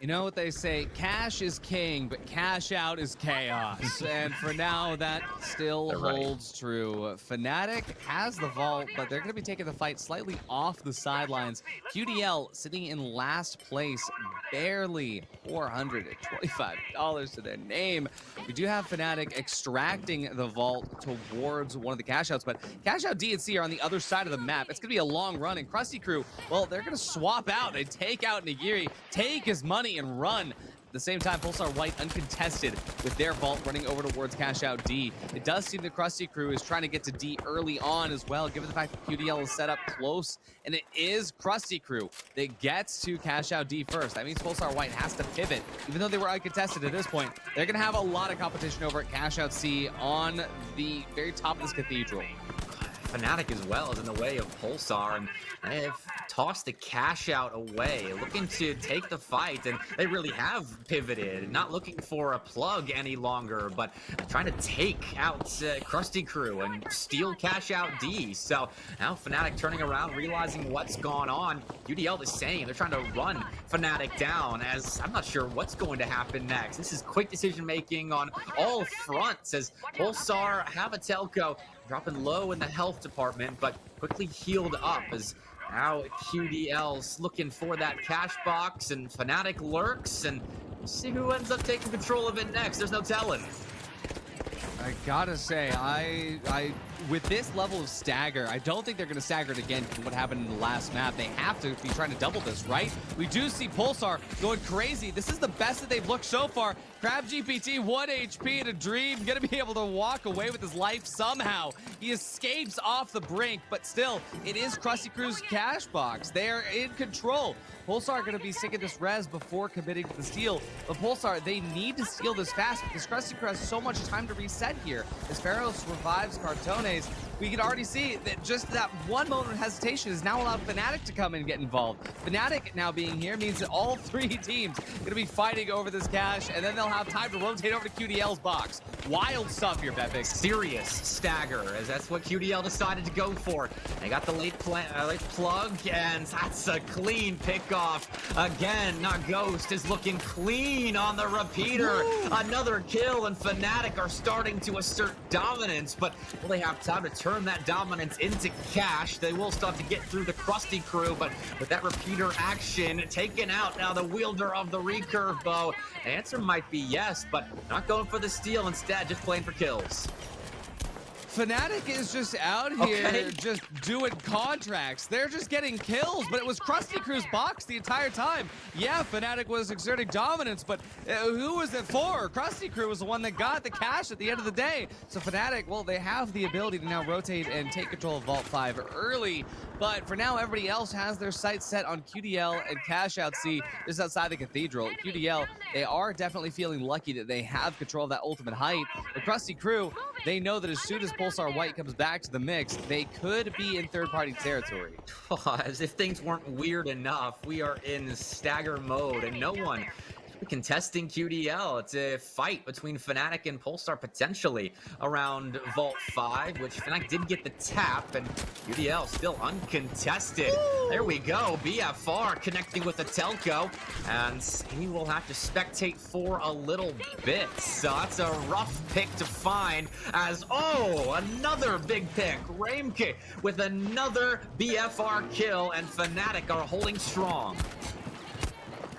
You know what they say, cash is king, but cash out is chaos. And for now, that still holds true. Fnatic has the vault, but they're going to be taking the fight slightly off the sidelines. QDL sitting in last place, barely $425 to their name. We do have Fnatic extracting the vault towards one of the cash outs, but cash out D and C are on the other side of the map. It's going to be a long run, and Krusty Crew, well, they're going to swap out. They take out Nagiri, take his money, and run. At the same time, Pulsar White uncontested with their vault running over towards Cash Out D. It does seem the Krusty Crew is trying to get to D early on as well, given the fact that QDL is set up close, and it is Krusty Crew that gets to Cash Out D first. That means Pulsar White has to pivot. Even though they were uncontested at this point, they're going to have a lot of competition over at Cash Out C on the very top of this cathedral. Fnatic as well is in the way of Pulsar, and they've tossed the cash out away, looking to take the fight, and they really have pivoted, not looking for a plug any longer, but trying to take out Krusty Crew and steal cash out D. So now Fnatic turning around, realizing what's gone on. UDL is saying they're trying to run Fnatic down, as I'm not sure what's going to happen next. This is quick decision making on all fronts as Pulsar have a Telco dropping low in the health department, but quickly healed up as now QDL's looking for that cash box, and Fnatic lurks, and we'll see who ends up taking control of it next. There's no telling. I gotta say, I with this level of stagger, I don't think they're gonna stagger it again from what happened in the last map. They have to be trying to double this, right? We do see Pulsar going crazy. This is the best that they've looked so far. Crab GPT, 1 HP in a dream, gonna be able to walk away with his life somehow. He escapes off the brink, but still, it is Krusty Krew's cash box. They are in control. Pulsar gonna be sick of this res before committing to the steal. But Pulsar, they need to steal this fast because Krusty Krew has so much time to reset here. As Pharaohs revives Cartones, we can already see that just that one moment of hesitation has now allowed Fnatic to come in and get involved. Fnatic now being here means that all three teams gonna be fighting over this cash, and then they'll have time to rotate over to QDL's box. Wild stuff here, Bepix. Serious stagger, as that's what QDL decided to go for. They got the late plug, and that's a clean pickoff. Again, not Ghost is looking clean on the repeater. Woo! Another kill, and Fnatic are starting to assert dominance, but will they have time to turn that dominance into cash? They will start to get through the Krusty Krew, but with that repeater action taken out, now the wielder of the recurve bow, the answer might be yes, but not going for the steal, instead just playing for kills. Fnatic is just out here just doing contracts. They're just getting kills, but it was Krusty Krew's box the entire time. Yeah, Fnatic was exerting dominance, but who was it for? Krusty Krew was the one that got the cash at the end of the day. So Fnatic, well, they have the ability to now rotate and take control of Vault 5 early, but for now, everybody else has their sights set on QDL and Cash Out C just outside the Cathedral. QDL, they are definitely feeling lucky that they have control of that ultimate height. But Krusty Krew, they know that as soon as Pulsar White comes back to the mix, they could be in third-party territory. As if things weren't weird enough, we are in stagger mode, and no one contesting QDL. It's a fight between Fnatic and Pulsar potentially around Vault 5, which Fnatic did get the tap, and QDL still uncontested. Woo! There we go. BFR connecting with the Telco, and he will have to spectate for a little bit. So that's a rough pick to find as, another big pick. Raimke with another BFR kill, and Fnatic are holding strong.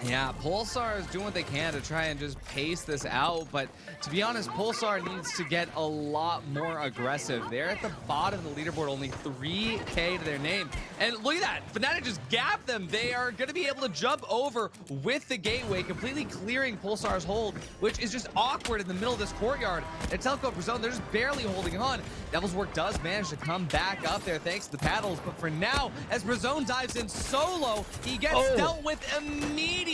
Yeah, Pulsar is doing what they can to try and just pace this out, but to be honest, Pulsar needs to get a lot more aggressive. They're at the bottom of the leaderboard, only 3K to their name. And look at that, Fnatic just gapped them. They are going to be able to jump over with the gateway, completely clearing Pulsar's hold, which is just awkward in the middle of this courtyard. And Telco Brazone, they're just barely holding on. Devil's Work does manage to come back up there thanks to the paddles, but for now, as Brazone dives in solo, he gets dealt with immediately.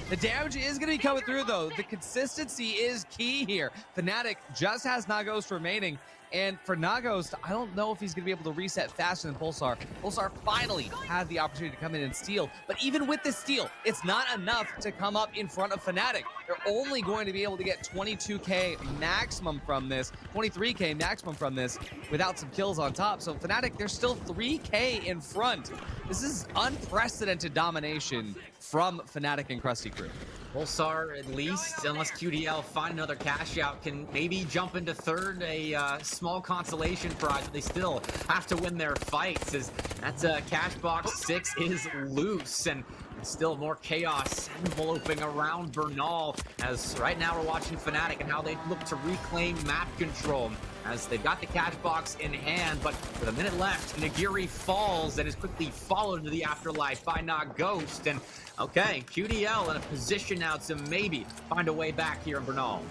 The damage is going to be coming through, though. The consistency is key here. Fnatic just has Nagos remaining, and for Nagos, I don't know if he's going to be able to reset faster than Pulsar. Pulsar finally had the opportunity to come in and steal, but even with the steal, it's not enough to come up in front of Fnatic. They're only going to be able to get 22K maximum from this, 23K maximum from this, without some kills on top. So Fnatic, they're still 3K in front. This is unprecedented domination from Fnatic and Krusty Krew. Pulsar, at least, unless QDL find another cash out, can maybe jump into third, a small consolation prize, but they still have to win their fights, as that's cash box 6 is loose, and still more chaos enveloping around Bernal, as right now we're watching Fnatic and how they look to reclaim map control, as they've got the cash box in hand, but with a minute left, Nagiri falls and is quickly followed into the afterlife by Not Ghost, and okay, QDL in a position now to maybe find a way back here in Bernal.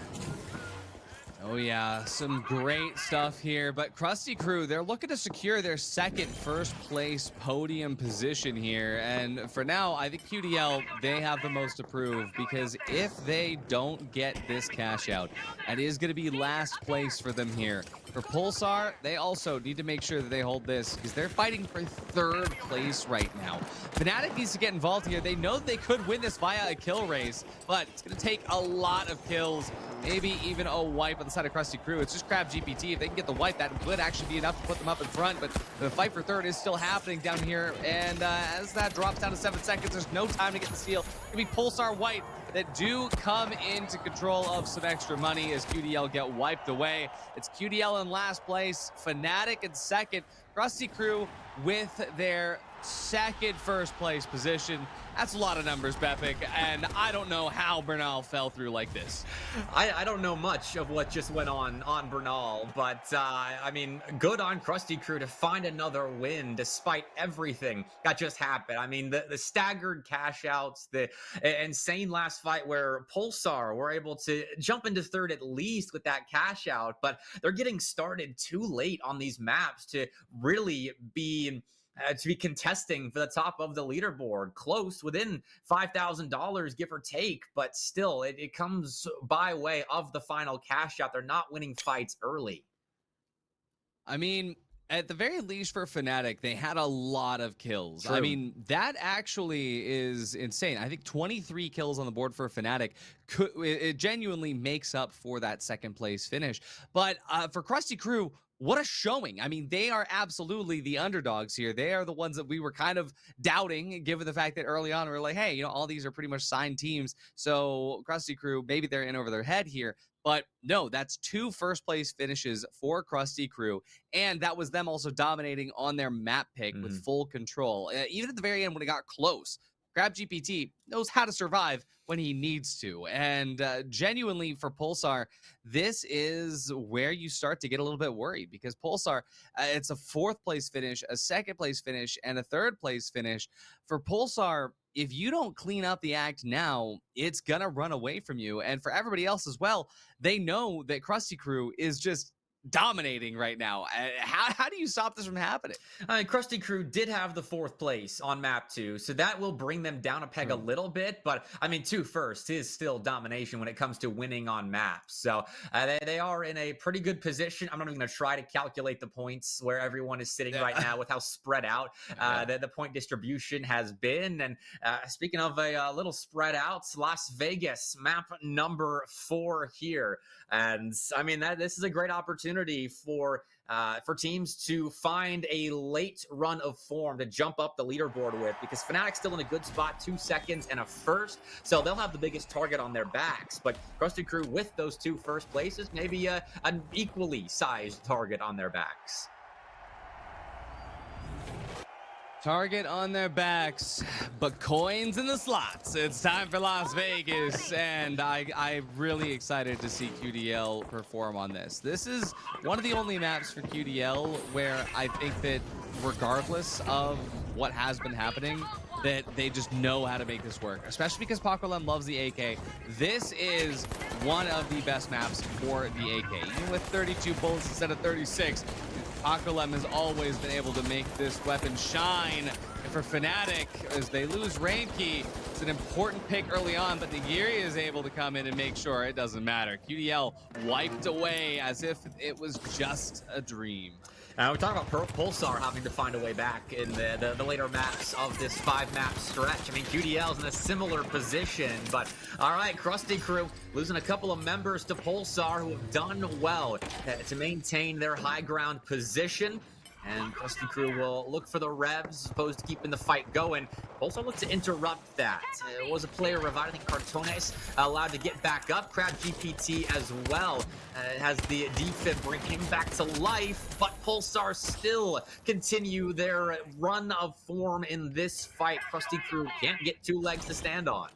Oh yeah, some great stuff here, but Krusty Krew, they're looking to secure their second first place podium position here, and for now, I think QDL, they have the most to prove, because if they don't get this cash out, it is going to be last place for them here. For Pulsar, they also need to make sure that they hold this, because they're fighting for third place right now. Fnatic needs to get involved here. They know they could win this via a kill race, but it's going to take a lot of kills, maybe even a wipe on the side of Krusty Krew. It's just Crab GPT. If they can get the wipe, that would actually be enough to put them up in front, but the fight for third is still happening down here, and as that drops down to 7 seconds, there's no time to get the steal. It'll be Pulsar White that do come into control of some extra money as QDL get wiped away. It's QDL in last place, Fnatic in second, Krusty Krew with their second first place position. That's a lot of numbers, Bepic, and I don't know how Bernal fell through like this. I don't know much of what just went on Bernal, but I mean, good on Krusty Crew to find another win despite everything that just happened. I mean, the staggered cash outs, the insane last fight where Pulsar were able to jump into third at least with that cash out, but they're getting started too late on these maps to really be contesting for the top of the leaderboard, close within $5,000 give or take, but still it comes by way of the final cash out. They're not winning fights early. I mean, at the very least for Fnatic, they had a lot of kills. True. I mean, that actually is insane. I think 23 kills on the board for Fnatic. It genuinely makes up for that second place finish. But for Krusty Crew, what a showing. I mean, they are absolutely the underdogs here. They are the ones that we were kind of doubting, given the fact that early on we were like, hey, you know, all these are pretty much signed teams. So Krusty Crew, maybe they're in over their head here. But no, that's 2 first place finishes for Krusty Crew. And that was them also dominating on their map pick with full control. Even at the very end when it got close, Crab GPT knows how to survive when he needs to. And genuinely for Pulsar, this is where you start to get a little bit worried, because Pulsar, it's a 4th place finish, a 2nd place finish, and a 3rd place finish. For Pulsar, if you don't clean up the act now, it's going to run away from you. And for everybody else as well, they know that Krusty Crew is just dominating right now. How do you stop this from happening? Krusty Crew did have the 4th place on map 2, so that will bring them down a peg a little bit, but I mean, 2 first is still domination when it comes to winning on maps. So they are in a pretty good position. I'm not even going to try to calculate the points where everyone is sitting right now with how spread out the point distribution has been. And speaking of a little spread out, Las Vegas, map number 4 here. And I mean, this is a great opportunity for teams to find a late run of form to jump up the leaderboard with, because Fnatic's still in a good spot, 2 seconds and a first, so they'll have the biggest target on their backs. But Krusty Crew with those 2 first places, maybe an equally sized target on their backs. Target on their backs, but coins in the slots. It's time for Las Vegas, and I'm really excited to see QDL perform on this. This is one of the only maps for QDL where I think that regardless of what has been happening, that they just know how to make this work, especially because Pakolem loves the AK. This is one of the best maps for the AK. Even with 32 bullets instead of 36, Pakolem has always been able to make this weapon shine. And for Fnatic, as they lose Rainkey, it's an important pick early on, but Nagiri is able to come in and make sure it doesn't matter. QDL wiped away as if it was just a dream. We talk about Pulsar having to find a way back in the later maps of this 5-map stretch. I mean, QDL's in a similar position, but all right, Krusty Crew losing a couple of members to Pulsar who have done well to maintain their high ground position. And Krusty Crew will look for the revs as opposed to keeping the fight going. Pulsar looked to interrupt that. It was a player revived. I think Cartones allowed to get back up. Crab GPT as well has the defib bring him back to life, but Pulsar still continue their run of form in this fight. Krusty Crew can't get 2 legs to stand on.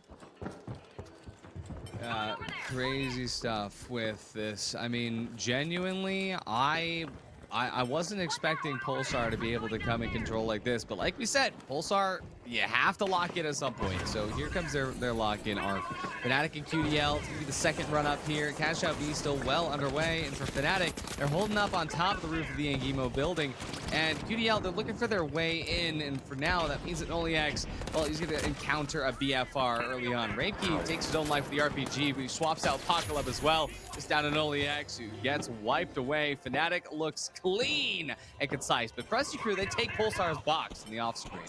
Crazy stuff with this. I mean, genuinely, I wasn't expecting Pulsar to be able to come and control like this, but like we said, Pulsar, you have to lock in at some point. So here comes their lock-in arc. Fnatic and QDL, it's gonna be the second run up here. Cash Out B still well underway, and for Fnatic, they're holding up on top of the roof of the Angimo building. And QDL, they're looking for their way in, and for now, that means that Noliex, well, he's gonna encounter a BFR early on. Rainkey takes his own life with the RPG, but he swaps out Pakolem as well. Just down to Noliex, who gets wiped away. Fnatic looks clean and concise, but Krusty Crew, they take Pulsar's box in the off-screen.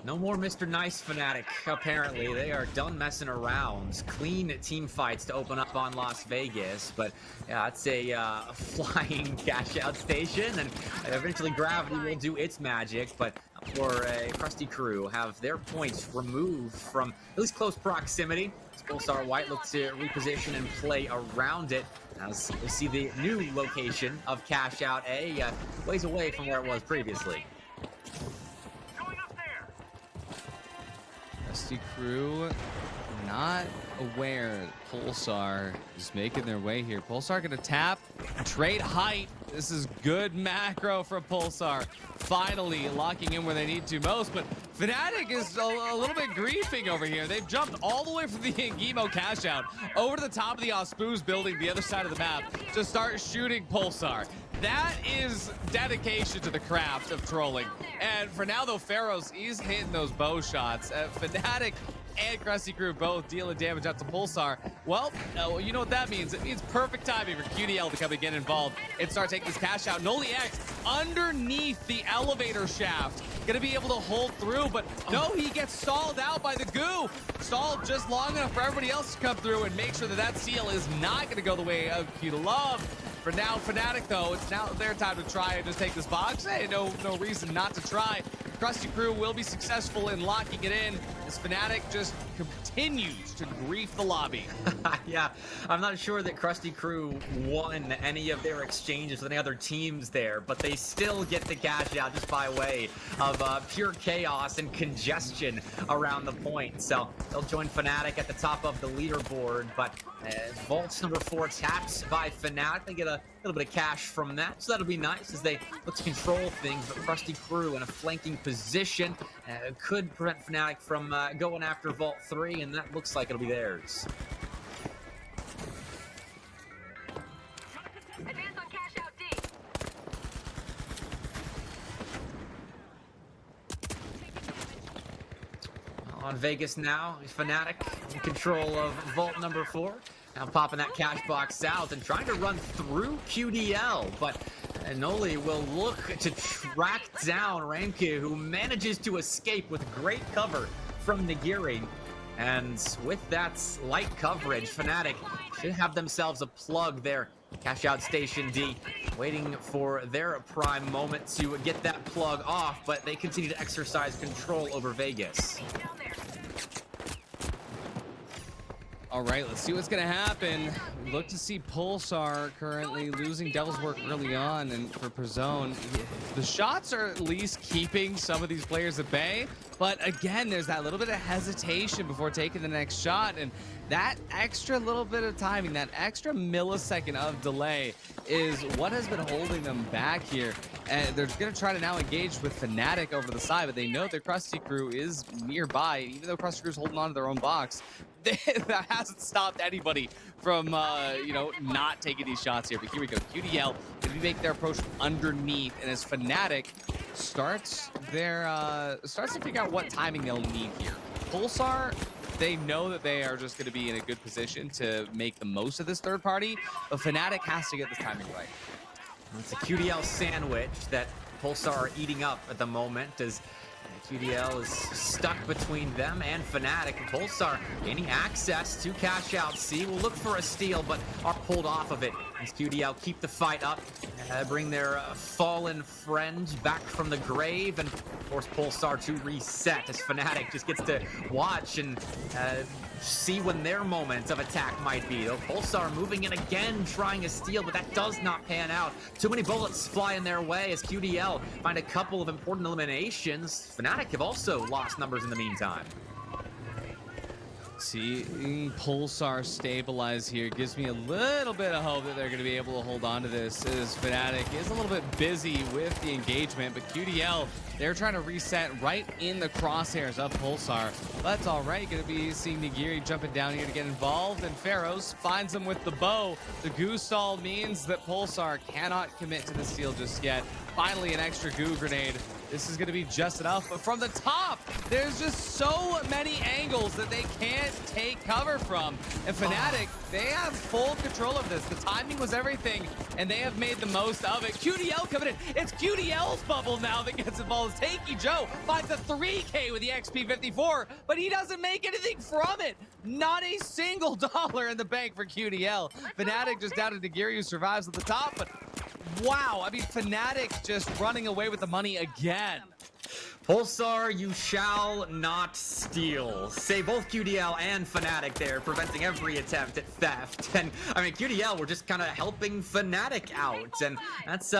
No more Mr. Nice Fnatic, apparently. They are done messing around. Clean team fights to open up on Las Vegas, but yeah, it's a flying cash-out station, and eventually Gravity will do its magic, but for a Krusty Crew, have their points removed from at least close proximity. Pulsar White looks to reposition and play around it, as we see the new location of Cash Out A, ways away from where it was previously. Krusty Crew not aware Pulsar is making their way here. Pulsar gonna tap, trade height. This is good macro from Pulsar. Finally locking in where they need to most, but Fnatic is a little bit griefing over here. They've jumped all the way from the Ngemo cash out over to the top of the Ospuz building, the other side of the map, to start shooting Pulsar. That is dedication to the craft of trolling. And for now, though, Pharaohs, he's hitting those bow shots. Fnatic and Krusty Crew both dealing damage out to Pulsar. Well, you know what that means. It means perfect timing for QDL to come and get involved and start taking this cash out. Noli X underneath the elevator shaft. Gonna be able to hold through, but no, he gets stalled out by the goo. Stalled just long enough for everybody else to come through and make sure that that seal is not gonna go the way of Q to Love. For now, Fnatic, though, it's now their time to try and just take this box. Hey, no reason not to try. Krusty Crew will be successful in locking it in as Fnatic just continues to grief the lobby. Yeah, I'm not sure that Krusty Crew won any of their exchanges with any other teams there, but they still get the cash out just by way of pure chaos and congestion around the point. So they'll join Fnatic at the top of the leaderboard, but Vault's number 4 tapped by Fnatic. They get a little bit of cash from that, so that'll be nice as they look to control things. But Krusty Crew in a flanking position could prevent Fnatic from going after Vault 3, and that looks like it'll be theirs. Advance on cash out D. On Vegas now, Fnatic in control of Vault number 4. Now popping that cash box out and trying to run through QDL, but Noli will look to track down Ranku, who manages to escape with great cover from Nigiri. And with that light coverage, Fnatic should have themselves a plug there. Cash out Station D, waiting for their prime moment to get that plug off, but they continue to exercise control over Vegas. Down there. All right, let's see what's gonna happen. We look to see Pulsar currently losing Devil's Work early on, and for Perzone, the shots are at least keeping some of these players at bay. But again, there's that little bit of hesitation before taking the next shot, and that extra little bit of timing, that extra millisecond of delay is what has been holding them back here. And they're gonna try to now engage with Fnatic over the side, but they know their Krusty Crew is nearby. Even though Krusty Crew's holding on to their own box, that hasn't stopped anybody from, not taking these shots here. But here we go. QDL gonna make their approach underneath, and as Fnatic starts to figure out what timing they'll need here. Pulsar, they know that they are just going to be in a good position to make the most of this third party, but Fnatic has to get this timing right. It's a QDL sandwich that Pulsar are eating up at the moment as QDL is stuck between them and Fnatic. And Pulsar gaining access to cash out C. Will look for a steal, but are pulled off of it as QDL keep the fight up, bring their fallen friend back from the grave, and force Pulsar to reset as Fnatic just gets to watch and see when their moment of attack might be. Though Pulsar moving in again, trying a steal, but that does not pan out. Too many bullets fly in their way as QDL find a couple of important eliminations. Fnatic have also lost numbers in the meantime. Seeing Pulsar stabilize here gives me a little bit of hope that they're going to be able to hold on to this, as Fnatic is a little bit busy with the engagement, but QDL, they're trying to reset right in the crosshairs of Pulsar. That's all right. Going to be seeing Nigiri jumping down here to get involved, and Pharaohs finds him with the bow. The goo stall means that Pulsar cannot commit to the steal just yet. Finally, an extra goo grenade. This is going to be just enough, but from the top, there's just so many angles that they can't take cover from. And Fnatic, they have full control of this. The timing was everything, and they have made the most of it. QDL coming in. It's QDL's bubble now that gets involved. Tanky Joe finds a 3K with the XP54, but he doesn't make anything from it. Not a single dollar in the bank for QDL. Fnatic just down to Nigiri, who survives at the top, but wow, I mean, Fnatic just running away with the money again. Pulsar, you shall not steal. Say both QDL and Fnatic there, preventing every attempt at theft. And I mean, QDL were just kind of helping Fnatic out, and that's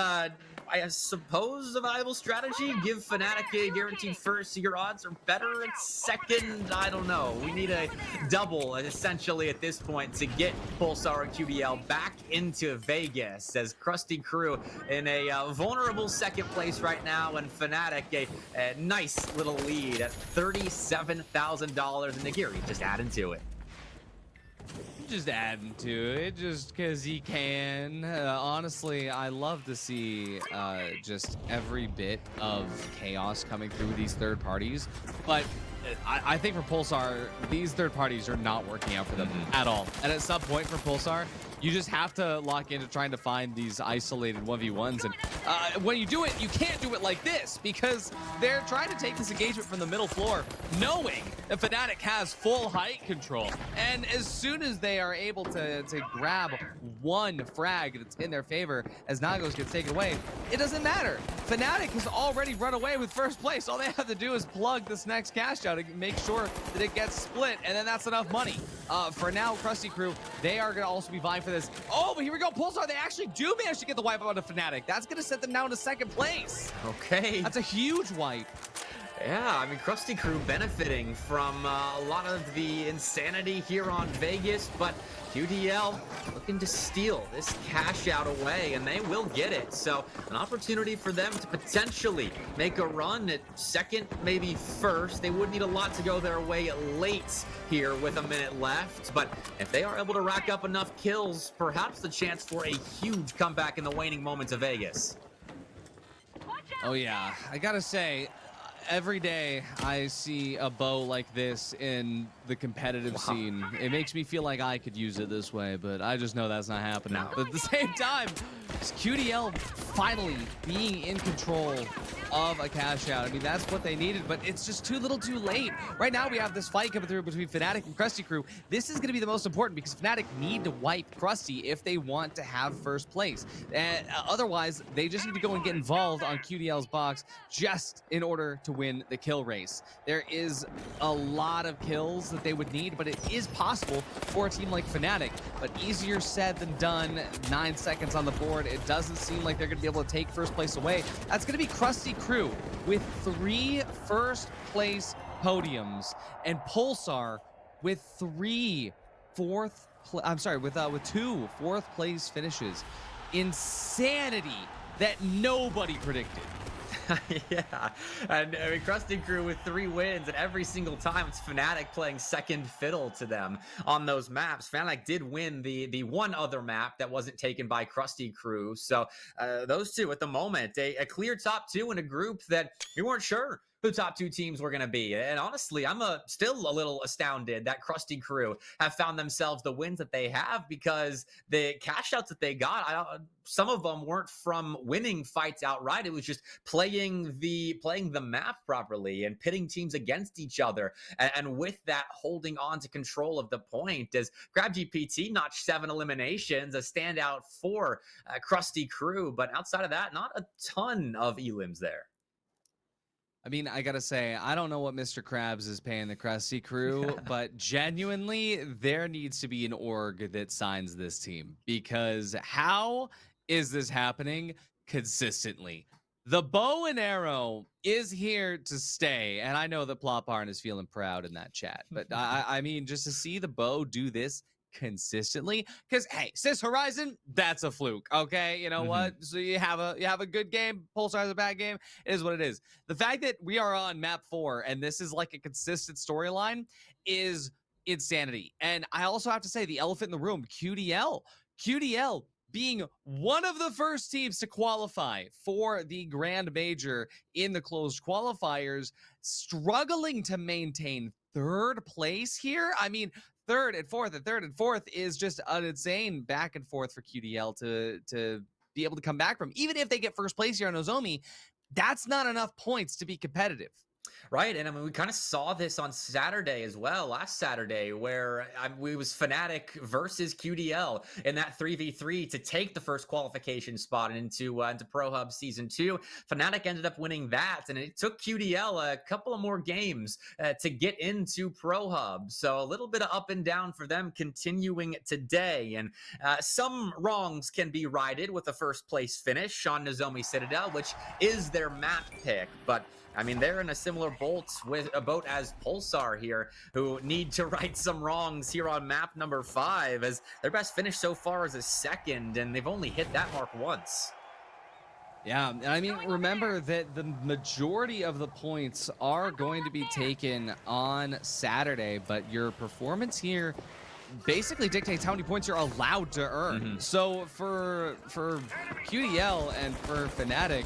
I suppose a viable strategy. Give Fnatic a guaranteed first, so your odds are better at second. I don't know. We need a double, essentially, at this point to get Pulsar and QDL back into Vegas, as Krusty Crew in a vulnerable second place right now, and Fnatic a nice little lead at $37,000, and Nagiri just adding to it. Just adding to it just because he can. Honestly, I love to see just every bit of chaos coming through these third parties, but I think for Pulsar, these third parties are not working out for them at all. And at some point for Pulsar, you just have to lock into trying to find these isolated 1v1s. And when you do it, you can't do it like this, because they're trying to take this engagement from the middle floor, knowing that Fnatic has full height control. And as soon as they are able to grab one frag that's in their favor, as Nagos gets taken away, it doesn't matter. Fnatic has already run away with first place. All they have to do is plug this next cash out and make sure that it gets split, and then that's enough money. For now, Krusty Crew, they are going to also be vying for this. Oh, but here we go. Pulsar, they actually do manage to get the wipe out of Fnatic. That's going to set them down to second place. Okay. That's a huge wipe. Yeah, I mean, Krusty Crew benefiting from a lot of the insanity here on Vegas, but QDL looking to steal this cash out away, and they will get it. So an opportunity for them to potentially make a run at second, maybe first. They would need a lot to go their way late here with a minute left, but if they are able to rack up enough kills, perhaps the chance for a huge comeback in the waning moments of Vegas. Oh yeah, I gotta say, every day I see a bow like this in the competitive scene, it makes me feel like I could use it this way, but I just know that's not happening. No. But at the same time, it's QDL finally being in control of a cash out. I mean, that's what they needed, but it's just too little too late. Right now, we have this fight coming through between Fnatic and Krusty Crew. This is going to be the most important, because Fnatic need to wipe Krusty if they want to have first place. And otherwise, they just need to go and get involved on QDL's box just in order to win the kill race. There is a lot of kills that they would need, but it is possible for a team like Fnatic, but easier said than done. 9 seconds on the board. It doesn't seem like they're going to be able to take first place away. That's going to be Krusty Crew with 3 first place podiums, and Pulsar with 2 fourth place finishes. Insanity that nobody predicted. Yeah, and I mean, Krusty Crew with 3 wins, and every single time it's Fnatic playing second fiddle to them on those maps. Fnatic did win the one other map that wasn't taken by Krusty Crew, so those two at the moment, a clear top 2 in a group that we weren't sure who top 2 teams were going to be. And honestly, I'm still a little astounded that Krusty Crew have found themselves the wins that they have, because the cash outs that they got, some of them weren't from winning fights outright. It was just playing the map properly and pitting teams against each other. And with that, holding on to control of the point, as GrabGPT notched 7 eliminations, a standout for Krusty Crew. But outside of that, not a ton of elims there. I mean, I gotta say, I don't know what Mr. Krabs is paying the Krusty Crew, but genuinely, there needs to be an org that signs this team, because how is this happening consistently? The bow and arrow is here to stay, and I know that Ploparn is feeling proud in that chat, but I mean, just to see the bow do this consistently, because hey, Sis Horizon, that's a fluke. Okay, you know what? So you have a good game, Pulsar has a bad game. It is what it is. The fact that we are on map 4 and this is like a consistent storyline is insanity. And I also have to say, the elephant in the room, QDL being one of the first teams to qualify for the Grand Major in the closed qualifiers, struggling to maintain 3rd place here. I mean, 3rd and 4th is just an insane back and forth for QDL to be able to come back from. Even if they get first place here on Nozomi, that's not enough points to be competitive. Right, and I mean, we kind of saw this on Saturday as well, last Saturday, where we was Fnatic versus QDL in that 3v3 to take the first qualification spot into Pro Hub Season 2. Fnatic ended up winning that, and it took QDL a couple of more games to get into Pro Hub. So a little bit of up and down for them continuing today, and some wrongs can be righted with a first place finish on Nozomi Citadel, which is their map pick, but I mean, they're in a similar boat as Pulsar here, who need to right some wrongs here on map number 5, as their best finish so far is a second, and they've only hit that mark once. Yeah, and I mean, remember that the majority of the points are going to be taken on Saturday, but your performance here basically dictates how many points you're allowed to earn. So for QDL and for Fnatic,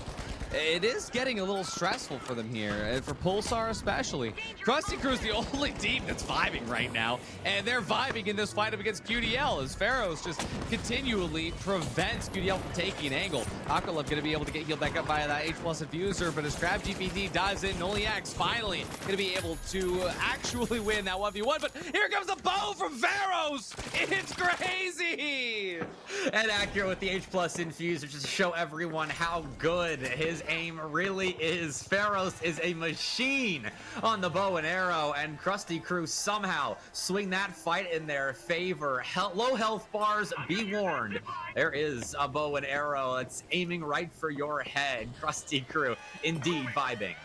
it is getting a little stressful for them here, and for Pulsar especially. Krusty Krew's the only team that's vibing right now, and they're vibing in this fight up against QDL as Pharaohs just continually prevents QDL from taking an angle. Akalov going to be able to get healed back up by that H+ infuser, but as Crab GPT dives in, Noliak's finally going to be able to actually win that 1v1, but here comes the bow from Pharaohs! It's crazy! And accurate with the H+ infuser just to show everyone how good his aim really is. Pharaohs is a machine on the bow and arrow, and Krusty Krew somehow swing that fight in their favor. Low health bars, be warned. There is a bow and arrow that's aiming right for your head. Krusty Krew indeed vibing.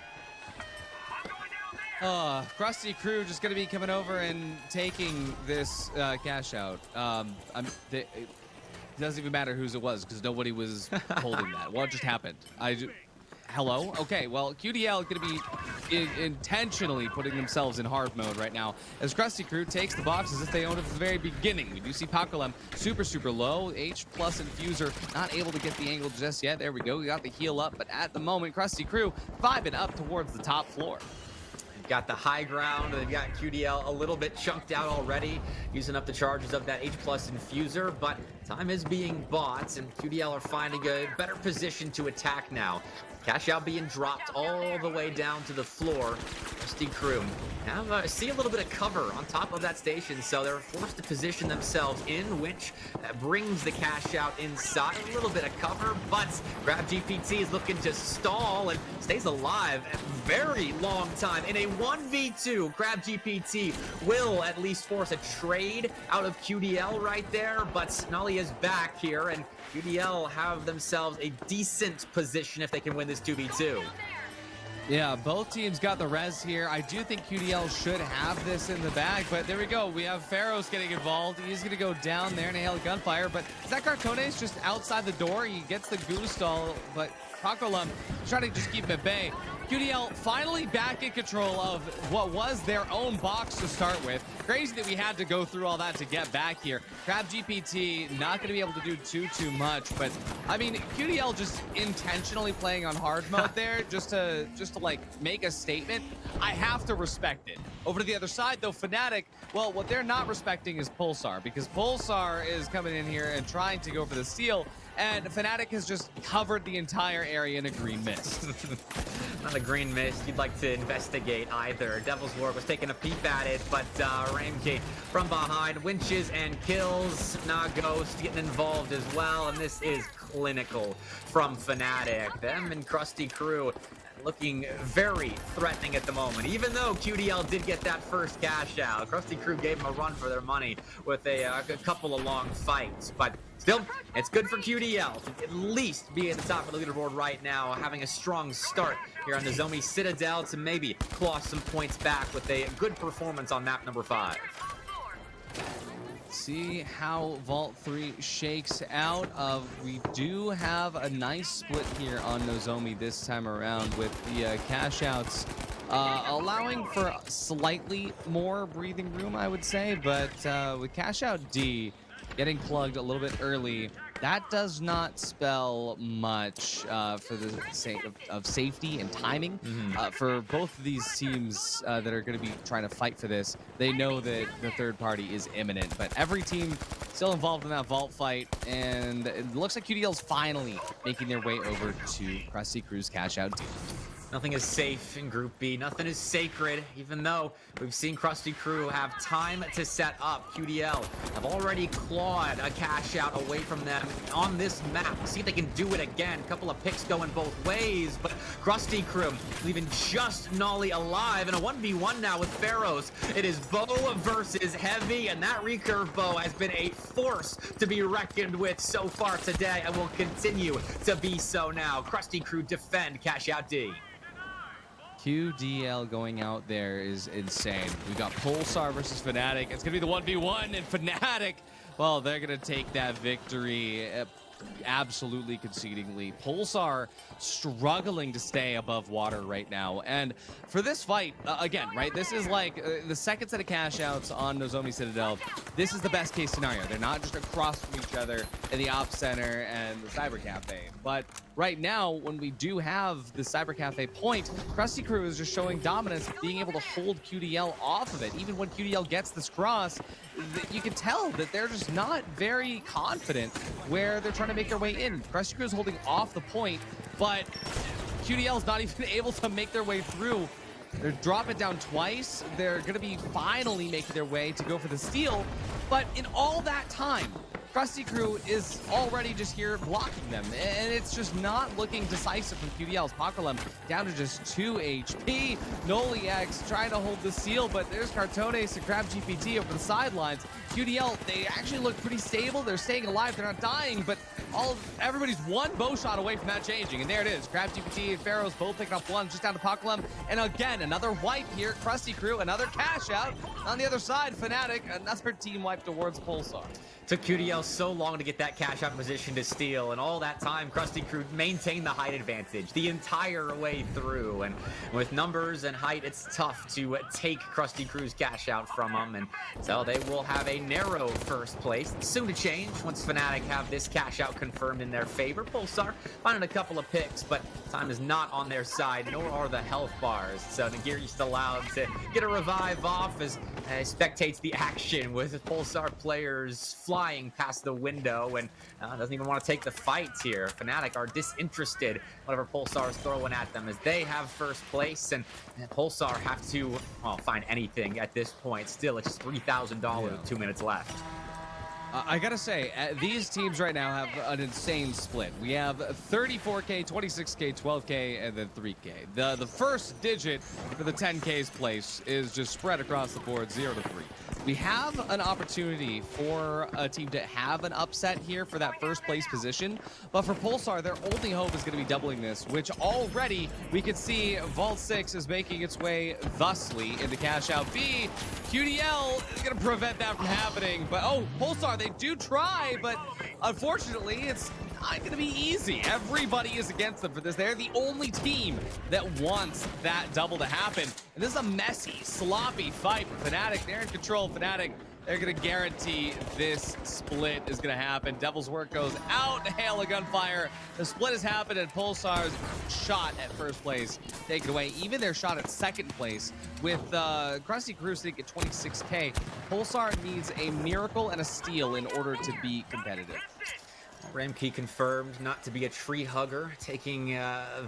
Krusty Krew just going to be coming over and taking this cash out. It doesn't even matter whose it was because nobody was holding that. What just happened? Hello? Okay, well, QDL is going to be intentionally putting themselves in hard mode right now as Krusty Krew takes the box as if they owned it from the very beginning. We do see Pakolem super low. H+ infuser not able to get the angle just yet. There we go. We got the heal up, but at the moment, Krusty Krew vibing up towards the top floor. Got the high ground. They've got QDL a little bit chunked out already, using up the charges of that H+ infuser, but time is being bought, and QDL are finding a better position to attack now. Cash out being dropped all the way down to the floor. Krusty Krew now see a little bit of cover on top of that station, so they're forced to position themselves in, which brings the cash out inside. A little bit of cover, but Grab GPT is looking to stall and stays alive a very long time. In a 1v2, Grab GPT will at least force a trade out of QDL right there, but Nolly is back here, and QDL have themselves a decent position if they can win this 2v2. Yeah, both teams got the res here. I do think QDL should have this in the bag, but there we go. We have Pharaohs getting involved. He's going to go down there and hail gunfire, but Zach Cartones just outside the door. He gets the goose stall, but Pakolem trying to just keep him at bay. QDL finally back in control of what was their own box to start with. Crazy that we had to go through all that to get back here. Crab GPT not going to be able to do too much, but I mean, QDL just intentionally playing on hard mode there just to like make a statement. I have to respect it. Over to the other side though, Fnatic, well, what they're not respecting is Pulsar, because Pulsar is coming in here and trying to go for the steal, and Fnatic has just covered the entire area in a green mist. Not a green mist you'd like to investigate either. Devil's Ward was taking a peep at it, but Ramsey from behind, winches and kills. Ghost getting involved as well, and this is clinical from Fnatic. Them and Krusty Krew looking very threatening at the moment, even though QDL did get that first cash out. Krusty Krew gave them a run for their money with a couple of long fights, but still, it's good for QDL to at least be at the top of the leaderboard right now, having a strong start here on Nozomi Citadel to maybe claw some points back with a good performance on map number 5. See how Vault 3 shakes out. We do have a nice split here on Nozomi this time around with the cash outs allowing for slightly more breathing room, I would say, but with cash out D getting plugged a little bit early, that does not spell much for the sake of safety and timing. For both of these teams that are going to be trying to fight for this, they know that the third party is imminent, but every team still involved in that vault fight, and it looks like QDL's finally making their way over to Krusty Krew's cash out team. Nothing is safe in Group B. Nothing is sacred, even though we've seen Krusty Crew have time to set up. QDL have already clawed a cash out away from them on this map. See if they can do it again. A couple of picks going both ways, but Krusty Crew leaving just Nolly alive in a 1v1 now with Pharaohs. It is Bow versus Heavy, and that recurve bow has been a force to be reckoned with so far today and will continue to be so now. Krusty Crew defend cash out D. QDL going out there is insane. We got Pulsar versus Fnatic. It's gonna be the 1v1, and Fnatic, well, they're gonna take that victory absolutely concedingly. Pulsar struggling to stay above water right now, and for this fight, again, right, this is like the second set of cash outs on Nozomi Citadel. This is the best case scenario. They're not just across from each other in the Op Center and the Cyber Cafe, but right now, when we do have the Cyber Cafe point, Krusty Crew is just showing dominance, being able to hold QDL off of it. Even when QDL gets this cross, you can tell that they're just not very confident where they're trying to make their way in. Krusty Crew is holding off the point, but QDL is not even able to make their way through. They're dropping down twice. They're going to be finally making their way to go for the steal, but in all that time, Krusty Crew is already just here blocking them, and it's just not looking decisive from QDL's Pakulem down to just 2 HP. Noliex trying to hold the seal, but there's Cartones and Crab GPT over the sidelines. QDL, they actually look pretty stable. They're staying alive. They're not dying, but everybody's one bow shot away from that changing, and there it is. Crab GPT and Pharaohs both picking up one just down to Pakulem, and again, another wipe here. Krusty Crew, another cash out. On the other side, Fnatic, another team wipe towards Pulsar. Took QDL so long to get that cash out position to steal, and all that time Krusty Crew maintained the height advantage the entire way through, and with numbers and height, it's tough to take Krusty Crew's cash out from them, and so they will have a narrow first place. Soon to change once Fnatic have this cash out confirmed in their favor. Pulsar finding a couple of picks, but time is not on their side, nor are the health bars, so Nagiri's still allowed to get a revive off as spectates the action with Pulsar players flying past the window and doesn't even want to take the fight here. Fnatic are disinterested whatever Pulsar is throwing at them as they have first place, and Pulsar have to find anything at this point. Still, it's just $3,000 with 2 minutes left. I gotta say, these teams right now have an insane split. We have 34K, 26K, 12K, and then 3K. The first digit for the 10K's place is just spread across the board, 0 to 3. We have an opportunity for a team to have an upset here for that first place position, but for Pulsar, their only hope is going to be doubling this, which already we can see Vault 6 is making its way thusly into cash out B. QDL is going to prevent that from happening, but Pulsar, they do try, but unfortunately, it's not going to be easy. Everybody is against them for this. They're the only team that wants that double to happen. And this is a messy, sloppy fight for Fnatic. They're in control. Fnatic, they're going to guarantee this split is going to happen. Devil's Work goes out. Hail of gunfire. The split has happened, and Pulsar's shot at first place taken away. Even their shot at second place with Krusty Crew sitting at 26K. Pulsar needs a miracle and a steal in order to be competitive. Ramkey confirmed not to be a tree hugger, taking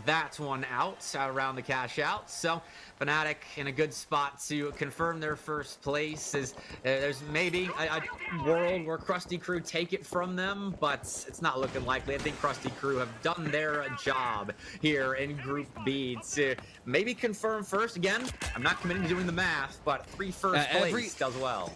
that one out around the cash out. So Fnatic in a good spot to confirm their first place. There's maybe a world where Krusty Crew take it from them, but it's not looking likely. I think Krusty Crew have done their job here in Group B to maybe confirm first. Again, I'm not committing to doing the math, but first place does well.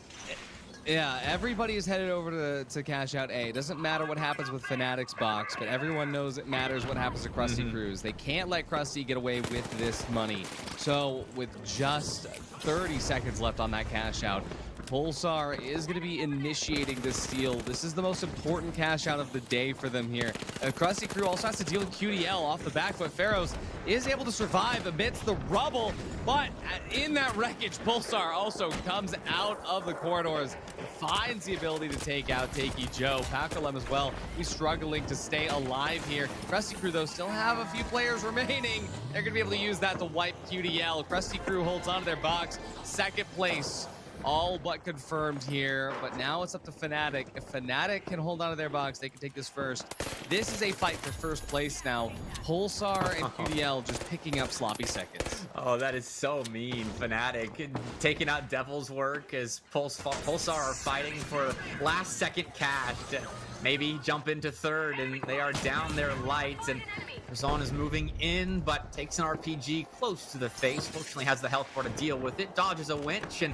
Yeah, everybody is headed over to cash out A. It doesn't matter what happens with Fnatic's box, but everyone knows it matters what happens to Krusty Crews. They can't let Krusty get away with this money. So with just 30 seconds left on that cash out, Pulsar is going to be initiating this steal. This is the most important cash out of the day for them here. Krusty Crew also has to deal with QDL off the back foot. Pharaohs is able to survive amidst the rubble, but in that wreckage, Pulsar also comes out of the corridors, finds the ability to take out Takey Joe. Pakulem as well. He's struggling to stay alive here. Krusty Crew, though, still have a few players remaining. They're going to be able to use that to wipe QDL. Krusty Crew holds onto their box. Second place all but confirmed here, but now it's up to Fnatic. If Fnatic can hold on to their box, they can take this first. This is a fight for first place now. Pulsar and QDL just picking up sloppy seconds. Oh, that is so mean. Fnatic taking out Devil's work as Pulsar are fighting for last second cash to maybe jump into third, and they are down their lights, and Razan is moving in, but takes an RPG close to the face. Fortunately has the health bar to deal with it. Dodges a winch, and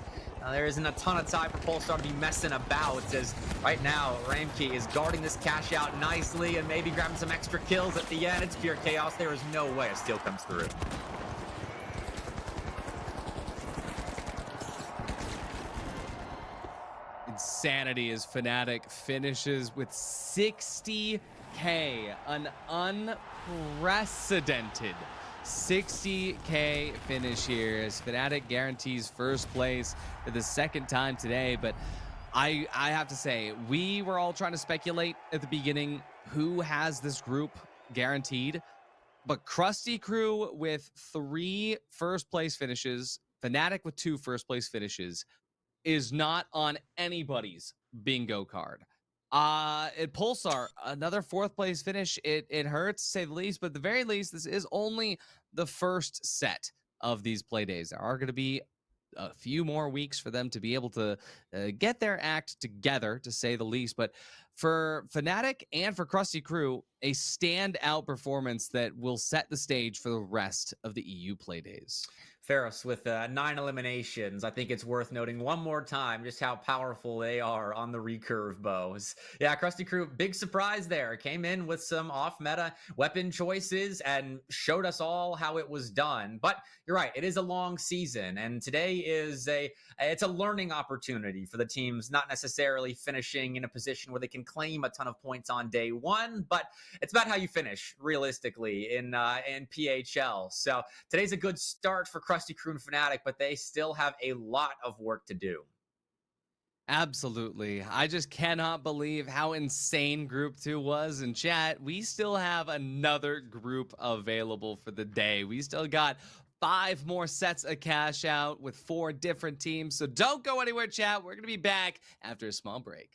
there isn't a ton of time for Pulsar to be messing about, as right now Ramkey is guarding this cash out nicely and maybe grabbing some extra kills at the end. It's pure chaos. There is no way a steal comes through. Insanity as Fnatic finishes with 60K, an unprecedented 60K finish here as Fnatic guarantees first place for the second time today. But I have to say, we were all trying to speculate at the beginning who has this group guaranteed, but Krusty Crew with 3 first place finishes, Fnatic with 2 first place finishes, is not on anybody's bingo card. At Pulsar, another 4th place finish. It hurts to say the least, but at the very least, this is only the first set of these play days. There are going to be a few more weeks for them to be able to get their act together, to say the least. But for Fnatic and for Krusty Crew, a standout performance that will set the stage for the rest of the EU play days. Ferris with 9 eliminations. I think it's worth noting one more time just how powerful they are on the recurve bows. Yeah, Krusty Crew, big surprise there. Came in with some off-meta weapon choices and showed us all how it was done. But you're right, it is a long season, and today is it's a learning opportunity for the teams, not necessarily finishing in a position where they can claim a ton of points on day one, but it's about how you finish realistically in PHL. So today's a good start for Krusty Crew and Fnatic, but they still have a lot of work to do. Absolutely. I just cannot believe how insane Group 2 was. In chat, we still have another group available for the day. We still got 5 more sets of cash out with 4 different teams. So don't go anywhere, chat. We're going to be back after a small break.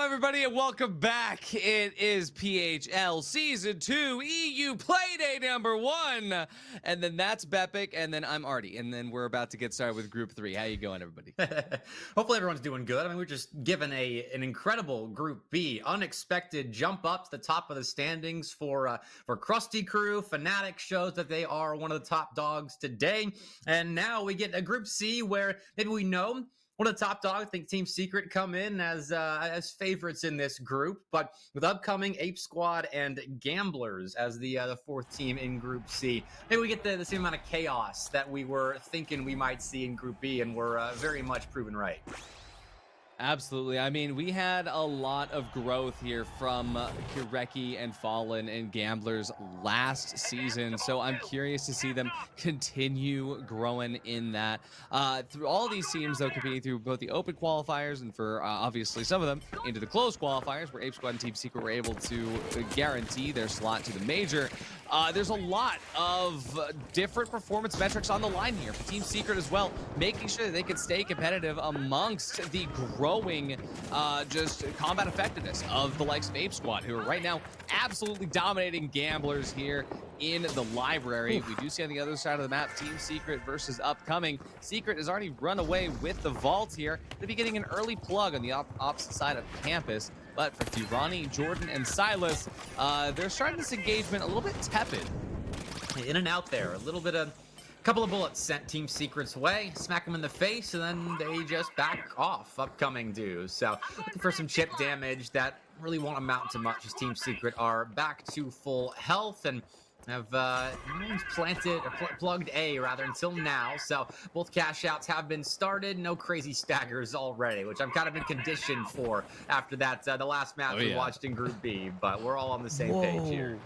everybody, and welcome back. It is PHL Season 2 EU Playday number 1. And then that's Bepic, and then I'm Artie. And then we're about to get started with Group 3. How you going, everybody? Hopefully everyone's doing good. I mean, we're just given an incredible Group B. Unexpected jump up to the top of the standings for Krusty Crew. Fnatic shows that they are one of the top dogs today. And now we get a Group C where maybe we know one of the top dogs. I think Team Secret come in as favorites in this group, but with upcoming Ape Squad and Gamblers as the fourth team in Group C, maybe we get the same amount of chaos that we were thinking we might see in Group B, and we're very much proven right. Absolutely. I mean, we had a lot of growth here from Kireki and Fallen and Gamblers last season, so I'm curious to see them continue growing in that. Through all these teams, though, competing through both the open qualifiers and for obviously some of them into the closed qualifiers, where Ape Squad and Team Secret were able to guarantee their slot to the major. There's a lot of different performance metrics on the line here for Team Secret as well, making sure that they can stay competitive amongst the growing just combat effectiveness of the likes of Ape Squad, who are right now absolutely dominating Gamblers here in the library. We do see on the other side of the map, Team Secret versus upcoming. Secret has already run away with the vault here. They'll be getting an early plug on the opposite side of campus. But for Durrani, Jordan, and Silas, they're starting this engagement a little bit tepid. In and out there, couple of bullets sent Team Secret's way, smack them in the face, and then they just back off. Upcoming do. So looking for some chip damage that really won't amount to much, as Team Secret are back to full health and have plugged A rather until now. So both cash outs have been started. No crazy staggers already, which I've kind of been conditioned for after that the last match we watched in Group B. But we're all on the same page here.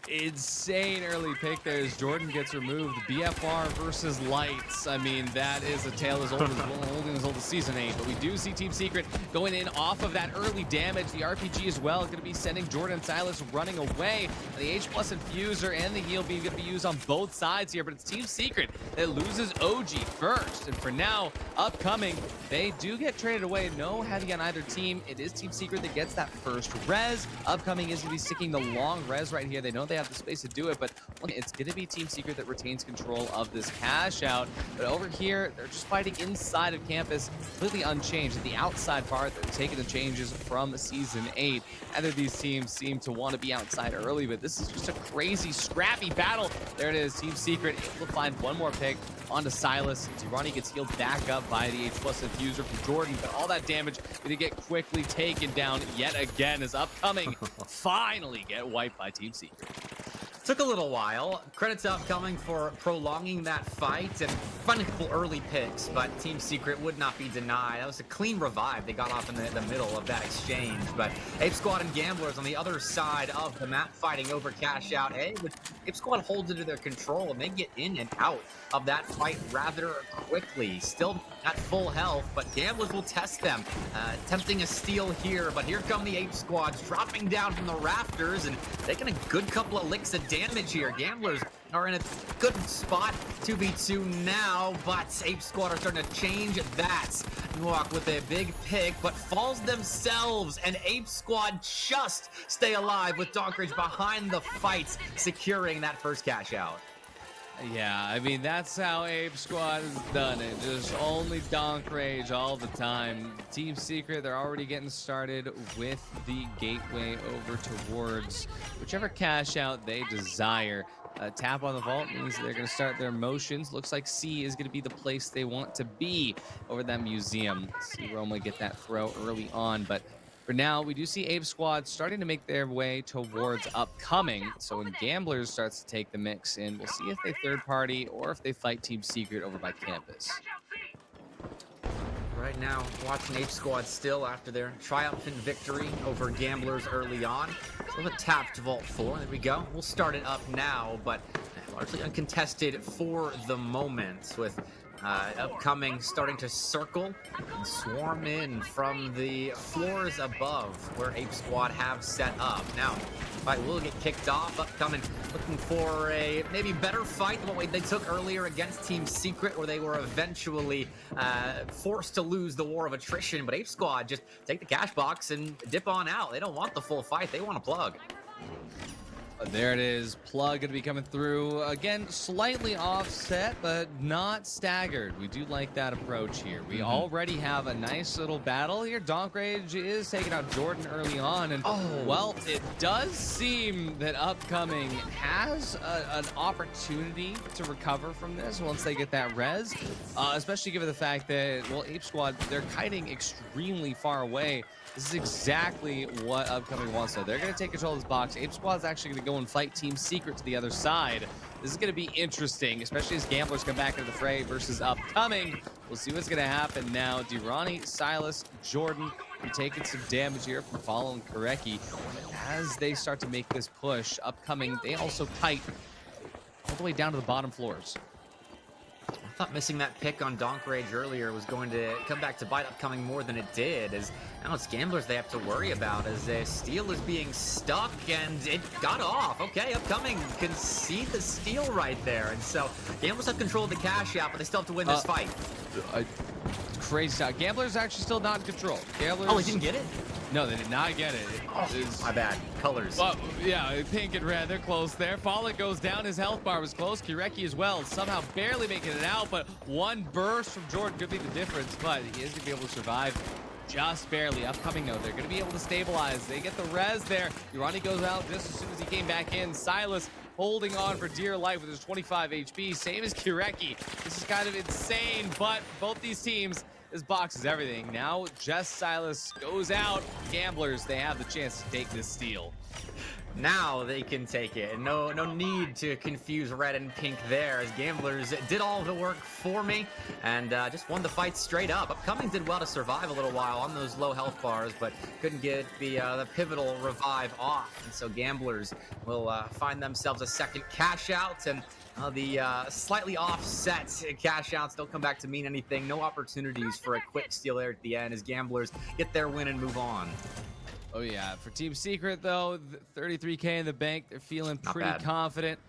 Insane early pick there as Jordan gets removed. BFR versus Lights. I mean, that is a tale as old as season 8. But we do see Team Secret going in off of that early damage. The RPG as well going to be sending Jordan and Silas running away. The H+ Infuser and the heal beam going to be used on both sides here. But it's Team Secret that loses OG first. And for now, upcoming, they do get traded away. No heavy on either team. It is Team Secret that gets that first res. Upcoming is going to be sticking the long res right here. They know they have the space to do it, but it's going to be Team Secret that retains control of this cash out. But over here, they're just fighting inside of campus, completely unchanged. At the outside part, they're taking the changes from Season 8. Either of these teams seem to want to be outside early, but this is just a crazy, scrappy battle. There it is, Team Secret able to find one more pick onto Silas. Durrani gets healed back up by the H+ Infuser from Jordan, but all that damage going to get quickly taken down yet again as upcoming finally get wiped by Team Secret. Took a little while. Credits to Upcoming for prolonging that fight and finding a couple early picks, but Team Secret would not be denied. That was a clean revive they got off in the middle of that exchange. But Ape Squad and Gamblers on the other side of the map fighting over cash out A, which Ape Squad holds it to their control, and they get in and out of that fight rather quickly. Still at full health, but Gamblers will test them. Attempting a steal here, but here come the Ape Squads dropping down from the rafters and taking a good couple of licks of damage here. Gamblers are in a good spot 2v2 now, but Ape Squad are starting to change that. Walk with a big pick, but falls themselves, and Ape Squad just stay alive with Donk Rage behind the fight, securing that first cash out. Yeah, I mean, that's how Ape Squad has done it. Just only Donk Rage all the time. Team Secret, they're already getting started with the gateway over towards whichever cash out they desire. Tap on the vault means they're going to start their motions. Looks like C is going to be the place they want to be over that museum. See Roma get that throw early on, but for now, we do see Ape Squad starting to make their way towards Upcoming. So when Gamblers starts to take the mix in, we'll see if they third party or if they fight Team Secret over by campus. Right now, watching Ape Squad still after their triumphant victory over Gamblers early on. Still a tapped Vault 4. There we go. We'll start it up now, but largely uncontested for the moment with Upcoming starting to circle and swarm in from the floors above where Ape Squad have set up. Now, fight will get kicked off. Upcoming looking for a maybe better fight than what they took earlier against Team Secret, where they were eventually forced to lose the war of attrition. But Ape Squad just take the cash box and dip on out. They don't want the full fight. They want a plug. There it is. Plug going to be coming through. Again, slightly offset, but not staggered. We do like that approach here. We already have a nice little battle here. Donk Rage is taking out Jordan early on. And, well, it does seem that Upcoming has an opportunity to recover from this once they get that res. Especially given the fact that, well, Ape Squad, they're kiting extremely far away. This is exactly what Upcoming wants, though. They're going to take control of this box. Ape Squad's actually going to go and fight Team Secret to the other side. This is going to be interesting, especially as Gamblers come back into the fray versus Upcoming. We'll see what's going to happen now. Durrani, Silas, Jordan are taking some damage here from Follow and Koreki. As they start to make this push, Upcoming, they also kite all the way down to the bottom floors. I thought missing that pick on Donk Rage earlier was going to come back to bite Upcoming more than it did, as now it's Gamblers they have to worry about, as Steel is being stuck, and it got off. Okay, Upcoming can see the steal right there, and so Gamblers have control of the cash out, but they still have to win this fight. It's crazy stuff. Gamblers actually still not in control. Gamblers... Oh, he didn't get it? No, they did not get it. My bad. Colors. Well, yeah, pink and red, they're close there. Fallen goes down, his health bar was close. Koreki as well, somehow barely making it out, but one burst from Jordan could be the difference, but he is going to be able to survive just barely. Upcoming, though, they're going to be able to stabilize. They get the res there. Urani goes out just as soon as he came back in. Silas holding on for dear life with his 25 HP, same as Koreki. This is kind of insane, but both these teams, this box is everything. Now, just Silas goes out. Gamblers, they have the chance to take this steal. Now they can take it. No need to confuse red and pink there, as Gamblers did all the work for me and just won the fight straight up. Upcoming did well to survive a little while on those low health bars, but couldn't get the pivotal revive off. And so Gamblers will find themselves a second cash out, and the slightly offset cash outs don't come back to mean anything. No opportunities for a quick steal there at the end as Gamblers get their win and move on. Oh yeah, for Team Secret though, 33K in the bank, they're feeling pretty confident.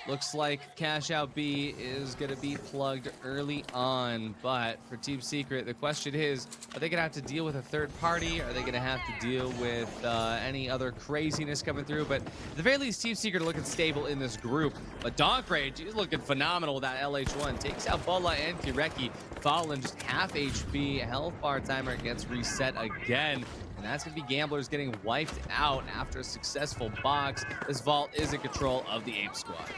Looks like Cash Out B is going to be plugged early on, but for Team Secret, the question is, are they going to have to deal with a third party? Are they going to have to deal with any other craziness coming through? But at the very least, Team Secret are looking stable in this group. But Donk Rage is looking phenomenal with that LH1. Takes out Bola and Koreki. Fallen just half HP. Health bar timer gets reset again. And that's going to be Gamblers getting wiped out after a successful box. This vault is in control of the Ape Squad.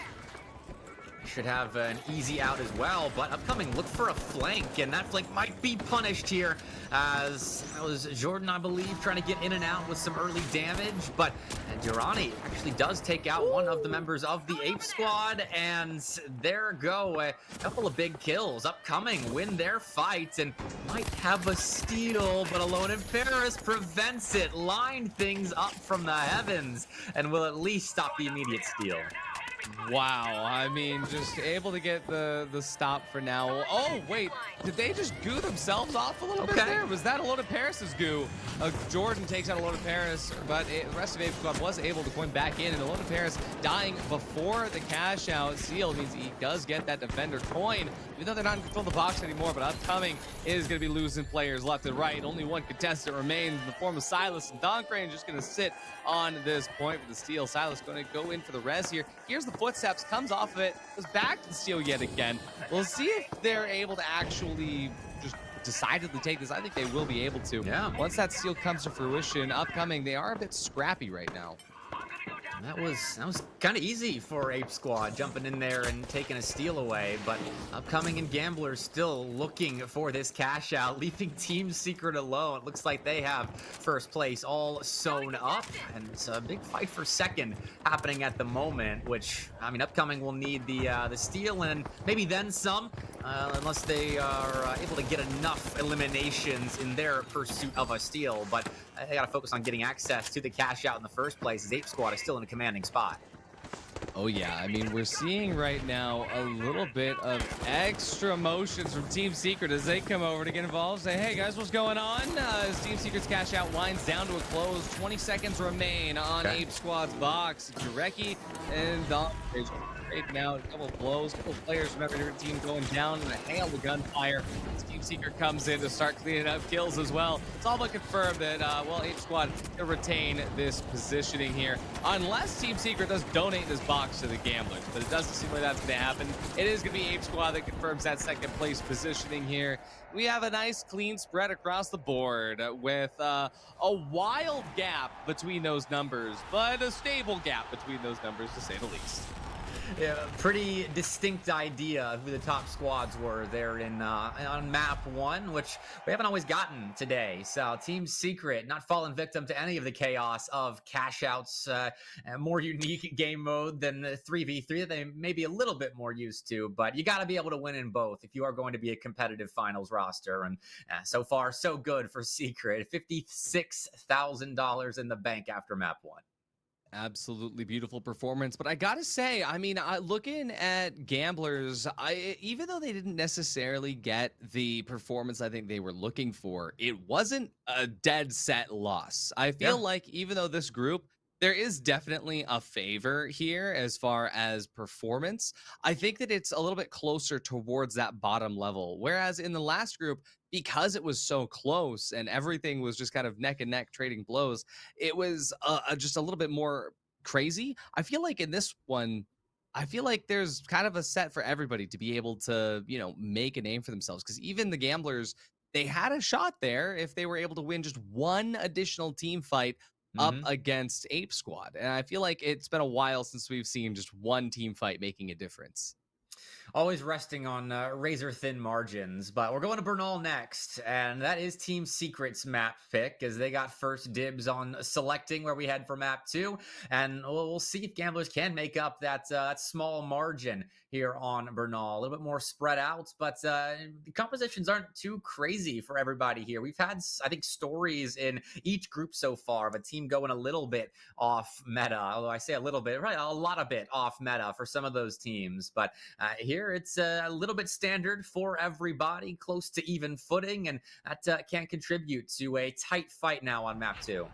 Should have an easy out as well, but Upcoming look for a flank, and that flank might be punished here, as that was Jordan, I believe, trying to get in and out with some early damage, but Durrani actually does take out one of the members of the Ape Squad, and there go, a couple of big kills. Upcoming win their fight and might have a steal, but Alone in Paris prevents it, lined things up from the heavens, and will at least stop the immediate steal. Wow, I mean, just able to get the stop for now. Oh, wait, did they just goo themselves off a little bit there? Was that Alone in Paris's goo? Jordan takes out Alone in Paris, but the rest of Ape Squad was able to coin back in, and Alone in Paris dying before the cash out seal means he does get that defender coin, even though they're not in control of the box anymore. But Upcoming is going to be losing players left and right. Only one contestant remains in the form of Silas, and Donk Rage just going to sit on this point for the steal. Silas going to go in for the res here. Here's the footsteps, comes off of it, goes back to the steal yet again. We'll see if they're able to actually just decidedly take this. I think they will be able to. Yeah. Once that steal comes to fruition, Upcoming, they are a bit scrappy right now. That was kind of easy for Ape Squad, jumping in there and taking a steal away, but Upcoming and Gamblers still looking for this cash out, leaving Team Secret alone. It looks like they have first place all sewn up, and it's a big fight for second happening at the moment, which, I mean, Upcoming will need the steal and maybe then some, unless they are able to get enough eliminations in their pursuit of a steal, but they got to focus on getting access to the cash out in the first place, as Ape Squad is still in a commanding spot. Oh yeah, I mean, we're seeing right now a little bit of extra motions from Team Secret as they come over to get involved. Say, hey guys, what's going on? As Team Secret's cash out winds down to a close. 20 seconds remain on Ape Squad's box. Jarecki and Don taking out a couple of blows, a couple of players from every different team going down, and a hail of gunfire. As Team Secret comes in to start cleaning up kills as well. It's all but confirmed that, well, Ape Squad can retain this positioning here, unless Team Secret does donate this box to the Gamblers, but it doesn't seem like that's going to happen. It is going to be Ape Squad that confirms that second place positioning here. We have a nice clean spread across the board with a wild gap between those numbers, but a stable gap between those numbers, to say the least. Yeah, pretty distinct idea of who the top squads were there in on map 1, which we haven't always gotten today. So Team Secret not fallen victim to any of the chaos of cash outs, a more unique game mode than the 3v3 that they may be a little bit more used to, but you got to be able to win in both if you are going to be a competitive finals roster. And so far, so good for Secret. $56,000 in the bank after map 1. Absolutely beautiful performance, but I gotta say, I mean, looking at Gamblers, even though they didn't necessarily get the performance I think they were looking for, it wasn't a dead set loss. I feel like even though this group, there is definitely a favor here as far as performance, I think that it's a little bit closer towards that bottom level. Whereas in the last group, because it was so close and everything was just kind of neck and neck trading blows, it was just a little bit more crazy. I feel like in this one, I feel like there's kind of a set for everybody to be able to, you know, make a name for themselves. Because even the Gamblers, they had a shot there if they were able to win just one additional team fight up against Ape Squad. And I feel like it's been a while since we've seen just one team fight making a difference. Always resting on razor thin margins, but we're going to Bernal next, and that is Team Secret's map pick, as they got first dibs on selecting where we head for map 2, and we'll see if Gamblers can make up that small margin here on Bernal. A little bit more spread out, but the compositions aren't too crazy for everybody here. We've had, I think, stories in each group so far of a team going a little bit off meta, although I say a little bit, right, a lot of bit off meta for some of those teams, but here it's a little bit standard for everybody, close to even footing, and that can contribute to a tight fight now on map 2.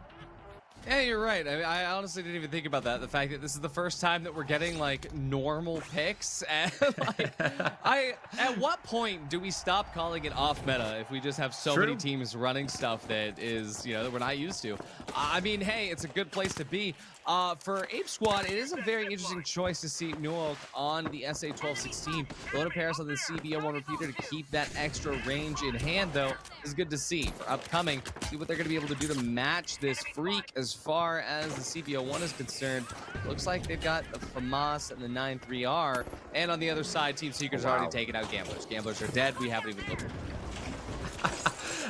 Yeah, you're right. I mean, I honestly didn't even think about that. The fact that this is the first time that we're getting like normal picks, and like, at what point do we stop calling it off meta if we just have so many teams running stuff that is, you know, that we're not used to? I mean, hey, it's a good place to be. For Ape Squad, it is a very interesting choice to see Nuoc on the SA-1216. Load of pairs on the CBO1 repeater to keep that extra range in hand, though, is good to see. For upcoming, see what they're going to be able to do to match this freak as far as the CBO1 is concerned. Looks like they've got the FAMAS and the 9-3R, and on the other side, Team Secret's already taken out Gamblers. Gamblers are dead. We haven't even looked at them yet.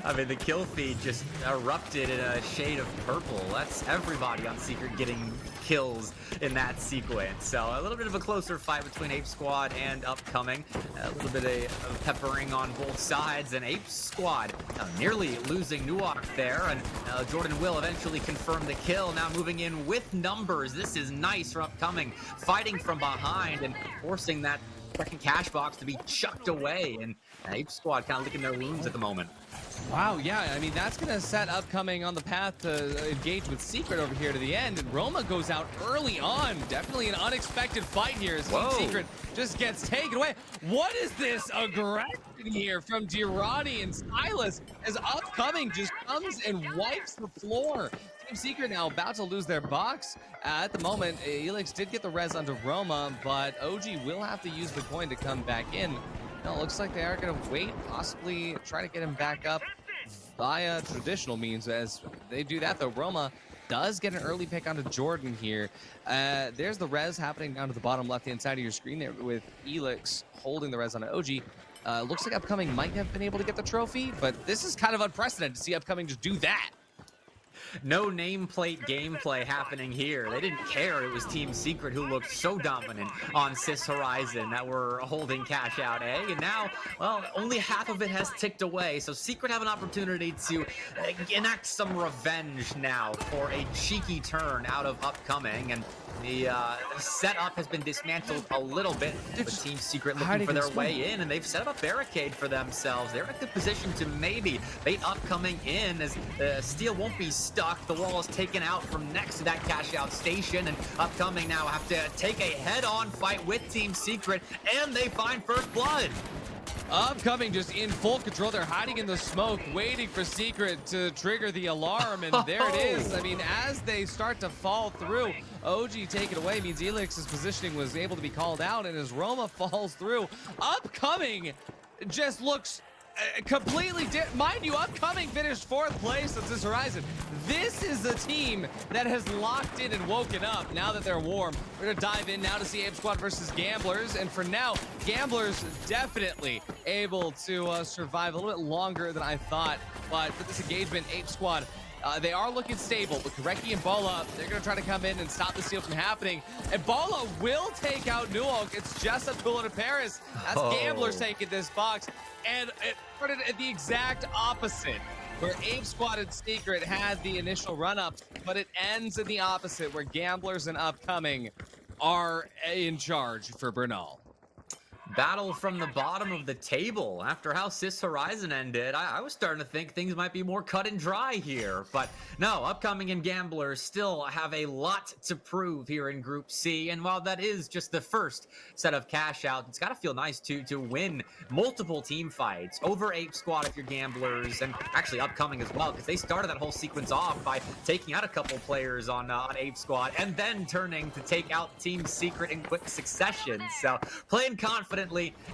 I mean, the kill feed just erupted in a shade of purple. That's everybody on Secret getting kills in that sequence. So a little bit of a closer fight between Ape Squad and upcoming. A little bit of peppering on both sides, and Ape Squad nearly losing Nuoc there, and Jordan will eventually confirm the kill. Now moving in with numbers. This is nice for upcoming, fighting from behind and forcing that second cash box to be chucked away, and Ape Squad kind of licking their wounds at the moment. Wow, yeah, I mean, that's going to set upcoming on the path to engage with Secret over here to the end, and Roma goes out early on. Definitely an unexpected fight here as Team Secret just gets taken away. What is this aggression here from Girardi and Silas as upcoming just comes and wipes the floor? Team Secret now about to lose their box. At the moment, Elix did get the res onto Roma, but OG will have to use the coin to come back in. No, it looks like they are going to wait, possibly try to get him back up via traditional means. As they do that, though, Roma does get an early pick onto Jordan here. There's the res happening down to the bottom left-hand side of your screen there with Elix holding the res on OG. Looks like Upcoming might have been able to get the trophy, but this is kind of unprecedented to see Upcoming just do that. No nameplate gameplay happening here. They didn't care. It was Team Secret who looked so dominant on Sis Horizon that were holding cash out A. And now, well, only half of it has ticked away. So Secret have an opportunity to enact some revenge now for a cheeky turn out of Upcoming. And The setup has been dismantled a little bit, with Team Secret looking hiding for their in way in, and they've set up a barricade for themselves. They're in a good position to maybe bait Upcoming in, as Steel won't be stuck. The wall is taken out from next to that cash out station, and Upcoming now have to take a head-on fight with Team Secret, and they find first blood. Upcoming just in full control. They're hiding in the smoke, waiting for Secret to trigger the alarm, and there it is. I mean, as they start to fall through, OG take it away means Elix's positioning was able to be called out, and as Roma falls through, Upcoming just looks completely mind you, Upcoming finished 4th place at this Horizon. This is the team that has locked in and woken up now that they're warm. We're gonna dive in now to see Ape Squad versus Gamblers, and for now, Gamblers definitely able to survive a little bit longer than I thought, but for this engagement, Ape Squad, they are looking stable, but Koreki and Bola, they're going to try to come in and stop the steal from happening. And Bola will take out Nuok. It's just a Tulin of Paris. That's Gamblers taking this box. And it put it at the exact opposite, where Ape Squad and Secret had the initial run-up, but it ends in the opposite, where Gamblers and Upcoming are in charge for Bernal. Battle from the bottom of the table. After how Sis Horizon ended, I was starting to think things might be more cut and dry here. But no, Upcoming and Gamblers still have a lot to prove here in Group C. And while that is just the first set of cash out, it's got to feel nice to win multiple team fights over Ape Squad if you're Gamblers, and actually Upcoming as well, because they started that whole sequence off by taking out a couple players on Ape Squad and then turning to take out Team Secret in quick succession. So playing confident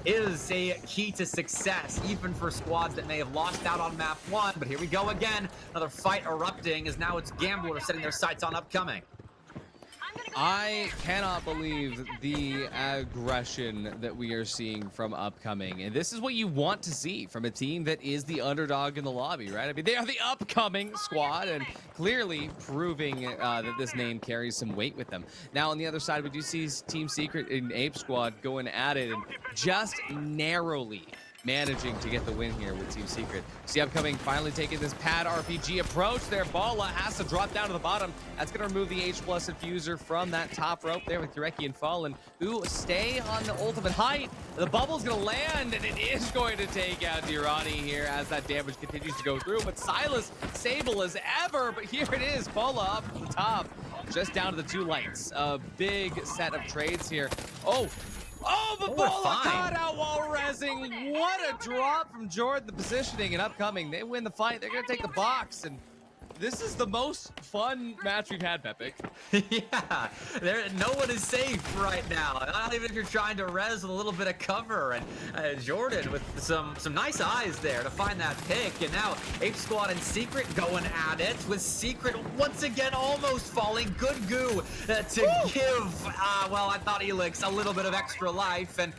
is a key to success, even for squads that may have lost out on map 1. But here we go again. Another fight erupting, as now it's Gamblers setting their sights on Upcoming. I cannot believe the aggression that we are seeing from Upcoming. And this is what you want to see from a team that is the underdog in the lobby, right? I mean, they are the Upcoming squad, and clearly proving that this name carries some weight with them. Now, on the other side, we do see Team Secret and Ape Squad going at it, and just narrowly managing to get the win here with Team Secret. See Upcoming finally taking this pad RPG approach there. Bola has to drop down to the bottom. That's going to remove the H+ infuser from that top rope there with Koreki and Fallen, who stay on the ultimate height. The bubble's going to land, and it is going to take out Dirani here as that damage continues to go through. But Silas, stable as ever, but here it is. Bola up at the top, just down to the 2 lights. A big set of trades here. But Bola caught out while rezzing. What a drop from Jordan. The positioning and Upcoming, they win the fight. They're going to take the box, and this is the most fun match we've had, Pepe. Yeah, no one is safe right now. Not even if you're trying to res with a little bit of cover. And Jordan with some nice eyes there to find that pick. And now Ape Squad and Secret going at it, with Secret once again almost falling. Good goo to give, well, I thought Elix a little bit of extra life, and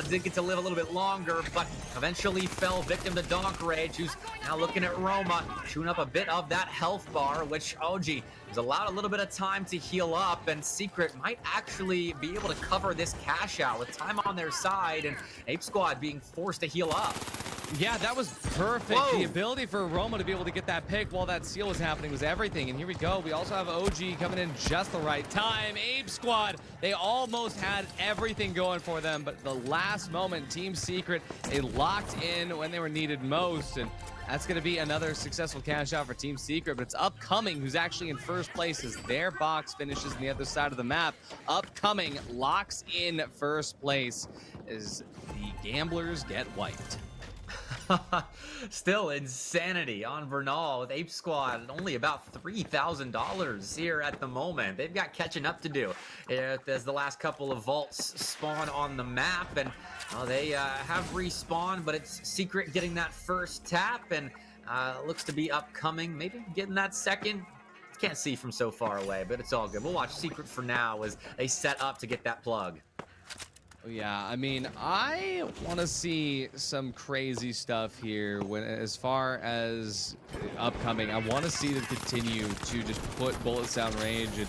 did get to live a little bit longer, but eventually fell victim to Donk Rage, who's now looking at Roma, chewing up a bit of that health bar, which OG is allowed a little bit of time to heal up, and Secret might actually be able to cover this cash out with time on their side, and Ape Squad being forced to heal up. Yeah, that was perfect. Whoa. The ability for Roma to be able to get that pick while that steal was happening was everything. And here we go. We also have OG coming in just the right time. Ape Squad, they almost had everything going for them, but the last moment, Team Secret, they locked in when they were needed most. And that's going to be another successful cash out for Team Secret, but it's Upcoming who's actually in first place as their box finishes on the other side of the map. Upcoming locks in first place as the Gamblers get wiped. Still insanity on Bernal with Ape Squad, only about $3,000 here at the moment. They've got catching up to do as the last couple of vaults spawn on the map, and they have respawned, but it's Secret getting that first tap, and looks to be Upcoming maybe getting that second. Can't see from so far away, but it's all good. We'll watch Secret for now as they set up to get that plug. Yeah, I mean, I want to see some crazy stuff here as far as Upcoming. I want to see them continue to just put bullets down range. And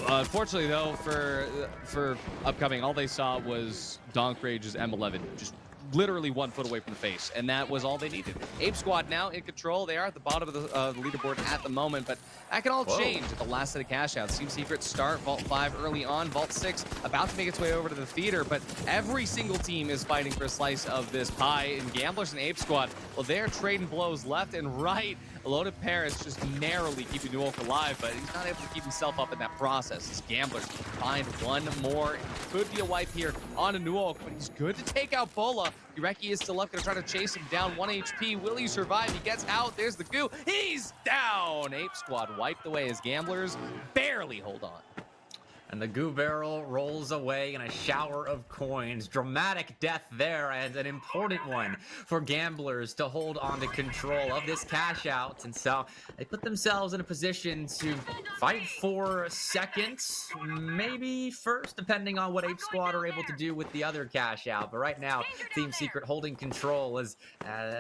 unfortunately, though, for Upcoming, all they saw was Donk Rage's M11 just literally 1 foot away from the face, and that was all they needed. Ape Squad now in control. They are at the bottom of the leaderboard at the moment, but that can all change at the last set of cash outs. Team Secret start Vault 5 early on. Vault 6 about to make its way over to the theater, but every single team is fighting for a slice of this pie. And Gamblers and Ape Squad, well, they're trading blows left and right. Loaded Paris just narrowly keeping New York alive, but he's not able to keep himself up in that process. His Gamblers find one more. It could be a wipe here on a New York, but he's good to take out Bola. Ureki is still up, gonna try to chase him down. 1 HP. Will he survive? He gets out. There's the goo. He's down. Ape Squad wiped away as Gamblers barely hold on. And the goo barrel rolls away in a shower of coins. Dramatic death there, and an important one for Gamblers to hold on to control of this cash out. And so they put themselves in a position to fight for second, maybe first, depending on what Ape Squad are able to do with the other cash out. But right now, Team Secret holding control as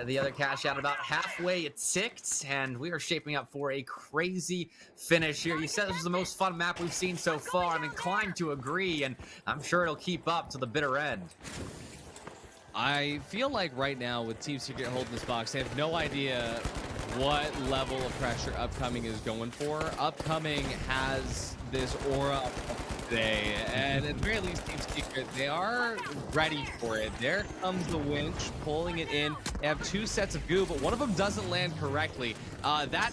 the other cash out about halfway ticked, and we are shaping up for a crazy finish here. You said this was the most fun map we've seen so far. I'm inclined to agree, and I'm sure it'll keep up to the bitter end. I feel like right now with Team Secret holding this box, they have no idea what level of pressure Upcoming is going for. Upcoming has this aura of today, and at the very least, Team Secret, they are ready for it. There comes the winch, pulling it in. They have 2 sets of goo, but one of them doesn't land correctly. That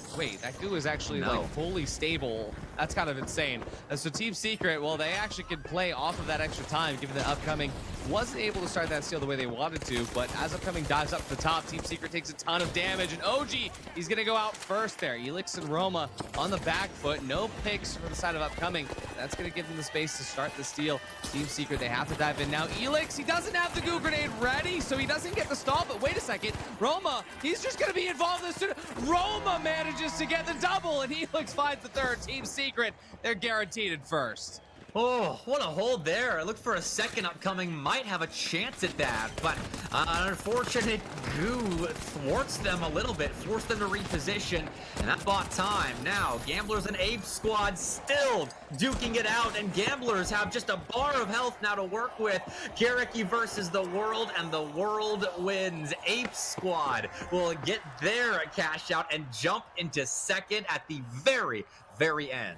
goo is actually like fully stable. That's kind of insane. So Team Secret, well, they actually can play off of that extra time, given that Upcoming wasn't able to start that steal the way they wanted to, but as Upcoming dives up to the top, Team Secret takes a ton of damage, and OG, he's gonna go out first there. Elix and Roma on the back foot. No picks for the side of Upcoming. That's gonna give them the space to start the steal. Team Secret, they have to dive in now. Elix, he doesn't have the goo grenade ready, so he doesn't get the stall, but wait a second. Roma, he's just gonna be involved in this soon. Roma manages to get the double, and Elix finds the third. Team Secret, they're guaranteed at first. Oh, what a hold there. I looked for a second. Upcoming might have a chance at that, but an unfortunate goo thwarts them a little bit, forced them to reposition, and that bought time. Now, Gamblers and Ape Squad still duking it out, and Gamblers have just a bar of health now to work with. Gareki versus the world, and the world wins. Ape Squad will get their cash out and jump into second at the very, very end.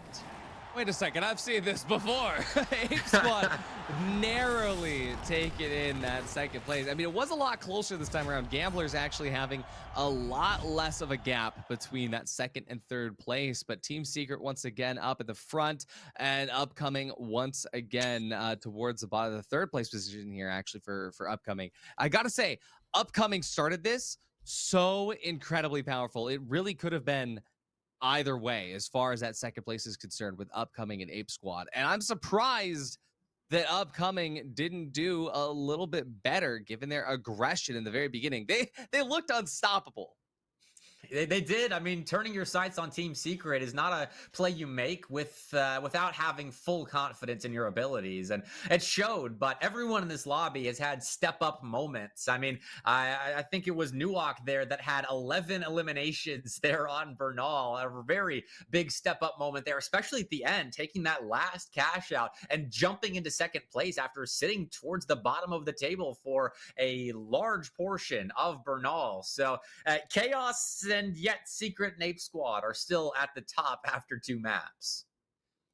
Wait a second, I've seen this before. Ape Squad narrowly take it in that second place. I mean, it was a lot closer this time around. Gamblers actually having a lot less of a gap between that second and third place, but Team Secret once again up at the front, and Upcoming once again towards the bottom of the third place position here actually for Upcoming. I gotta say, Upcoming started this so incredibly powerful. It really could have been either way as far as that second place is concerned with Upcoming and Ape Squad, and I'm surprised that Upcoming didn't do a little bit better given their aggression in the very beginning. They looked unstoppable. They did. I mean, turning your sights on Team Secret is not a play you make without having full confidence in your abilities, and it showed. But everyone in this lobby has had step-up moments. I mean, I think it was Nuok there that had 11 eliminations there on Bernal. A very big step-up moment there, especially at the end, taking that last cash out and jumping into second place after sitting towards the bottom of the table for a large portion of Bernal. So Chaos and yet Secret and Ape Squad are still at the top after 2 maps.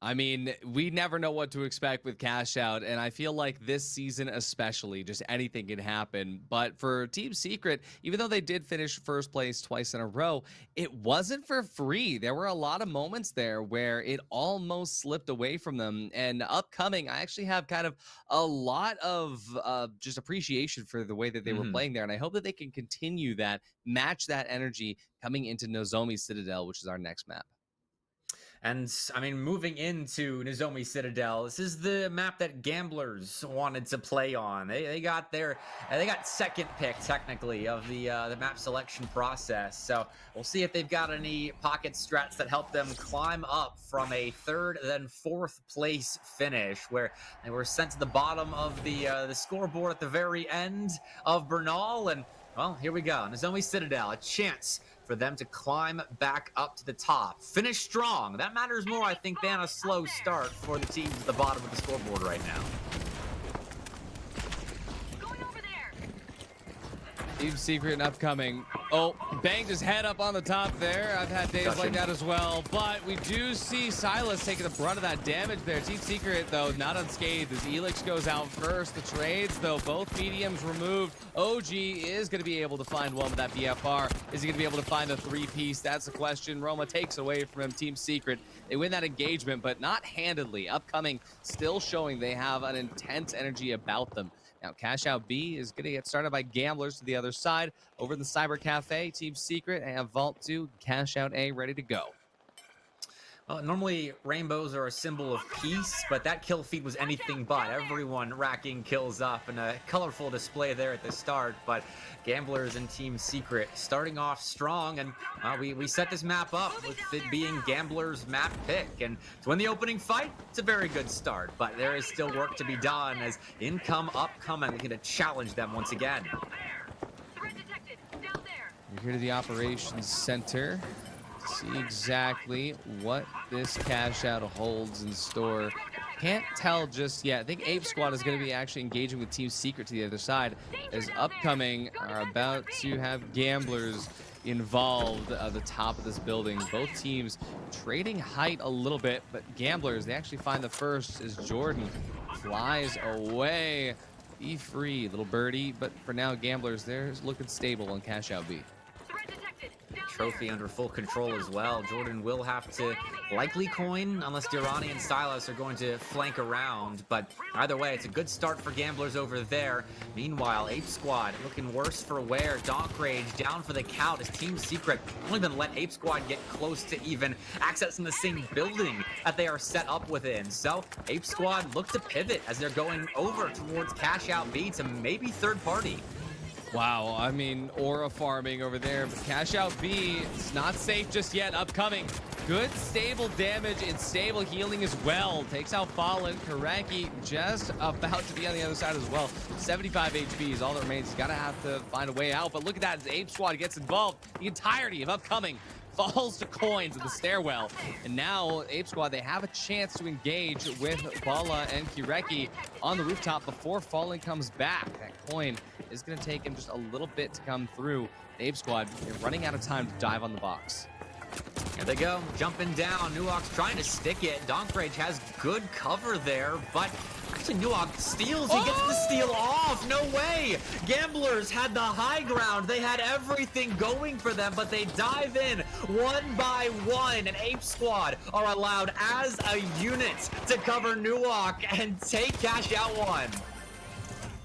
I mean, we never know what to expect with cash out, and I feel like this season especially, just anything can happen. But for Team Secret, even though they did finish first place twice in a row, it wasn't for free. There were a lot of moments there where it almost slipped away from them. And Upcoming, I actually have kind of a lot of just appreciation for the way that they were playing there, and I hope that they can continue that, match that energy coming into Nozomi Citadel, which is our next map. And I mean, moving into Nozomi Citadel, this is the map that Gamblers wanted to play on. They got second pick technically of the map selection process. So we'll see if they've got any pocket strats that help them climb up from a third then fourth place finish, where they were sent to the bottom of the scoreboard at the very end of Bernal. And well, here we go. Nozomi Citadel, a chance for them to climb back up to the top. Finish strong. That matters more, I think, than a slow start for the teams at the bottom of the scoreboard right now. Going over there. Team Secret and upcoming. Oh, banged his head up on the top there. I've had days like that as well. But we do see Silas taking the brunt of that damage there. Team Secret, though, not unscathed as Elix goes out first. The trades, though, both mediums removed. OG is going to be able to find one with that BFR. Is he going to be able to find a three-piece? That's the question. Roma takes away from him. Team Secret, they win that engagement, but not handedly. Upcoming, still showing they have an intense energy about them. Now, Cash Out B is going to get started by Gamblers to the other side. Over in the Cyber Cafe, Team Secret have Vault 2, Cash Out A ready to go. Well, normally rainbows are a symbol of peace, but that kill feed was anything but. Everyone racking kills up and a colorful display there at the start, but Gamblers and Team Secret starting off strong, and we set this map up with it being Gamblers' map pick, and to win the opening fight, it's a very good start, but there is still work to be done as upcoming, going to challenge them once again. We're here to the operations center. See exactly what this Cash Out holds in store. Can't tell just yet. I think Ape Squad is going to be actually engaging with Team Secret to the other side, as upcoming are about to have Gamblers involved at the top of this building. Both teams trading height a little bit, but Gamblers, they actually find the first as Jordan flies away. Be free, little birdie. But for now, Gamblers, they're looking stable on Cash Out B. Trophy under full control as well. Jordan will have to likely coin unless Durrani and Silas are going to flank around, but either way, it's a good start for Gamblers over there. Meanwhile, Ape Squad looking worse for wear. Donk Rage down for the count as Team Secret only been let Ape Squad get close to even accessing the same building that they are set up within. So Ape Squad look to pivot as they're going over towards Cash Out B to maybe third party. Wow, I mean, aura farming over there, but Cash Out B is not safe just yet. Upcoming, good stable damage and stable healing as well. Takes out Fallen. Karaki just about to be on the other side as well. 75 HP is all that remains. He's got to have to find a way out, but look at that as Ape Squad gets involved. The entirety of Upcoming falls to coins in the stairwell, and now Ape Squad, they have a chance to engage with Bala and Kireki on the rooftop before Fallen comes back. That coin is going to take him just a little bit to come through. The Ape Squad, they're running out of time to dive on the box. Here they go, jumping down. Nuox trying to stick it. Donk Rage has good cover there, but actually Nuox steals. He gets the steal off. No way. Gamblers had the high ground. They had everything going for them, but they dive in one by one, and Ape Squad are allowed as a unit to cover Nuox and take Cash Out one.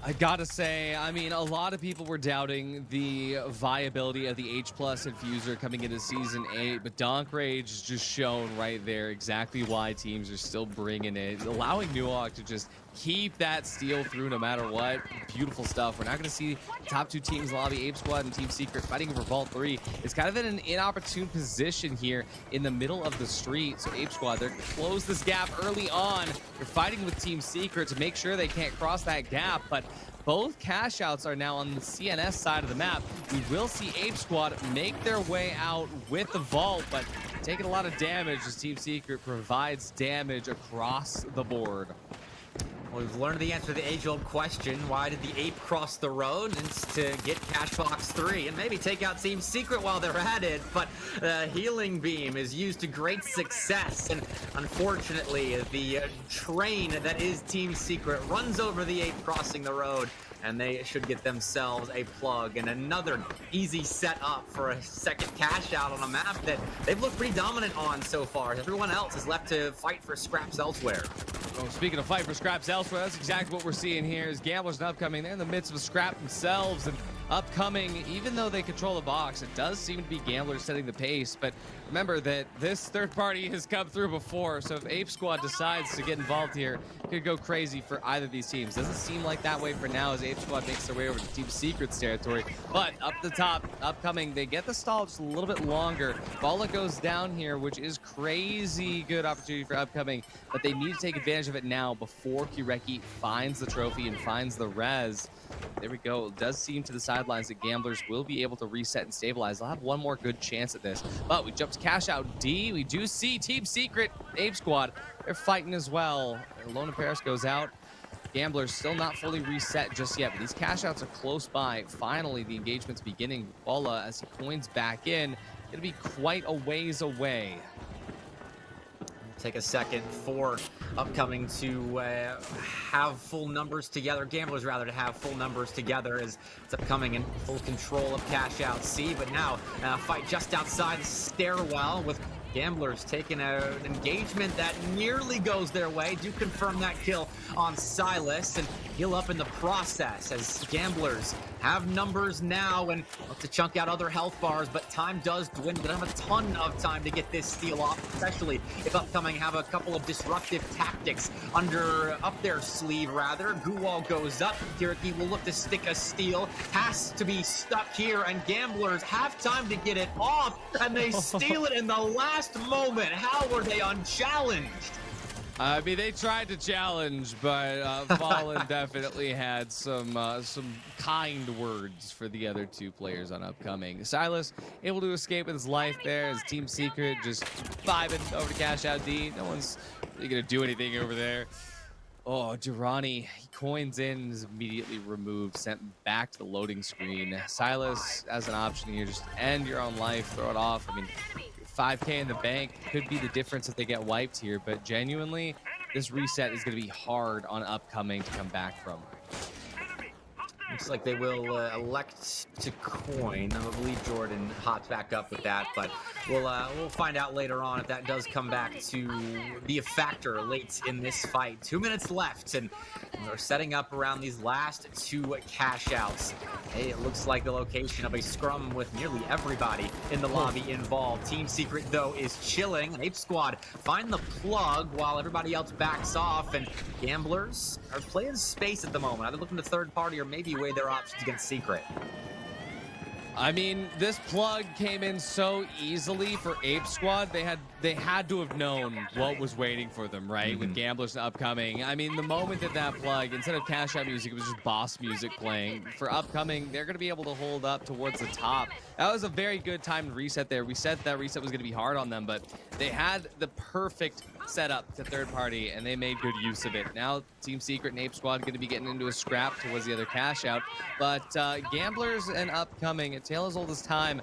I gotta say, I mean, a lot of people were doubting the viability of the H+ infuser coming into Season 8, but Donk Rage has just shown right there exactly why teams are still bringing it, allowing Nuox to just keep that steal through no matter what. Beautiful stuff. We're not going to see the top two teams lobby, Ape Squad and Team Secret, fighting over Vault 3. It's kind of in an inopportune position here in the middle of the street. So Ape Squad, they're going to close this gap early on. They're fighting with Team Secret to make sure they can't cross that gap, but both Cash Outs are now on the CNS side of the map. We will see Ape Squad make their way out with the Vault, but taking a lot of damage as Team Secret provides damage across the board. Well, we've learned the answer to the age-old question, why did the ape cross the road? It's to get Cash Box 3 and maybe take out Team Secret while they're at it, but the healing beam is used to great success, and unfortunately the train that is Team Secret runs over the ape crossing the road, and they should get themselves a plug and another easy setup for a second Cash Out on a map that they've looked pretty dominant on so far. Everyone else is left to fight for scraps elsewhere. Well, speaking of fight for scraps elsewhere, that's exactly what we're seeing here is Gamblers and Upcoming. They're in the midst of a scrap themselves, and Upcoming, even though they control the box, it does seem to be Gamblers setting the pace. But remember that this third party has come through before, so if Ape Squad decides to get involved here, it could go crazy for either of these teams. Doesn't seem like that way for now as Ape Squad makes their way over to Team Secret's territory. But up the top, Upcoming, they get the stall just a little bit longer. Bala goes down here, which is crazy good opportunity for Upcoming, but they need to take advantage of it now before Kireki finds the trophy and finds the res. There we go. It does seem to the sidelines that Gamblers will be able to reset and stabilize. They'll have one more good chance at this. But we jump to Cash Out D. We do see Team Secret, Ape Squad. They're fighting as well. Lone Paris goes out. Gamblers still not fully reset just yet, but these cash outs are close by. Finally, the engagement's beginning. Bola, as he coins back in, gonna be quite a ways away. Take a second for upcoming to have full numbers together. Gamblers rather to have full numbers together as it's upcoming in full control of cash out C. But now fight just outside the stairwell with Gamblers taking an engagement that nearly goes their way. Do confirm that kill on Silas and heal up in the process as Gamblers have numbers now and look to chunk out other health bars, but time does dwindle. They don't have a ton of time to get this steal off, especially if upcoming have a couple of disruptive tactics up their sleeve rather. Guwall goes up. Kiriki will look to stick a steal. Has to be stuck here, and Gamblers have time to get it off, and they steal it in the last moment. How were they unchallenged? I mean, they tried to challenge, but Fallen definitely had some kind words for the other two players on upcoming. Silas able to escape with his life there as Team Secret just vibing over to cash out D. No one's really gonna do anything over there. Oh, Durrani, he coins in, is immediately removed, sent back to the loading screen. Silas, as an option here, just end your own life, throw it off. I mean, 5K in the bank could be the difference if they get wiped here, but genuinely, this reset is going to be hard on upcoming to come back from. Looks like they will elect to coin. I believe Jordan hops back up with that, but we'll find out later on if that does come back to be a factor late in this fight. 2 minutes left, and we're setting up around these last two cash outs. Hey, it looks like the location of a scrum with nearly everybody in the lobby involved. Team Secret, though, is chilling. Ape Squad find the plug while everybody else backs off, and Gamblers are playing space at the moment. Either looking to third party or maybe weigh their options against Secret. I mean, this plug came in so easily for Ape Squad. They had to have known what was waiting for them, right? With Gamblers upcoming. I mean, the moment that plug, instead of cash out music, it was just boss music playing. For upcoming, they're going to be able to hold up towards the top. That was a very good timed reset there. We said that reset was going to be hard on them, but they had the perfect setup to third party, and they made good use of it. Now, Team Secret and Ape Squad going to be getting into a scrap towards the other cash out, but Gamblers and upcoming, a tale as old as time,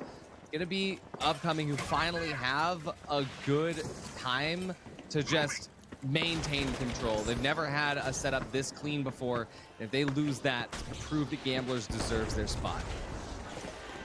going to be upcoming who finally have a good time to just maintain control. They've never had a setup this clean before. If they lose that, to prove that Gamblers deserves their spot.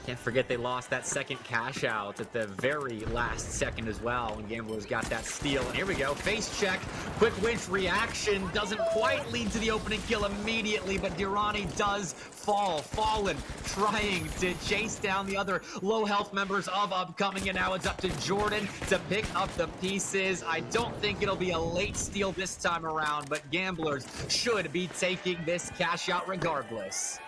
Can't forget they lost that second cash out at the very last second as well when Gamblers got that steal. And here we go, face check, quick winch reaction, doesn't quite lead to the opening kill immediately, but Durrani does fall. Fallen trying to chase down the other low health members of upcoming, and now it's up to Jordan to pick up the pieces. I don't think it'll be a late steal this time around, but Gamblers should be taking this cash out regardless.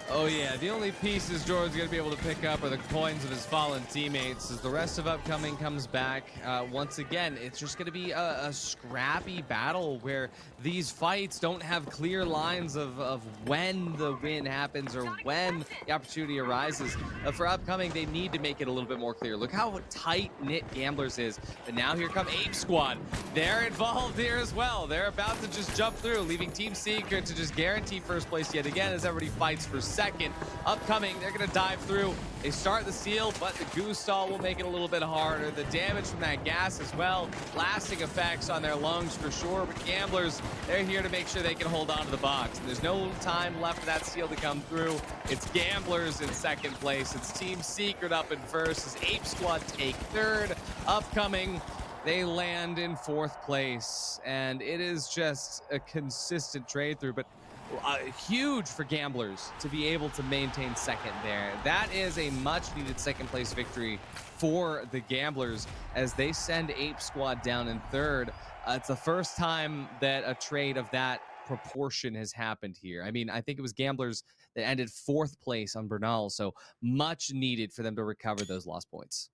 Oh yeah, the only pieces Jordan's going to be able to pick up are the coins of his fallen teammates. As the rest of upcoming comes back, once again, it's just going to be a scrappy battle where these fights don't have clear lines of when the win happens or when the opportunity arises. For upcoming, they need to make it a little bit more clear. Look how tight-knit Gamblers is. But now here come Ape Squad. They're involved here as well. They're about to just jump through, leaving Team Secret to just guarantee first place yet again as everybody fights for second. Upcoming, they're going to dive through. They start the seal, but the goose stall will make it a little bit harder. The damage from that gas as well, lasting effects on their lungs for sure. But Gamblers, they're here to make sure they can hold on to the box. And there's no time left for that seal to come through. It's Gamblers in second place. It's Team Secret up in first as Ape Squad take third. Upcoming, they land in fourth place. And it is just a consistent trade through. But huge for Gamblers to be able to maintain second there. That is a much needed second place victory for the Gamblers as they send Ape Squad down in third. It's the first time that a trade of that proportion has happened here. I mean, I think it was Gamblers that ended fourth place on Bernal, so much needed for them to recover those lost points.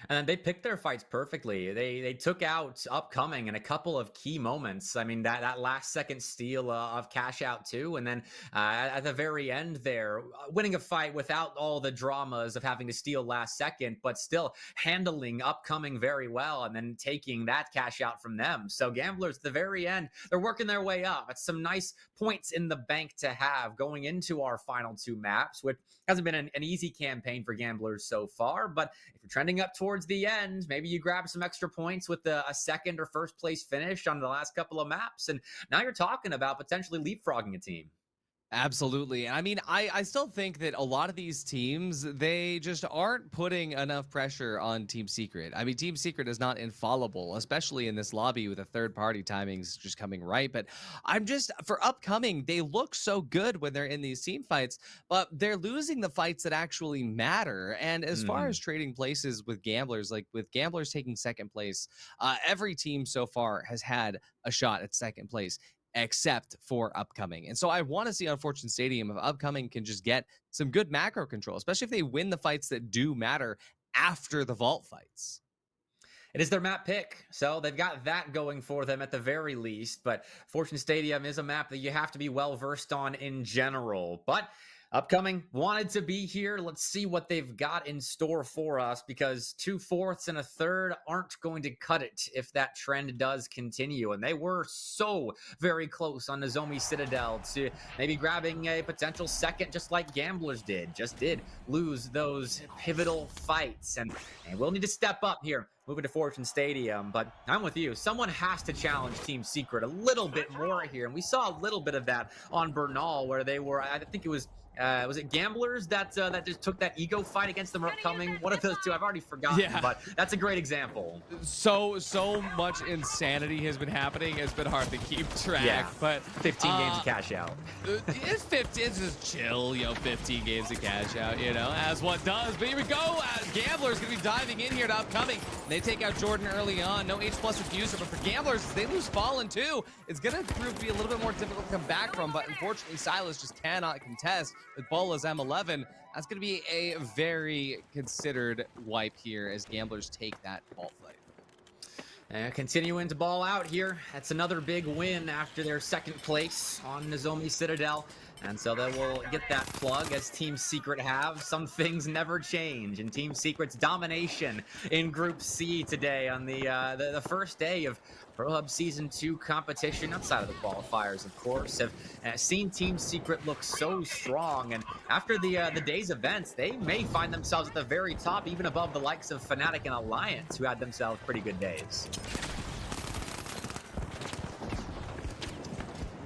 And then they picked their fights perfectly. They took out Upcoming in a couple of key moments. I mean, that last second steal of Cash Out too, and then at the very end there, winning a fight without all the dramas of having to steal last second, but still handling Upcoming very well, and then taking that Cash Out from them. So Gamblers at the very end, they're working their way up. It's some nice points in the bank to have going into our final two maps, which hasn't been an easy campaign for Gamblers so far. But if you're trending up towards the end, maybe you grab some extra points with a second or first place finish on the last couple of maps, and now you're talking about potentially leapfrogging a team. Absolutely. I mean, I still think that a lot of these teams, they just aren't putting enough pressure on Team Secret. I mean, Team Secret is not infallible, especially in this lobby with the third-party timings just coming right. But for Upcoming, they look so good when they're in these team fights, but they're losing the fights that actually matter. And as far as trading places with Gamblers, like with Gamblers taking second place, every team so far has had a shot at second place, except for Upcoming. And so I want to see on Fortune Stadium if Upcoming can just get some good macro control, especially if they win the fights that do matter after the vault fights. It is their map pick, so they've got that going for them at the very least. But Fortune Stadium is a map that you have to be well versed on in general. But Upcoming wanted to be here. Let's see what they've got in store for us, because 2/4 and a third aren't going to cut it if that trend does continue. And they were so very close on Nozomi Citadel to maybe grabbing a potential second, just like Gamblers did lose those pivotal fights. And we'll need to step up here moving to Fortune Stadium. But I'm with you. Someone has to challenge Team Secret a little bit more here. And we saw a little bit of that on Bernal, where they were, I think it was it Gamblers that just took that ego fight against them Upcoming? One of those two, I've already forgotten, but that's a great example. So much insanity has been happening. It's been hard to keep track, but 15 games of Cash Out. It's 15, it's just chill, 15 games of Cash Out, as one does. But here we go. Gamblers gonna be diving in here to Upcoming. They take out Jordan early on. No H+ refuser, but for Gamblers, they lose Fallen too. It's gonna prove to be a little bit more difficult to come back from, but unfortunately, Silas just cannot contest with Bola's M11. That's going to be a very considered wipe here as Gamblers take that vault fight. Continuing to ball out here. That's another big win after their second place on Nozomi Citadel. And so they will get that plug as Team Secret have. Some things never change. And Team Secret's domination in Group C today on the first day of Pro Hub Season 2 competition, outside of the qualifiers, of course, have seen Team Secret look so strong. And after the day's events, they may find themselves at the very top, even above the likes of Fnatic and Alliance, who had themselves pretty good days.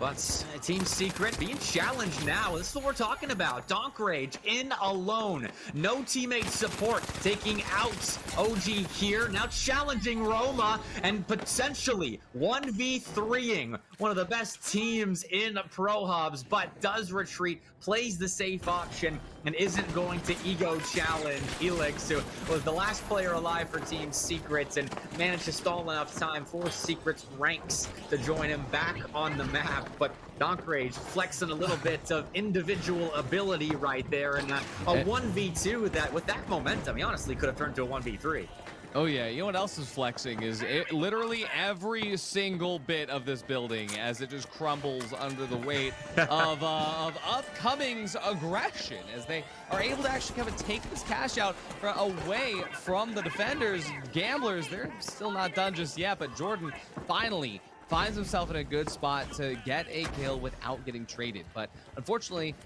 But Team Secret being challenged now. This is what we're talking about. Donk Rage in alone. No teammate support. Taking out OG here. Now challenging Roma and potentially 1v3ing one of the best teams in Pro Hubs, but does retreat, plays the safe option, and isn't going to ego challenge Elix, who was the last player alive for Team Secret and managed to stall enough time for Secret's ranks to join him back on the map. But Donk Rage flexing a little bit of individual ability right there, and a 1v2 that, with that momentum, he honestly could have turned to a 1v3. Oh yeah, you know what else is flexing is literally every single bit of this building as it just crumbles under the weight of Upcoming's aggression, as they are able to actually come and take this Cash Out away from the defenders. Gamblers, they're still not done just yet, but Jordan finally finds himself in a good spot to get a kill without getting traded. But unfortunately,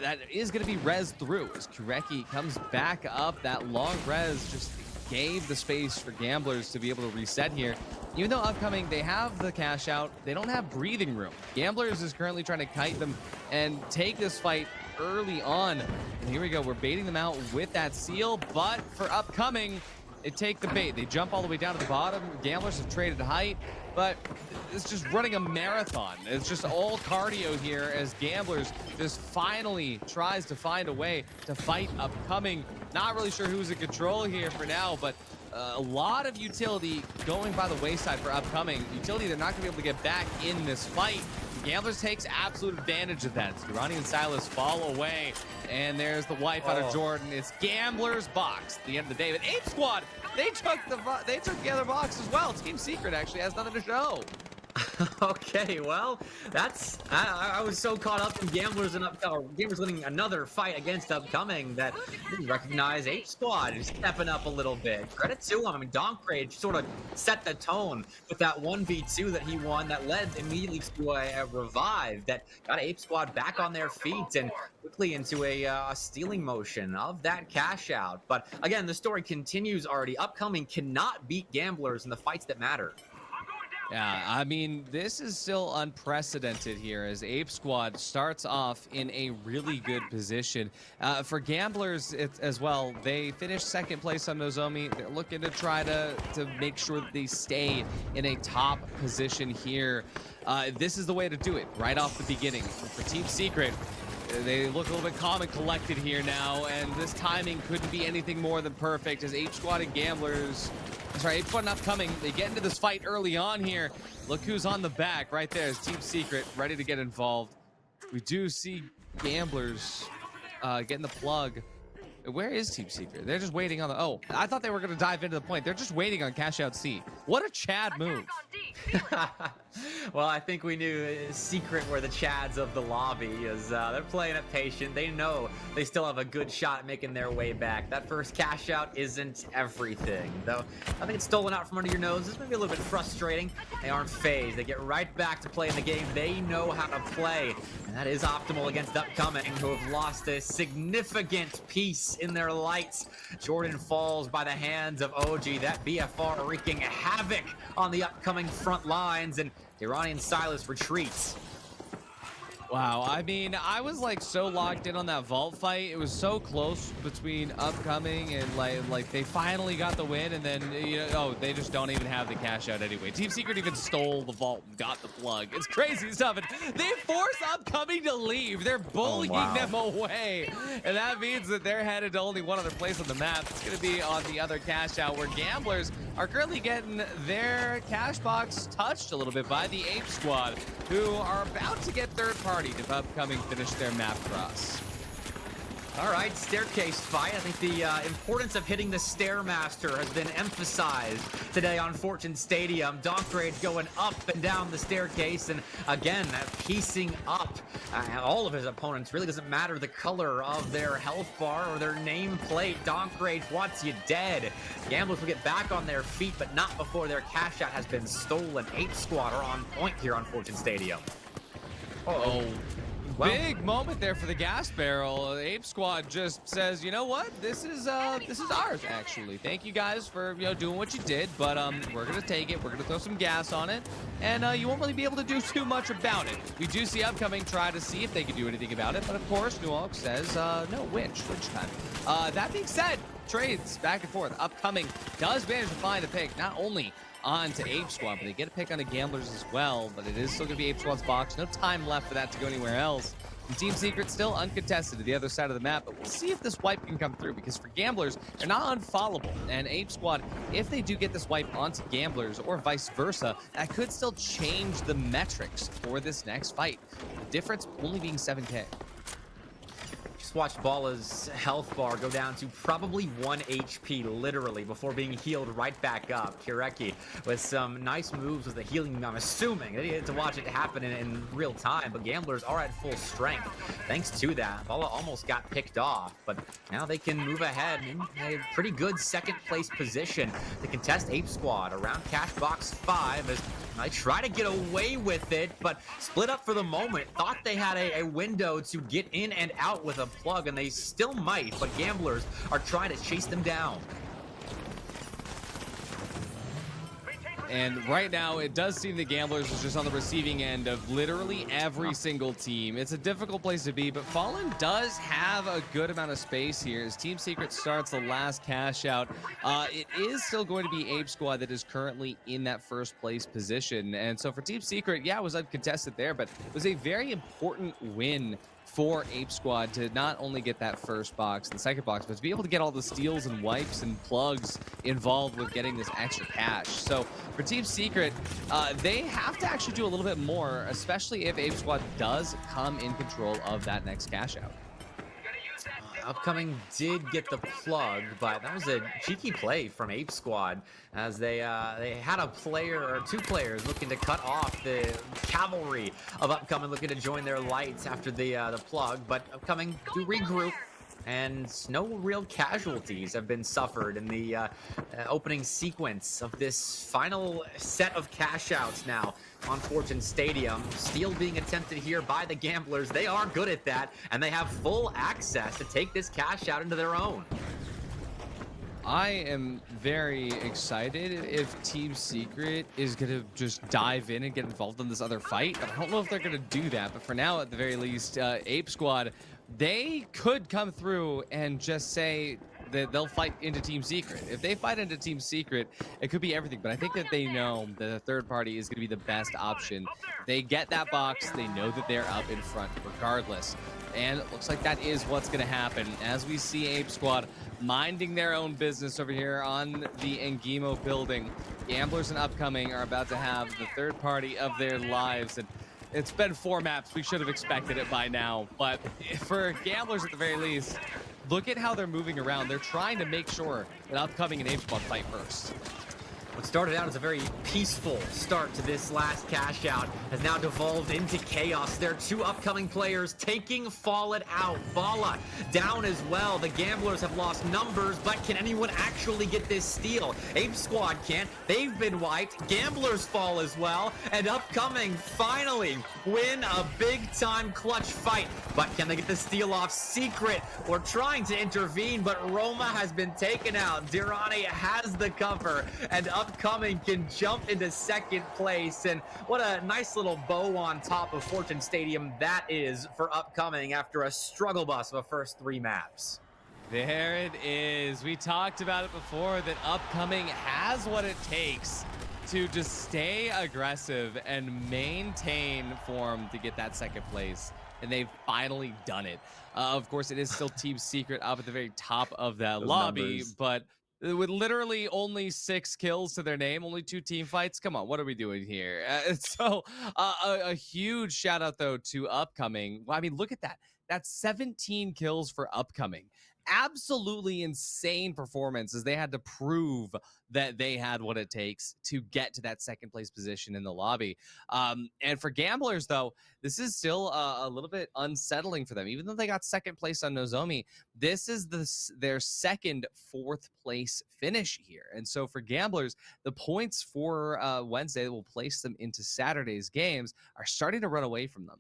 that is going to be res through as Kureki comes back up. That long res just gave the space for Gamblers to be able to reset here. Even though Upcoming, they have the Cash Out, they don't have breathing room. Gamblers is currently trying to kite them and take this fight early on. And here we go, we're baiting them out with that seal, but for Upcoming, they take the bait. They jump all the way down to the bottom. Gamblers have traded height, but it's just running a marathon. It's just all cardio here as Gamblers just finally tries to find a way to fight Upcoming. Not really sure who's in control here for now, but a lot of utility going by the wayside for Upcoming. Utility they're not going to be able to get back in this fight. Gamblers takes absolute advantage of that. Ronnie and Silas fall away, and there's the wipe out of Jordan. It's Gamblers box at the end of the day. But Ape Squad, they took the other box as well. Team Secret actually has nothing to show. Okay, well, that's I was so caught up in Gamblers and Gamblers winning another fight against Upcoming that I didn't recognize Ape Squad is stepping up a little bit. Credit to him. I mean, Donkrage sort of set the tone with that 1v2 that he won that led immediately to a revive that got Ape Squad back on their feet and quickly into a stealing motion of that cash out. But again, the story continues already. Upcoming cannot beat Gamblers in the fights that matter. Yeah, I mean, this is still unprecedented here as Ape Squad starts off in a really good position. For Gamblers as well, they finished second place on Nozomi. They're looking to try to make sure that they stay in a top position here. This is the way to do it right off the beginning. For Team Secret, they look a little bit calm and collected here now, and this timing couldn't be anything more than perfect as Ape Squad and Gamblers... Sorry, Ape Squad not coming. They get into this fight early on here. Look who's on the back right there is Team Secret, ready to get involved. We do see Gamblers getting the plug. Where is Team Secret? They're just waiting on the... Oh, I thought they were going to dive into the point. They're just waiting on Cash Out C. What a Chad move. Well, I think we knew Secret were the Chads of the lobby as they're playing it patient. They know they still have a good shot at making their way back. That first cash out isn't everything, though. I think it's stolen out from under your nose. This may be a little bit frustrating. They aren't phased. They get right back to playing the game they know how to play, and that is optimal against Upcoming, who have lost a significant piece in their lights. Jordan falls by the hands of OG. That BFR wreaking havoc on the Upcoming front lines, and Iranian Silas retreats. Wow, I mean, I was like so locked in on that vault fight. It was so close between Upcoming and like they finally got the win, and then they just don't even have the cash out anyway. Team Secret even stole the vault and got the plug. It's crazy stuff. And they force Upcoming to leave. They're bullying them away, and that means that they're headed to only one other place on the map. It's going to be on the other cash out where Gamblers are currently getting their cash box touched a little bit by the Ape Squad, who are about to get third party if Upcoming finish their map cross. All right, staircase fight. I think the importance of hitting the Stairmaster has been emphasized today on Fortune Stadium. Donkrage going up and down the staircase, and again, piecing up all of his opponents. Really doesn't matter the color of their health bar or their nameplate. Donkrage wants you dead. Gamblers will get back on their feet, but not before their cash out has been stolen. Ape Squad are on point here on Fortune Stadium. Oh. Well, big moment there for the gas barrel. Ape Squad just says, you know what? This is ours, actually. Thank you guys for doing what you did, but we're gonna take it. We're gonna throw some gas on it, and you won't really be able to do too much about it. We do see Upcoming try to see if they can do anything about it, but of course, Nualk says no. Winch time. That being said, trades back and forth. Upcoming does manage to find the pick, not only onto Ape Squad, but they get a pick on the Gamblers as well, but it is still gonna be Ape Squad's box. No time left for that to go anywhere else. And Team Secret still uncontested to the other side of the map, but we'll see if this wipe can come through, because for Gamblers, they're not unfollowable. And Ape Squad, if they do get this wipe onto Gamblers or vice versa, that could still change the metrics for this next fight. The difference only being 7K. Just watched Bala's health bar go down to probably 1 HP, literally, before being healed right back up. Kireki with some nice moves with the healing, I'm assuming. They didn't get to watch it happen in real time, but Gamblers are at full strength. Thanks to that, Bala almost got picked off, but now they can move ahead in a pretty good second place position to contest Ape Squad around cash box 5 as I try to get away with it, but split up for the moment. Thought they had a window to get in and out with a plug, and they still might, but Gamblers are trying to chase them down. And right now, it does seem the Gamblers is just on the receiving end of literally every single team. It's a difficult place to be, but Fallen does have a good amount of space here as Team Secret starts the last cash out. It is still going to be Ape Squad that is currently in that first place position. And so for Team Secret, yeah, it was uncontested there, but it was a very important win for Ape Squad to not only get that first box, the second box, but to be able to get all the steals and wipes and plugs involved with getting this extra cash. So for Team Secret, they have to actually do a little bit more, especially if Ape Squad does come in control of that next cash out. Upcoming did get the plug, but that was a cheeky play from Ape Squad as they had a player or two players looking to cut off the cavalry of Upcoming, looking to join their lights after the plug, but Upcoming do regroup. And no real casualties have been suffered in the opening sequence of this final set of cash outs now on Fortune Stadium. Steal being attempted here by the Gamblers. They are good at that, and they have full access to take this cash out into their own. I am very excited if Team Secret is going to just dive in and get involved in this other fight. But I don't know if they're going to do that. But for now, at the very least, Ape Squad, they could come through and just say that they'll fight into Team Secret. If they fight into Team Secret, it could be everything. But I think that they know that the third party is going to be the best option. They get that box. They know that they're up in front regardless. And it looks like that is what's going to happen as we see Ape Squad minding their own business over here on the Engimo building. Gamblers and Upcoming are about to have the third party of their lives. And it's been 4 maps. We should have expected it by now. But for Gamblers at the very least, look at how they're moving around. They're trying to make sure that Upcoming and Ape Squad fight first. What started out as a very peaceful start to this last cash out has now devolved into chaos. There are 2 upcoming players taking Fallen out. Bala down as well. The Gamblers have lost numbers, but can anyone actually get this steal? Ape Squad can't. They've been wiped. Gamblers fall as well. And Upcoming finally win a big-time clutch fight. But can they get the steal off? Secret, we're trying to intervene, but Roma has been taken out. Dirani has the cover, and Upcoming can jump into second place. And what a nice little bow on top of Fortune Stadium that is for Upcoming after a struggle bus of a first 3 maps. There it is. We talked about it before that Upcoming has what it takes to just stay aggressive and maintain form to get that second place. And they've finally done it. Of course, it is still Team Secret up at the very top of that lobby, numbers. but with literally only 6 kills to their name, only 2 team fights. Come on, what are we doing here? A huge shout out though to Upcoming. I mean, look at that. That's 17 kills for Upcoming. Absolutely insane performance as they had to prove that they had what it takes to get to that second place position in the lobby. And for Gamblers, though, this is still a little bit unsettling for them. Even though they got second place on Nozomi, this is their second 4th place finish here. And so for Gamblers, the points for Wednesday that will place them into Saturday's games are starting to run away from them.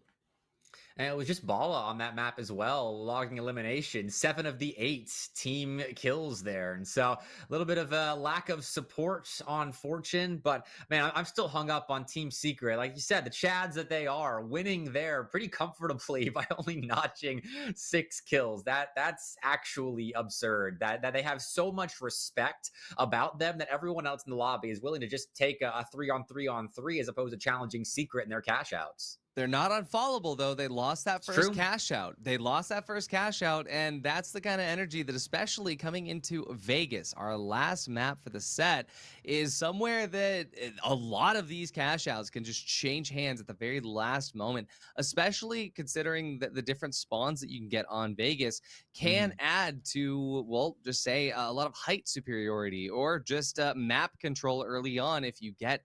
And it was just Bala on that map as well, logging elimination. 7 of the 8 team kills there. And so a little bit of a lack of support on Fortune. But, man, I'm still hung up on Team Secret. Like you said, the Chads that they are winning there pretty comfortably by only notching 6 kills. That's actually absurd. That they have so much respect about them that everyone else in the lobby is willing to just take a 3-on-3-on-3 as opposed to challenging Secret in their cash outs. They're not unfollowable, though. They lost that first cash out. They lost that first cash out, and that's the kind of energy that, especially coming into Vegas, our last map for the set, is somewhere that a lot of these cash outs can just change hands at the very last moment, especially considering that the different spawns that you can get on Vegas can add to, well, just say a lot of height superiority or just map control early on if you get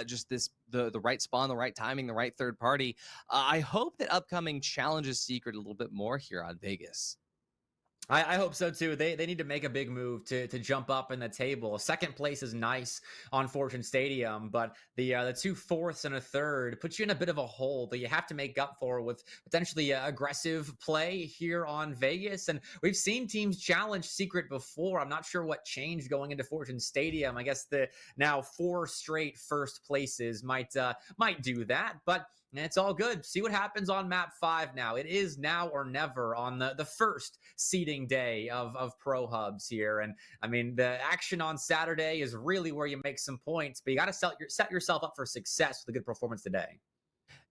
just the right spawn, the right timing, the right third party. I hope that Upcoming challenges Secret a little bit more here on Vegas. I hope so too. They need to make a big move to jump up in the table. Second place is nice on Fortune Stadium, but the 2 fourths and a third puts you in a bit of a hole that you have to make up for with potentially aggressive play here on Vegas. And we've seen teams challenge Secret before. I'm not sure what changed going into Fortune Stadium. I guess the now 4 straight first places might do that, but it's all good. See what happens on map 5 now. It is now or never on the first seeding day of Pro Hubs here. And I mean, the action on Saturday is really where you make some points, but you got to set yourself up for success with a good performance today.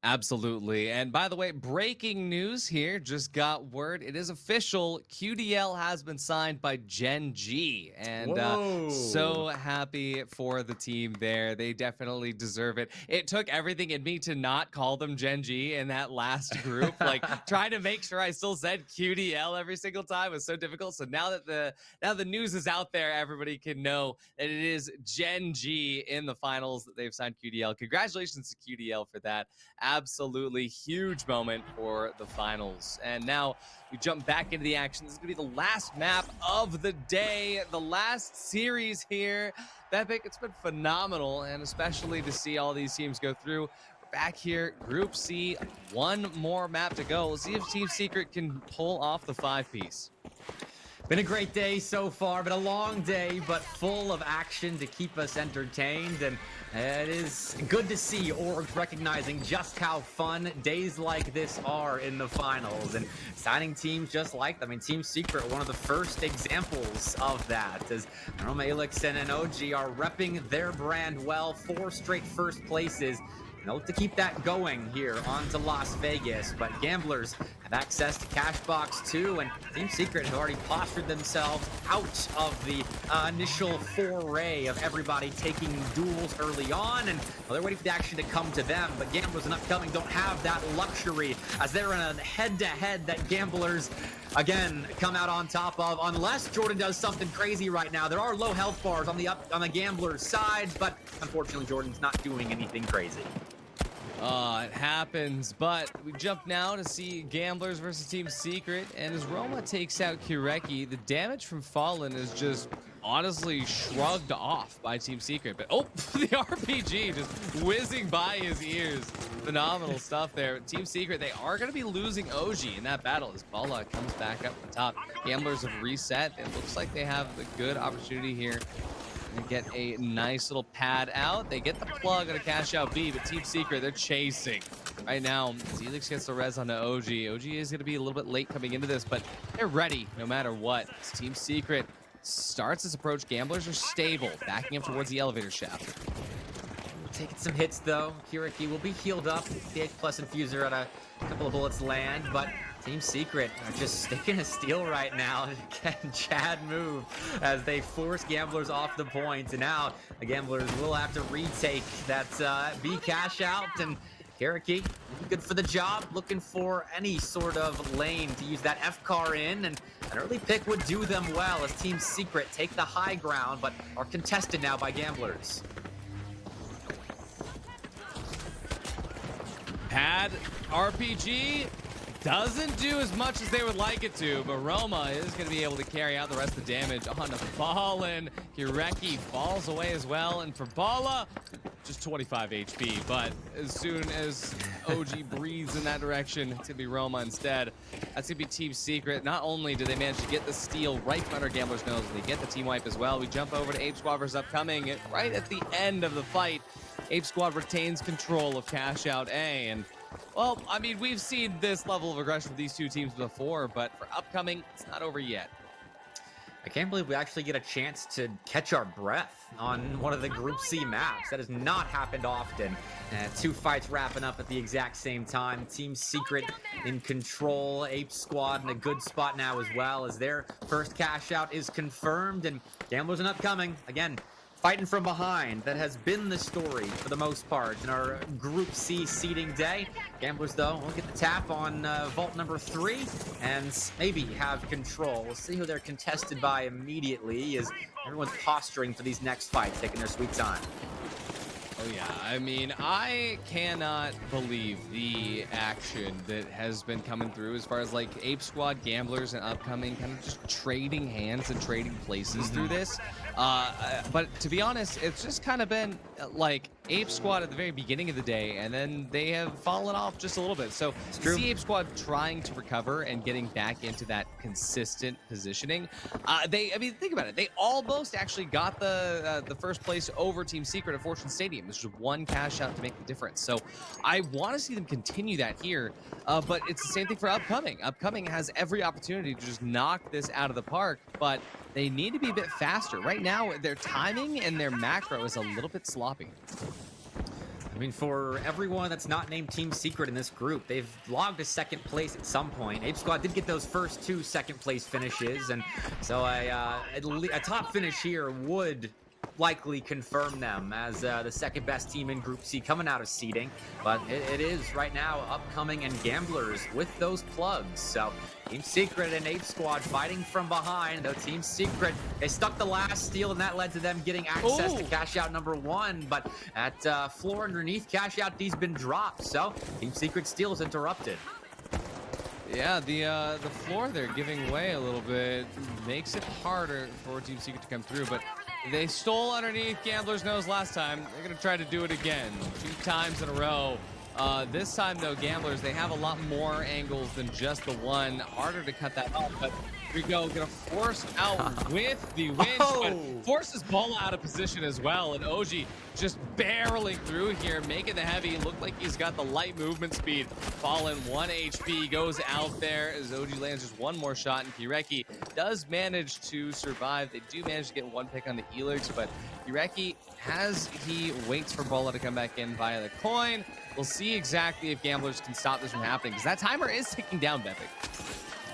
Absolutely. And by the way, breaking news here, just got word. It is official. QDL has been signed by Gen G. And Whoa. so happy for the team there. They definitely deserve it. It took everything in me to not call them Gen G in that last group. Like trying to make sure I still said QDL every single time was so difficult. So now that the news is out there, everybody can know that it is Gen G in the finals that they've signed QDL. Congratulations to QDL for that. Absolutely huge moment for the finals. And now we jump back into the action. This is going to be the last map of the day, the last series here. Bepic, it's been phenomenal, and especially to see all these teams go through. We're back here, Group C, one more map to go. Let's see if Team Secret can pull off the 5-piece. Been a great day so far, been a long day, but full of action to keep us entertained. And it is good to see orgs recognizing just how fun days like this are in the finals and signing teams just like them. I mean, Team Secret, one of the first examples of that, as Roma, Elix, and OG are repping their brand well, 4 straight first places. And look to keep that going here on to Las Vegas. But Gamblers have access to Cash Box 2, and Team Secret have already postured themselves out of the initial foray of everybody taking duels early on. And well, they're waiting for the action to come to them. But Gamblers and Upcoming don't have that luxury, as they're in a head-to-head that Gamblers, again, come out on top of. Unless Jordan does something crazy right now. There are low health bars on the Gamblers side, but unfortunately Jordan's not doing anything crazy. It happens, but we jump now to see Gamblers versus Team Secret, and as Roma takes out Kireki, the damage from Fallen is just honestly shrugged off by Team Secret. But oh, the RPG just whizzing by his ears. Phenomenal stuff there. Team Secret, they are going to be losing OG in that battle as Bala comes back up the top. Gamblers have reset. It looks like they have a good opportunity here. They get a nice little pad out. They get the plug on a cash out B, but Team Secret, they're chasing. Right now, Zelix gets the res onto OG. OG is going to be a little bit late coming into this, but they're ready no matter what. As Team Secret starts this approach, Gamblers are stable, backing up towards the elevator shaft. Taking some hits though. Kireki will be healed up. The H+ infuser at a couple of bullets land, but Team Secret are just sticking a steal right now. Can Chad move as they force Gamblers off the point? And now the Gamblers will have to retake that B cash out. And Kireki, good for the job, looking for any sort of lane to use that F car in. And an early pick would do them well as Team Secret take the high ground, but are contested now by Gamblers. Pad RPG doesn't do as much as they would like it to, but Roma is going to be able to carry out the rest of the damage on the Fallen. Kireki falls away as well, and for Bala, just 25 HP, but as soon as OG breathes in that direction, it's going to be Roma instead. That's going to be Team Secret. Not only do they manage to get the steal right from under Gambler's nose, they get the team wipe as well. We jump over to Ape Squad versus Upcoming right at the end of the fight. Ape Squad retains control of Cash Out A, and well, I mean, we've seen this level of aggression with these two teams before, but for Upcoming, it's not over yet. I can't believe we actually get a chance to catch our breath on one of the Group C maps. That has not happened often. 2 fights wrapping up at the exact same time. Team Secret in control. Ape Squad in a good spot now as well, as their first cash out is confirmed. And Gamblers and Upcoming, again, fighting from behind. That has been the story for the most part in our Group C seeding day. Gamblers, though, will get the tap on vault number 3 and maybe have control. We'll see who they're contested by immediately as everyone's posturing for these next fights, taking their sweet time. Oh yeah, I mean, I cannot believe the action that has been coming through as far as like Ape Squad, Gamblers, and Upcoming kind of just trading hands and trading places through this. But to be honest, it's just kind of been like Ape Squad at the very beginning of the day, and then they have fallen off just a little bit. So to see Ape Squad trying to recover and getting back into that consistent positioning, I mean, think about it. They almost actually got the first place over Team Secret at Fortune Stadium. There's just one cash out to make the difference. So I want to see them continue that here, but it's the same thing for Upcoming. Upcoming has every opportunity to just knock this out of the park, but they need to be a bit faster. Right now, their timing and their macro is a little bit sloppy. I mean, for everyone that's not named Team Secret in this group, they've logged a second place at some point. Ape Squad did get those first 2 second place finishes, and so a top finish here would likely confirm them as the second best team in Group C coming out of seeding. But it is right now Upcoming and Gamblers with those plugs. So Team Secret and Ape Squad fighting from behind, though Team Secret, they stuck the last steal, and that led to them getting access to cash out number 1. But at floor underneath, cash out D's been dropped, so Team Secret steal is interrupted. Yeah, the floor there giving way a little bit makes it harder for Team Secret to come through, but they stole underneath Gambler's nose last time. They're going to try to do it again 2 times in a row. This time, though, Gamblers, they have a lot more angles than just the one. Harder to cut that off, but here we go. Gonna force out with the winch, but forces Bola out of position as well. And OG just barreling through here, making the heavy. Look like he's got the light movement speed. Fallen 1 HP, goes out there as OG lands just 1 more shot, and Kireki does manage to survive. They do manage to get 1 pick on the Elix, but Kireki, as he waits for Bola to come back in via the coin, we'll see exactly if Gamblers can stop this from happening, because that timer is ticking down, Bepic.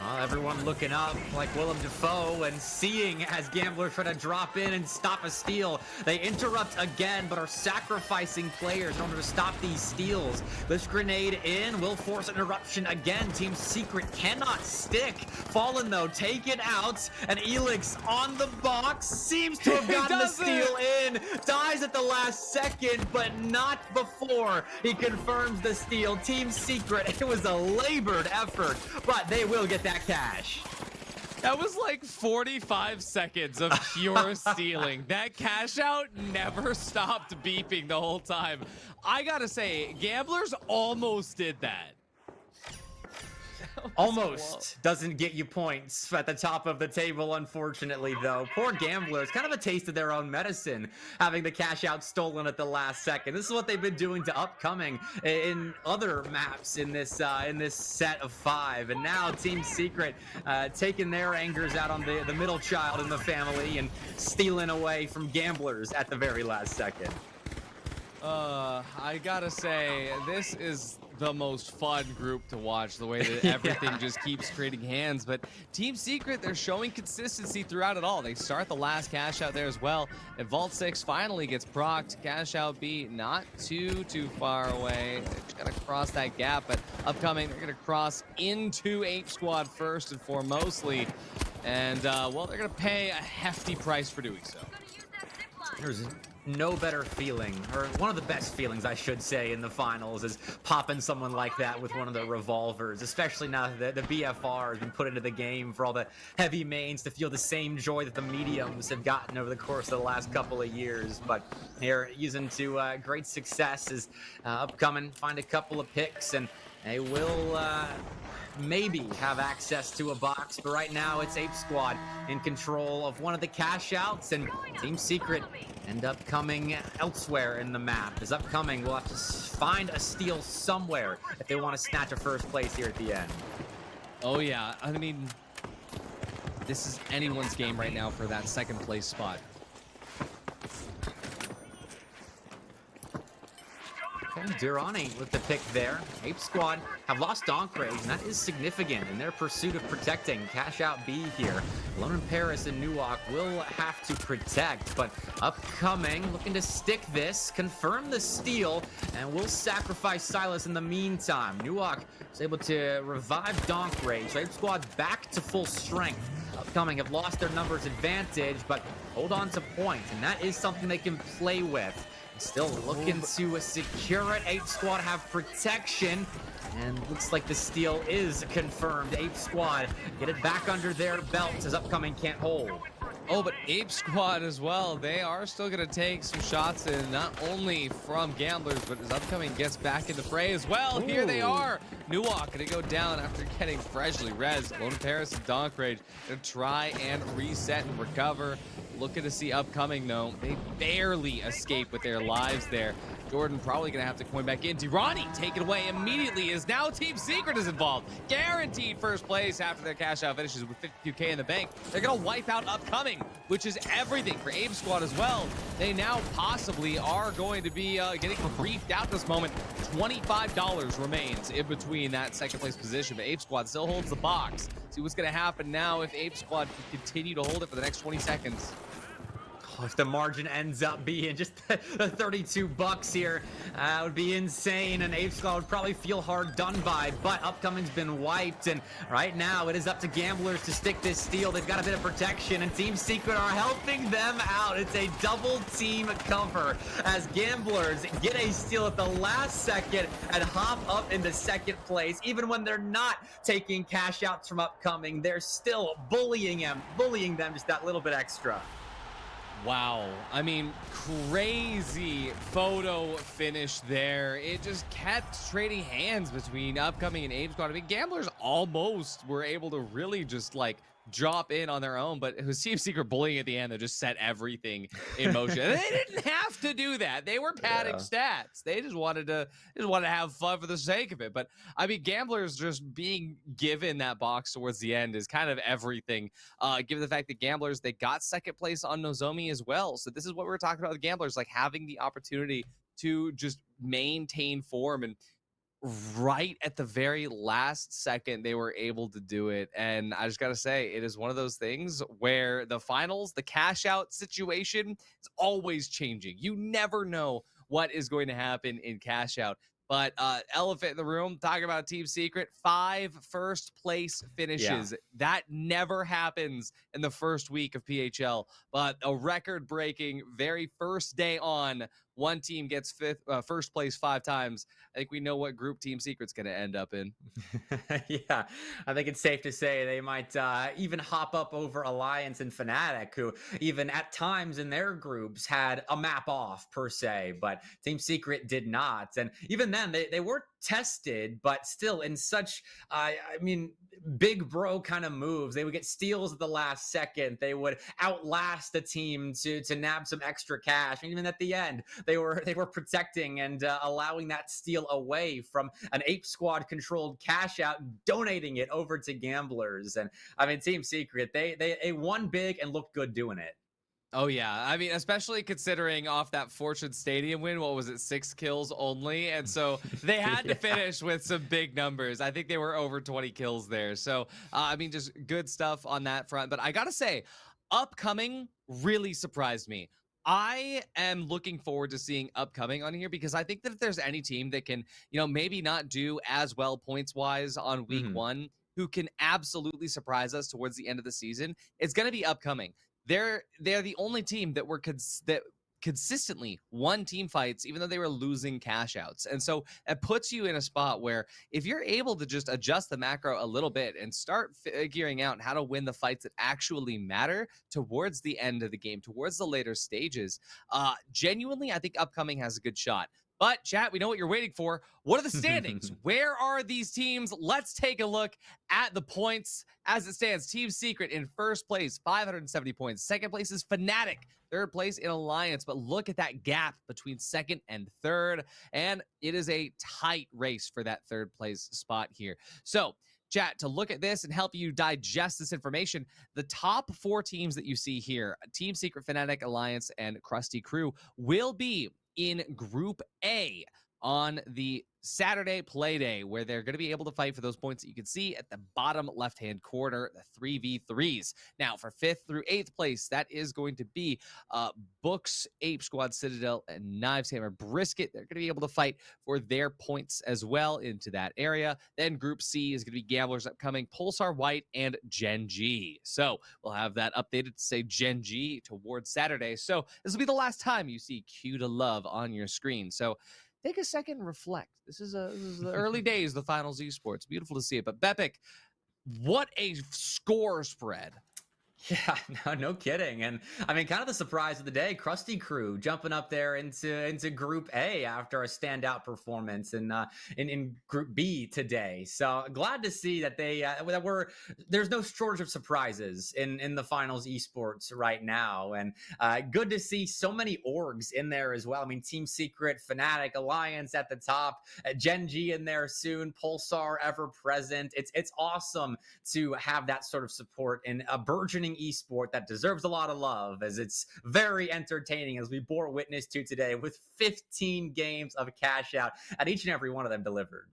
Well, everyone looking up like Willem Dafoe and seeing as Gamblers try to drop in and stop a steal. They interrupt again, but are sacrificing players in order to stop these steals. This grenade in will force an interruption again. Team Secret cannot stick. Fallen, though, take it out. And Elix on the box seems to have gotten the steal in. Dies at the last second, but not before he confirms the steal. Team Secret, it was a labored effort, but they will get that cash. That was like 45 seconds of pure stealing. That cash out never stopped beeping the whole time. I gotta say, Gamblers almost did that. Almost doesn't get you points at the top of the table, unfortunately, though. Poor Gamblers, kind of a taste of their own medicine, having the cash out stolen at the last second. This is what they've been doing to Upcoming in other maps in this set of 5. And now Team Secret taking their angers out on the middle child in the family and stealing away from Gamblers at the very last second. I gotta say, this is the most fun group to watch, the way that everything just keeps creating hands. But Team Secret, they're showing consistency throughout it all. They start the last cash out there as well, and Vault 6 finally gets procced. Cash out B not too far away. They're just gonna cross that gap, but Upcoming, they're gonna cross into Ape Squad first and foremostly, and well, they're gonna pay a hefty price for doing so. There's no better feeling, or one of the best feelings, I should say, in the finals is popping someone like that with one of the revolvers, especially now that the BFR has been put into the game for all the heavy mains to feel the same joy that the mediums have gotten over the course of the last couple of years. But they're using to great success as Upcoming find a couple of picks, and they will maybe have access to a box, but right now it's Ape Squad in control of one of the cash outs, and Team Secret and Upcoming elsewhere in the map. As Upcoming will have to find a steal somewhere if they want to snatch a first place here at the end. Oh yeah, I mean, this is anyone's game right now for that second place spot. Okay, Durrani with the pick there. Ape Squad have lost Donk Rage, and that is significant in their pursuit of protecting cash out B here. Lone and Paris and Nuwak will have to protect, but Upcoming looking to stick this, confirm the steal, and will sacrifice Silas in the meantime. Nuwak is able to revive Donk Rage, so Ape Squad back to full strength. Upcoming have lost their numbers advantage, but hold on to points, and that is something they can play with. Still looking to secure it. Ape Squad have protection, and looks like the steal is confirmed. Ape Squad get it back under their belts as Upcoming can't hold. Oh, but Ape Squad as well, they are still going to take some shots in, not only from Gamblers, but as Upcoming gets back in the fray as well. Ooh. Here they are. Nuwak going to go down after getting freshly res. Lone Paris and Donk Rage going to try and reset and recover. Looking to see Upcoming, though. They barely escape with their lives there. Jordan probably going to have to coin back in. Ronnie take it away immediately as now Team Secret is involved. Guaranteed first place after their cash out finishes with 52K in the bank. They're going to wipe out Upcoming, which is everything for Ape Squad as well. They now possibly are going to be getting briefed out this moment. $25 remains in between that second place position, but Ape Squad still holds the box. See what's going to happen now if Ape Squad can continue to hold it for the next 20 seconds. If the margin ends up being just the $32 here, it would be insane, and Ape Squad would probably feel hard done by, but Upcoming's been wiped, and right now it is up to Gamblers to stick this steal. They've got a bit of protection, and Team Secret are helping them out. It's a double team cover as Gamblers get a steal at the last second and hop up into second place. Even when they're not taking cash outs from Upcoming, they're still bullying them just that little bit extra. Wow. I mean, crazy photo finish there. It just kept trading hands between Upcoming and Ape Squad. I mean, Gamblers almost were able to really just like drop in on their own, but it was Team Secret bullying at the end that just set everything in motion. They didn't have to do that. They were padding stats. They just wanted to have fun for the sake of it. But I mean, Gamblers just being given that box towards the end is kind of everything. Given the fact that Gamblers, they got second place on Nozomi as well. So this is what we were talking about with Gamblers, like having the opportunity to just maintain form, and right at the very last second they were able to do it. And I just gotta say, it is one of those things where the finals, the cash out situation is always changing. You never know what is going to happen in cash out. But elephant in the room, talking about Team Secret, 5 first place finishes. That never happens in the first week of PHL, but a record breaking very first day on. One team gets first place 5 times. I think we know what group Team Secret's going to end up in. Yeah, I think it's safe to say they might even hop up over Alliance and Fnatic, who even at times in their groups had a map off per se, but Team Secret did not. And even then, they were tested, but still in such, I mean, big bro kind of moves. They would get steals at the last second. They would outlast the team to nab some extra cash. And even at the end, they were protecting and allowing that steal away from an Ape Squad controlled cash out, donating it over to Gamblers. And I mean, Team Secret, they won big and looked good doing it. Oh, yeah. I mean, especially considering off that Fortune Stadium win, what was it, 6 kills only? And so they had to finish with some big numbers. I think they were over 20 kills there. So, I mean, just good stuff on that front. But I got to say, Upcoming really surprised me. I am looking forward to seeing Upcoming on here because I think that if there's any team that can, maybe not do as well points-wise on week one, who can absolutely surprise us towards the end of the season, it's going to be Upcoming. They're the only team that that consistently won team fights, even though they were losing cash outs. And so it puts you in a spot where if you're able to just adjust the macro a little bit and start figuring out how to win the fights that actually matter towards the end of the game, towards the later stages, genuinely, I think Upcoming has a good shot. But chat, we know what you're waiting for. What are the standings? Where are these teams? Let's take a look at the points as it stands. Team Secret in first place, 570 points. Second place is Fnatic. Third place in Alliance. But look at that gap between second and third. And it is a tight race for that third place spot here. So, chat, to look at this and help you digest this information, the top 4 teams that you see here, Team Secret, Fnatic, Alliance, and Krusty Crew, will be in Group A on the Saturday Playday, where they're going to be able to fight for those points that you can see at the bottom left-hand corner, the 3v3s. Now, for 5th through 8th place, that is going to be Books, Ape Squad, Citadel, and Knives Hammer Brisket. They're going to be able to fight for their points as well into that area. Then Group C is going to be Gamblers Upcoming, Pulsar White, and Gen G. So we'll have that updated to say Gen G towards Saturday. So this will be the last time you see Q to Love on your screen. So take a second and reflect. This is the early days of the Finals Esports. Beautiful to see it. But Bepic, what a score spread. Yeah, no kidding. And I mean, kind of the surprise of the day, Krusty Crew jumping up there into Group A after a standout performance in Group B today. So glad to see that there's no shortage of surprises in the finals esports right now, and good to see so many orgs in there as well. I mean, Team Secret, Fnatic, Alliance at the top, Gen G in there soon, Pulsar ever present. It's awesome to have that sort of support in a burgeoning esport that deserves a lot of love, as it's very entertaining, as we bore witness to today with 15 games of cash out at each and every one of them delivered.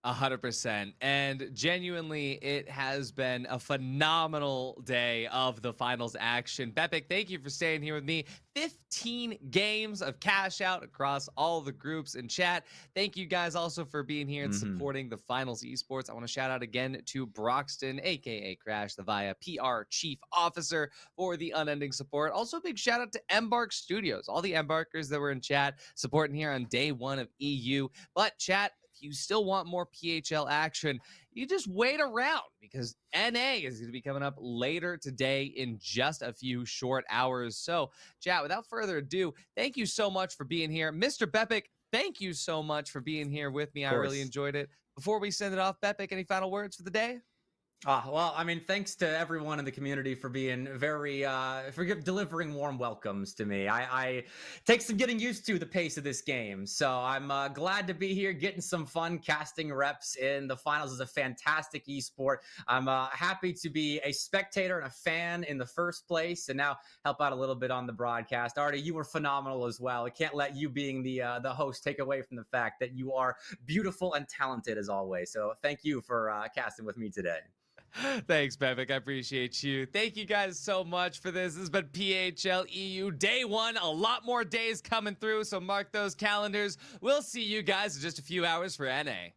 100%. And genuinely, it has been a phenomenal day of the finals action. Bepic, thank you for staying here with me. 15 games of cash out across all the groups in chat. Thank you guys also for being here and supporting the finals esports. I want to shout out again to Broxton, aka Crash, the VIA PR Chief Officer, for the unending support. Also, a big shout out to Embark Studios, all the Embarkers that were in chat supporting here on day one of EU. But chat, if you still want more PHL action, you just wait around, because NA is going to be coming up later today in just a few short hours. So, chat, without further ado, thank you so much for being here. Mr. Bepic, thank you so much for being here with me. I really enjoyed it. Before we send it off, Bepic, any final words for the day? Well, I mean, thanks to everyone in the community for being for delivering warm welcomes to me. I take some getting used to the pace of this game, so I'm glad to be here, getting some fun casting reps in the finals. Is a fantastic esport. I'm happy to be a spectator and a fan in the first place, and now help out a little bit on the broadcast. Artie, you were phenomenal as well. I can't let you being the host take away from the fact that you are beautiful and talented as always. So thank you for casting with me today. Thanks, Bepic. I appreciate you. Thank you guys so much for this. This has been PHL EU Day 1. A lot more days coming through, so mark those calendars. We'll see you guys in just a few hours for NA.